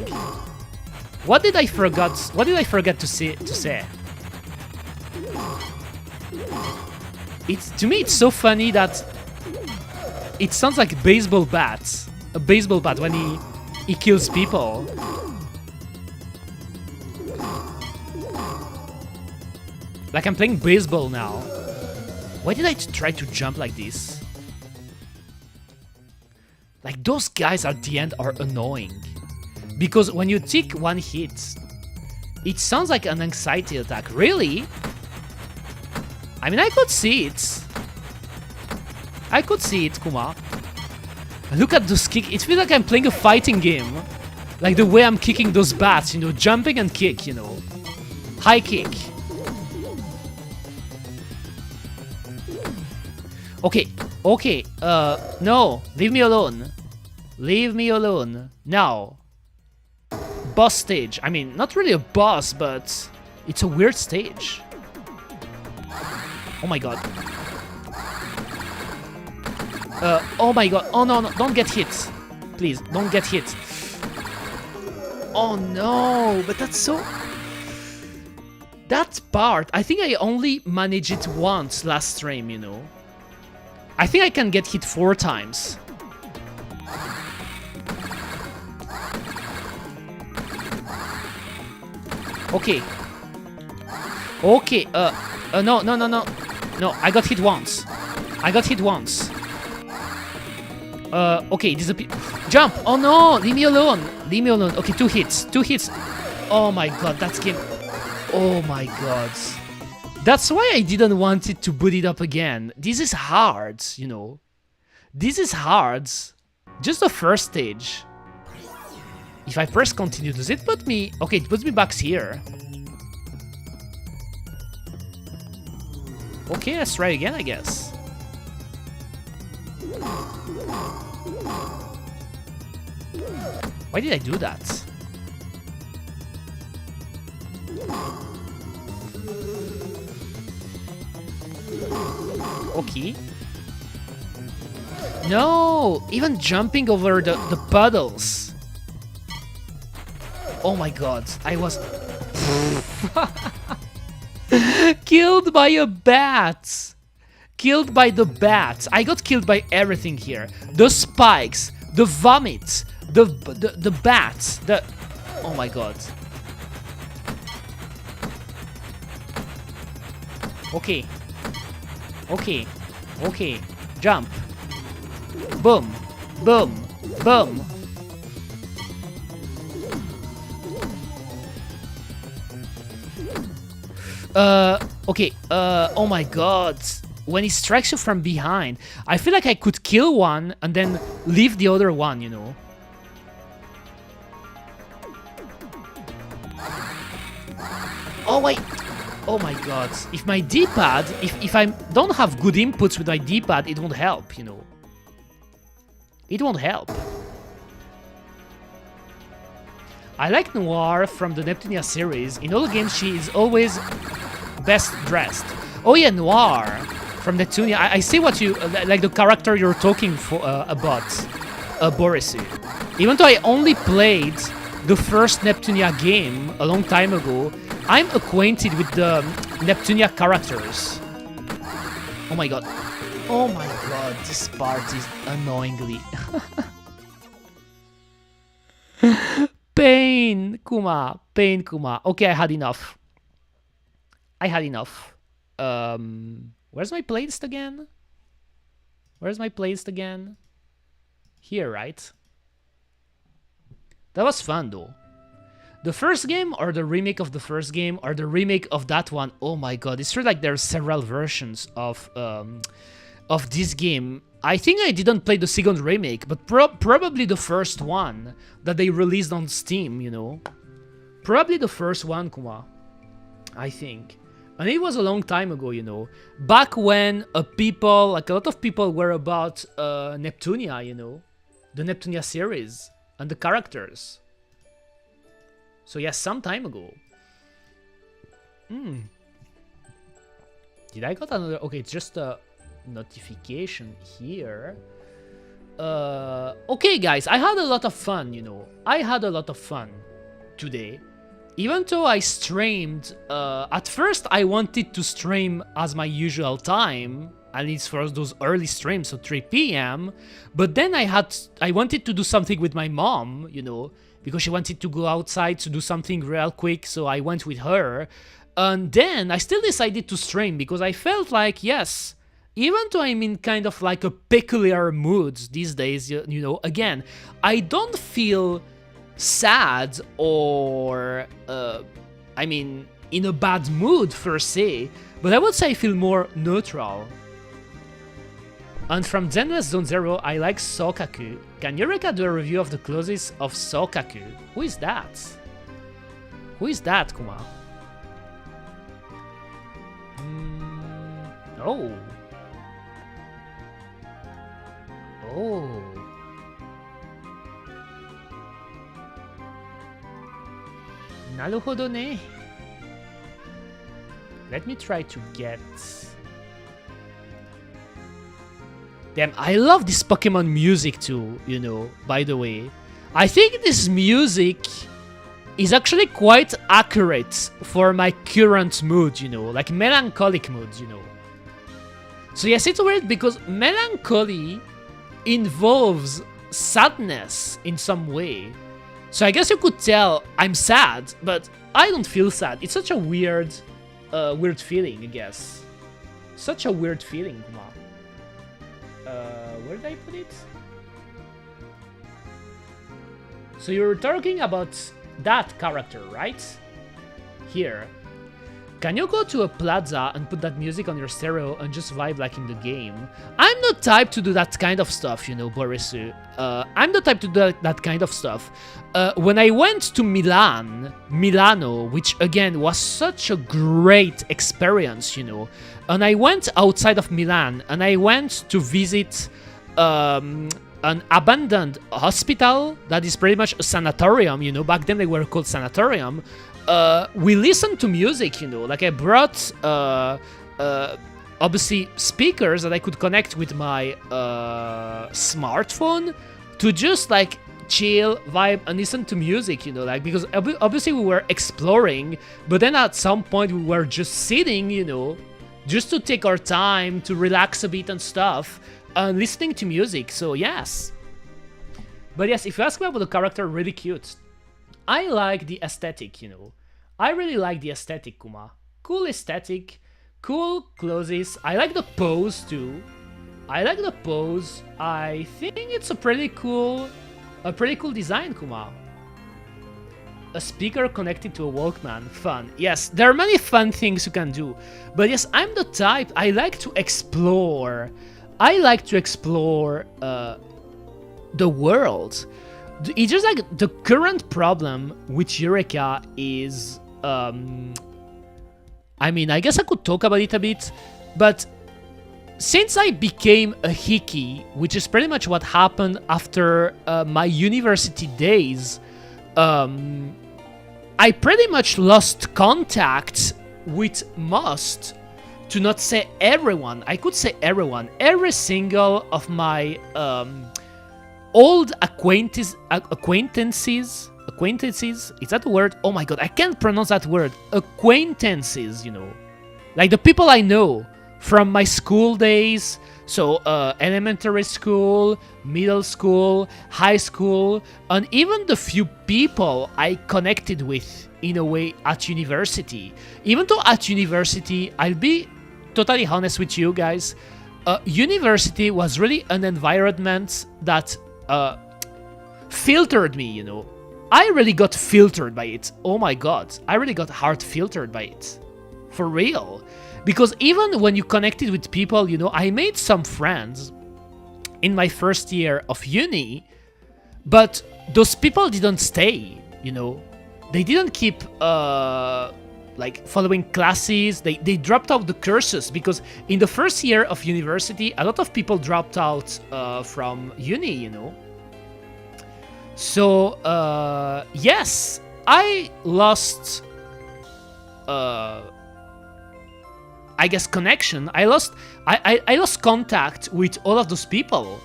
What did I forget to say? To me, it's so funny that it sounds like a baseball bat when he kills people. Like I'm playing baseball now. Why did I try to jump like this? Like, those guys at the end are annoying. Because when you take one hit, it sounds like an anxiety attack. Really? I mean, I could see it. I could see it, Kuma. Look at those kick. It feels like I'm playing a fighting game. Like the way I'm kicking those bats, you know, jumping and kick, you know. High kick. Okay, no, leave me alone. Leave me alone. Now. Boss stage. I mean, not really a boss, but it's a weird stage. Oh my god. Oh my god. Oh no, don't get hit. Please, don't get hit. Oh no, but that's so... That part, I think I only managed it once last stream, you know. I think I can get hit 4 times. Okay. Okay, no. No, I got hit once. Okay, disappear. Jump! Oh no! Leave me alone! Okay, 2 hits. Oh my god, that's game. Oh my god. That's why I didn't want it to boot it up again. This is hard, you know. This is hard. Just the first stage. If I press continue, does it put me... Okay, it puts me back here. Okay, let's try again, I guess. Why did I do that? Okay. No! Even jumping over the puddles. Oh my god, I was... Killed by a bat! Killed by the bat. I got killed by everything here. The spikes, the vomit, the bats, the... Oh my god. Okay. Jump. Boom. Okay, oh my god. When he strikes you from behind, I feel like I could kill one and then leave the other one, you know? Oh wait! Oh my god. If my D-pad, if I don't have good inputs with my D-pad, it won't help, you know? It won't help. I like Noir from the Neptunia series. In all games, she is always best dressed. Oh yeah, Noir from Neptunia. I see what you like, the character you're talking about, Borisy. Even though I only played the first Neptunia game a long time ago, I'm acquainted with the Neptunia characters. Oh my god. Oh my god, this part is annoyingly... Pain, Kuma. Okay, I had enough. Where's my playlist again? Here, right? That was fun, though. The first game, or the remake of the first game, or the remake of that one? Oh my god, it's true, like there are several versions of this game. I think I didn't play the second remake, but probably the first one that they released on Steam, you know? Probably the first one, Kuma. I think. And it was a long time ago, you know? Back when a lot of people were about Neptunia, you know? The Neptunia series and the characters. So yeah, some time ago. Did I got another... Okay, it's just a notification here. Okay, guys, I had a lot of fun, you know. I had a lot of fun today. Even though I streamed... at first, I wanted to stream as my usual time. At least for those early streams, so 3 PM. But then I wanted to do something with my mom, you know, because she wanted to go outside to do something real quick, so I went with her. And then I still decided to stream because I felt like, yes, even though I'm in kind of like a peculiar mood these days, you know, again, I don't feel sad or, I mean, in a bad mood per se, but I would say I feel more neutral. And from Zenless Zone Zero, I like Sokaku. Can Eureka do a review of the closes of Sokaku? Who is that? Who is that, Kuma? Oh. Oh. Naruhodo ne. Let me try to get... Damn, I love this Pokemon music too, you know, by the way. I think this music is actually quite accurate for my current mood, you know, like melancholic mood, you know. So yes, it's weird because melancholy involves sadness in some way. So I guess you could tell I'm sad, but I don't feel sad. It's such a weird feeling, I guess. Such a weird feeling, Kuma. Where did I put it? So you're talking about that character, right? Here. Can you go to a plaza and put that music on your stereo and just vibe like in the game? I'm the type to do that kind of stuff, you know, Borisu. I'm the type to do that kind of stuff. When I went to Milano, which again was such a great experience, you know, and I went outside of Milan and I went to visit an abandoned hospital that is pretty much a sanatorium, you know, back then they were called sanatorium. We listened to music, you know, like I brought obviously speakers that I could connect with my smartphone to just like chill, vibe, and listen to music, you know, like because obviously we were exploring, but then at some point we were just sitting, you know, just to take our time to relax a bit and stuff, and listening to music. So yes, but yes, if you ask me about the character, really cute. I like the aesthetic, you know. I really like the aesthetic, Kuma. Cool aesthetic, cool clothes. I like the pose too. I like the pose. I think it's a pretty cool design, Kuma. A speaker connected to a Walkman. Fun. Yes, there are many fun things you can do. But yes, I'm the type, I like to explore. I like to explore the world. It's just like the current problem with Eureka is, I mean, I guess I could talk about it a bit, but since I became a hickey, which is pretty much what happened after my university days, I pretty much lost contact with most, to not say everyone, I could say everyone, every single of my old acquaintances, is that a word? Oh my god, I can't pronounce that word. Acquaintances, you know, like the people I know from my school days, so elementary school, middle school, high school, and even the few people I connected with in a way at university. Even though at university, I'll be totally honest with you guys, university was really an environment that filtered me, you know. I really got filtered by it. Oh my god, I really got hard filtered by it. For real. Because even when you connected with people, you know, I made some friends in my first year of uni, but those people didn't stay, you know. They didn't keep like following classes. They dropped out the courses because in the first year of university, a lot of people dropped out from uni, you know. So yes, I lost I guess connection. I lost contact with all of those people.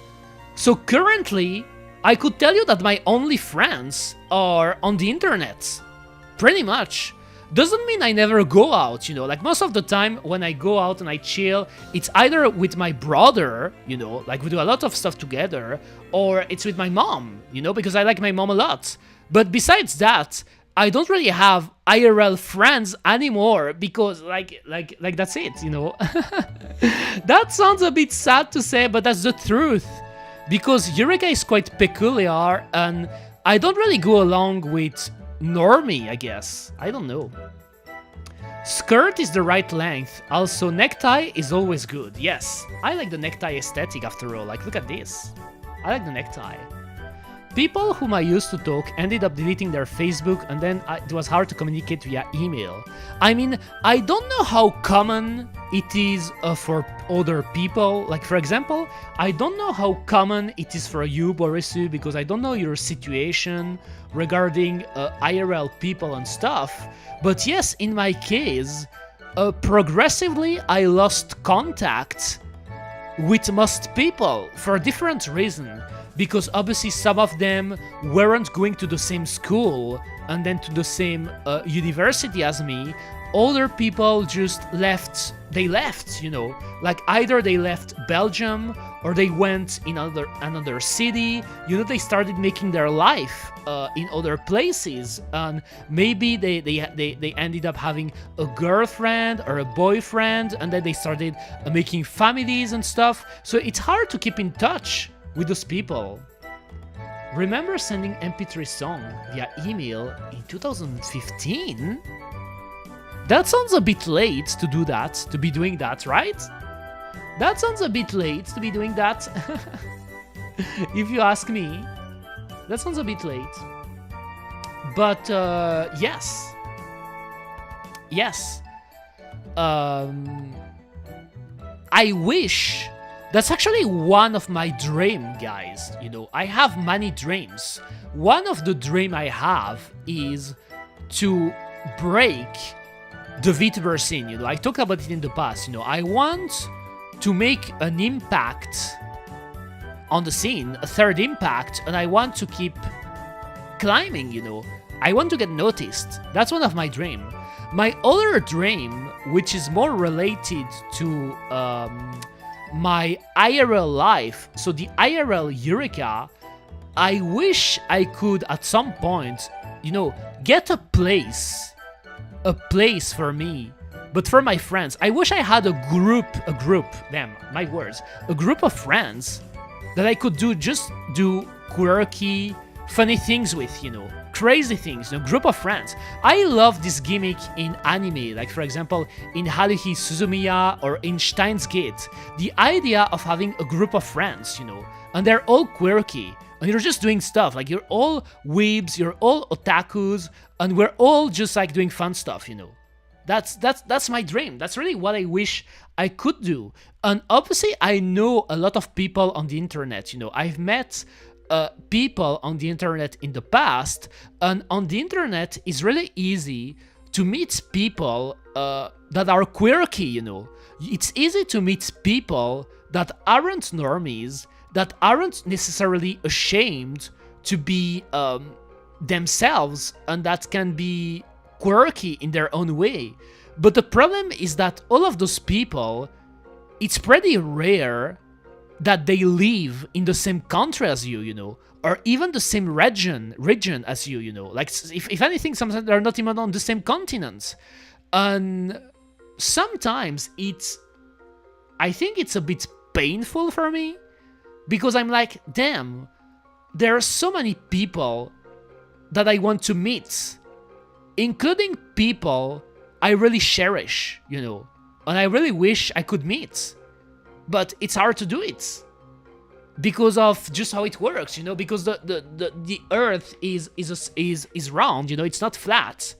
So currently, I could tell you that my only friends are on the internet. Pretty much. Doesn't mean I never go out, you know, like most of the time when I go out and I chill, it's either with my brother, you know, like we do a lot of stuff together, or it's with my mom, you know, because I like my mom a lot. But besides that, I don't really have IRL friends anymore because like that's it, you know. That sounds a bit sad to say, but that's the truth. Because Eureka is quite peculiar and I don't really go along with normie, I guess. I don't know. Skirt is the right length. Also, necktie is always good. Yes, I like the necktie aesthetic after all. Like, look at this. I like the necktie. People whom I used to talk ended up deleting their Facebook and then it was hard to communicate via email. I mean, I don't know how common it is for other people. Like, for example, I don't know how common it is for you, Borisu, because I don't know your situation regarding IRL people and stuff. But yes, in my case, progressively I lost contact with most people for a different reason. Because obviously some of them weren't going to the same school and then to the same university as me, other people just left. They left, like either they left Belgium or they went in another city. They started making their life in other places, and maybe they ended up having a girlfriend or a boyfriend, and then they started making families and stuff. So it's hard to keep in touch with those people. Remember sending MP3 song via email in 2015? That sounds a bit late to do that, to be doing that, right? That sounds a bit late to be doing that. If you ask me, that sounds a bit late. But yes. I wish. That's actually one of my dreams, guys. I have many dreams. One of the dreams I have is to break the VTuber scene. I talked about it in the past. I want to make an impact on the scene, a third impact, and I want to keep climbing. I want to get noticed. That's one of my dreams. My other dream, which is more related to my IRL life, so the IRL Eureka, I wish I could at some point, get a place for me, but for my friends. I wish I had a group, damn, my words, a group of friends that I could do quirky, funny things with, crazy things, group of friends. I love this gimmick in anime, like for example in Haruhi Suzumiya or in Steins Gate. The idea of having a group of friends, and they're all quirky, and you're just doing stuff, like you're all weebs, you're all otakus, and we're all just like doing fun stuff, That's my dream. That's really what I wish I could do. And obviously I know a lot of people on the internet, I've met people on the internet in the past, and on the internet it's really easy to meet people that are quirky, It's easy to meet people that aren't normies, that aren't necessarily ashamed to be themselves, and that can be quirky in their own way. But the problem is that all of those people, it's pretty rare that they live in the same country as you, or even the same region as you, Like, if anything, sometimes they're not even on the same continent. And sometimes I think it's a bit painful for me, because I'm like, damn, there are so many people that I want to meet, including people I really cherish, and I really wish I could meet. But it's hard to do it because of just how it works, because the Earth is round, it's not flat.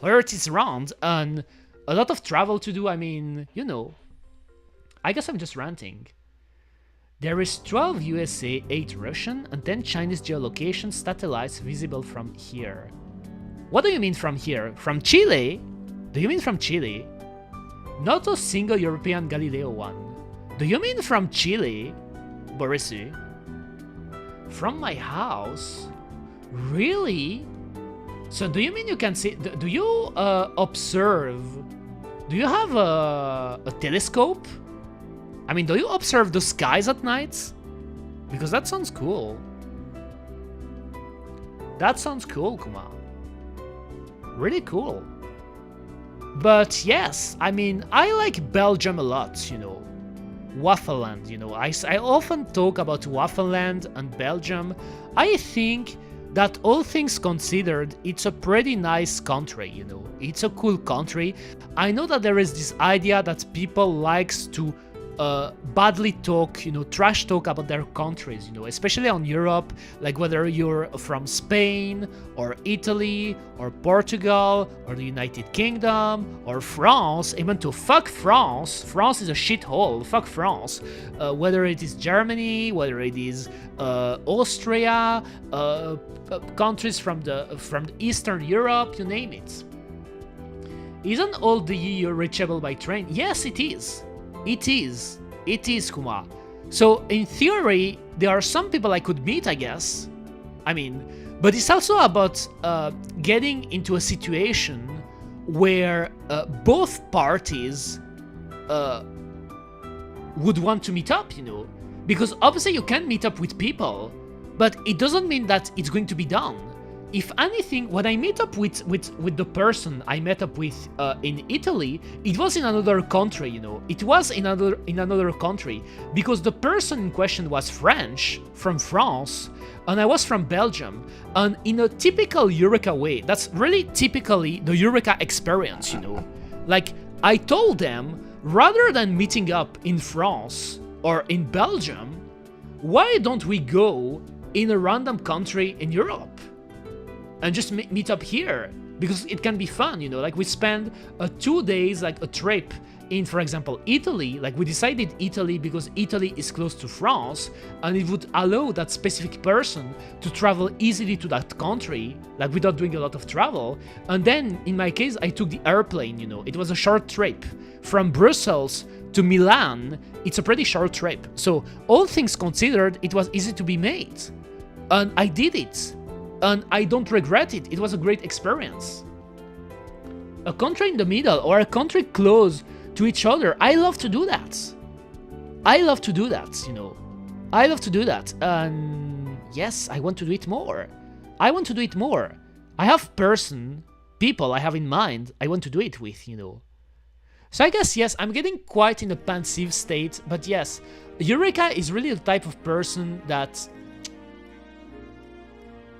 Earth is round, and a lot of travel to do. I mean, I guess I'm just ranting. There is 12 USA, 8 Russian, and 10 Chinese geolocation satellites visible from here. What do you mean from here? From Chile? Do you mean from Chile? Not a single European Galileo one. Do you mean from Chile, Borisy? From my house? Really? So do you mean you can see? Do you observe? Do you have a telescope? I mean, do you observe the skies at night? Because that sounds cool. That sounds cool, Kuma. Really cool. But yes, I mean, I like Belgium a lot, Waffleland, I often talk about Waffleland and Belgium. I think that all things considered, it's a pretty nice country, It's a cool country. I know that there is this idea that people likes to badly talk, trash talk about their countries, especially on Europe, like whether you're from Spain or Italy or Portugal or the United Kingdom or France, even to fuck France. France is a shithole, fuck France. Whether it is Germany, whether it is Austria, countries from the Eastern Europe, you name it. Isn't all the EU reachable by train? Yes, it is. It is, Kuma. So, in theory, there are some people I could meet, I guess. I mean, But it's also about getting into a situation where both parties would want to meet up, you know, because obviously you can meet up with people, but it doesn't mean that it's going to be done. If anything, when I meet up with the person I met up with in Italy, it was in another country, you know. It was in another country because the person in question was French, from France, and I was from Belgium. And in a typical Eureka way, that's really typically the Eureka experience, you know. Like, I told them, rather than meeting up in France or in Belgium, why don't we go in a random country in Europe and just meet up here? Because it can be fun, you know, like we spend 2 days, like a trip in, for example, Italy. Like we decided Italy because Italy is close to France and it would allow that specific person to travel easily to that country, like without doing a lot of travel. And then in my case, I took the airplane, you know, it was a short trip from Brussels to Milan. It's a pretty short trip. So all things considered, it was easy to be made. And I did it. And I don't regret it. It was a great experience. A country in the middle or a country close to each other, I love to do that. I love to do that, you know. I love to do that. And yes, I want to do it more. I want to do it more. I have people I have in mind I want to do it with, you know. So I guess, yes, I'm getting quite in a pensive state, but yes, Eureka is really the type of person that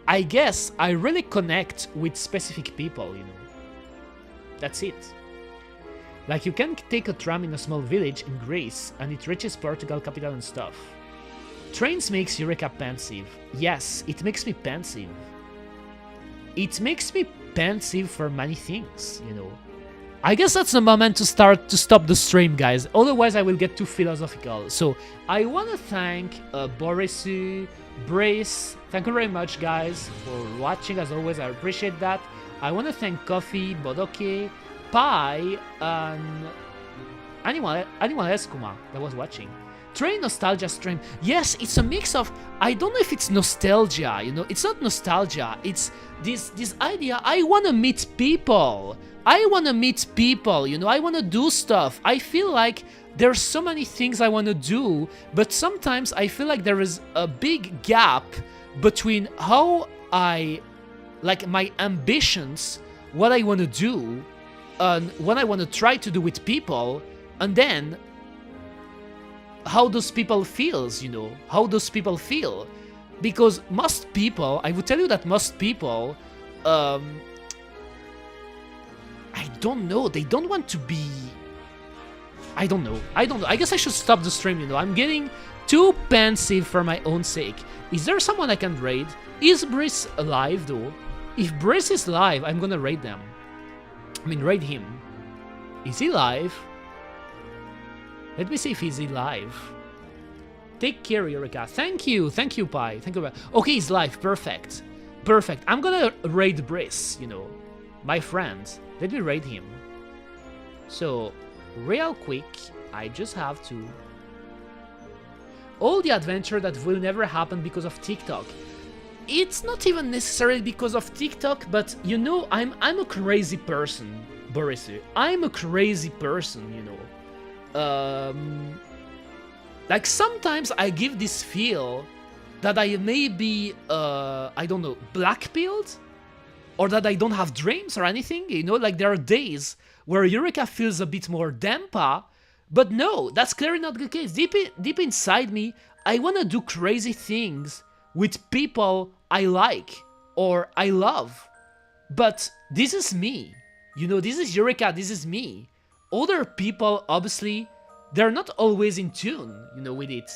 I guess I really connect with specific people, you know. That's it. Like, you can take a tram in a small village in Greece and it reaches Portugal capital and stuff. Trains makes Eureka pensive. Yes, it makes me pensive. It makes me pensive for many things, you know. I guess that's the moment to stop the stream, guys. Otherwise, I will get too philosophical. So, I want to thank Borisu, Brace. Thank you very much, guys, for watching. As always, I appreciate that. I want to thank Coffee, Bodoke, Pi, and anyone else, Kuma, that was watching. Train nostalgia stream. Yes, it's a mix of, I don't know if it's nostalgia, you know, it's not nostalgia, it's this idea, I want to meet people. I want to meet people, you know, I want to do stuff. I feel like there's so many things I want to do, but sometimes I feel like there is a big gap between how like my ambitions, what I want to do, and what I want to try to do with people, and then how those people feels, you know, how those people feel. Because most people, I would tell you that most people, I don't know, they don't want to be, I don't know, I guess I should stop the stream, you know, I'm getting too pensive for my own sake. Is there someone I can raid? Is Brice alive though? If Brice is live, I'm gonna raid them. I mean, raid him. Is he live? Let me see if he's alive. Take care, Eureka. Thank you, Pi. Thank you. Okay, he's live. Perfect. Perfect. I'm gonna raid Brice, you know, my friend. Let me raid him. So, real quick, I just have to. All the adventure that will never happen because of TikTok. It's not even necessarily because of TikTok, but you know, I'm a crazy person, Borisu. I'm a crazy person, you know. Like sometimes I give this feel that I may be, I don't know, black-pilled? Or that I don't have dreams or anything, you know, like there are days where Eureka feels a bit more Dempa, but no, that's clearly not the case. Deep inside me, I want to do crazy things with people I like or I love. But this is me, you know, this is Eureka, this is me. Other people, obviously, they're not always in tune, you know, with it.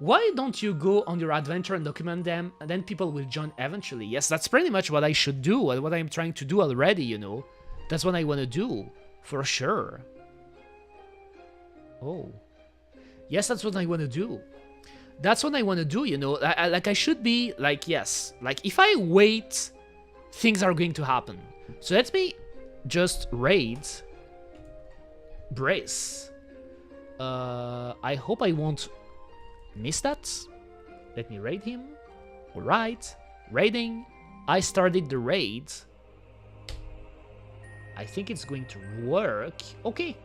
Why don't you go on your adventure and document them, and then people will join eventually? Yes, that's pretty much what I should do, and what I'm trying to do already, you know. That's what I want to do, for sure. Oh. Yes, that's what I want to do. That's what I want to do, you know. Like, I should be, like, yes. Like, if I wait, things are going to happen. So let me just raid Brace. I hope I won't miss that. Let me raid him. Alright. Raiding. I started the raid. I think it's going to work. Okay.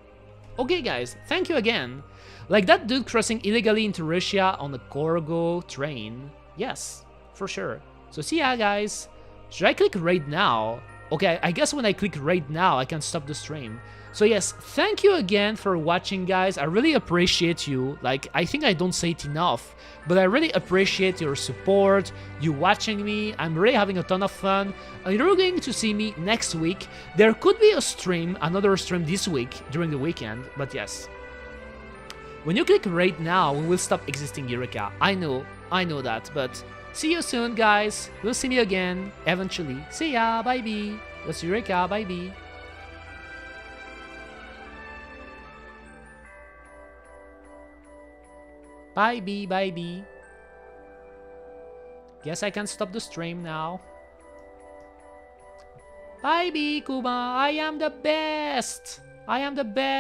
Okay, guys. Thank you again. Like that dude crossing illegally into Russia on a cargo train. Yes, for sure. So see ya, guys. Should I click raid now? Okay, I guess when I click raid now, I can stop the stream. So yes, thank you again for watching, guys. I really appreciate you. Like, I think I don't say it enough, but I really appreciate your support, you watching me. I'm really having a ton of fun. And you're going to see me next week. There could be a stream, another stream this week during the weekend, but yes. When you click raid now, we will stop existing Eureka. I know that, but see you soon, guys. We'll see me again, eventually. See ya, bye-bye. That's Eureka, bye-bye. Bye-bye, bye-bye. Guess I can stop the stream now. Bye-bye, Kuma. I am the best. I am the best.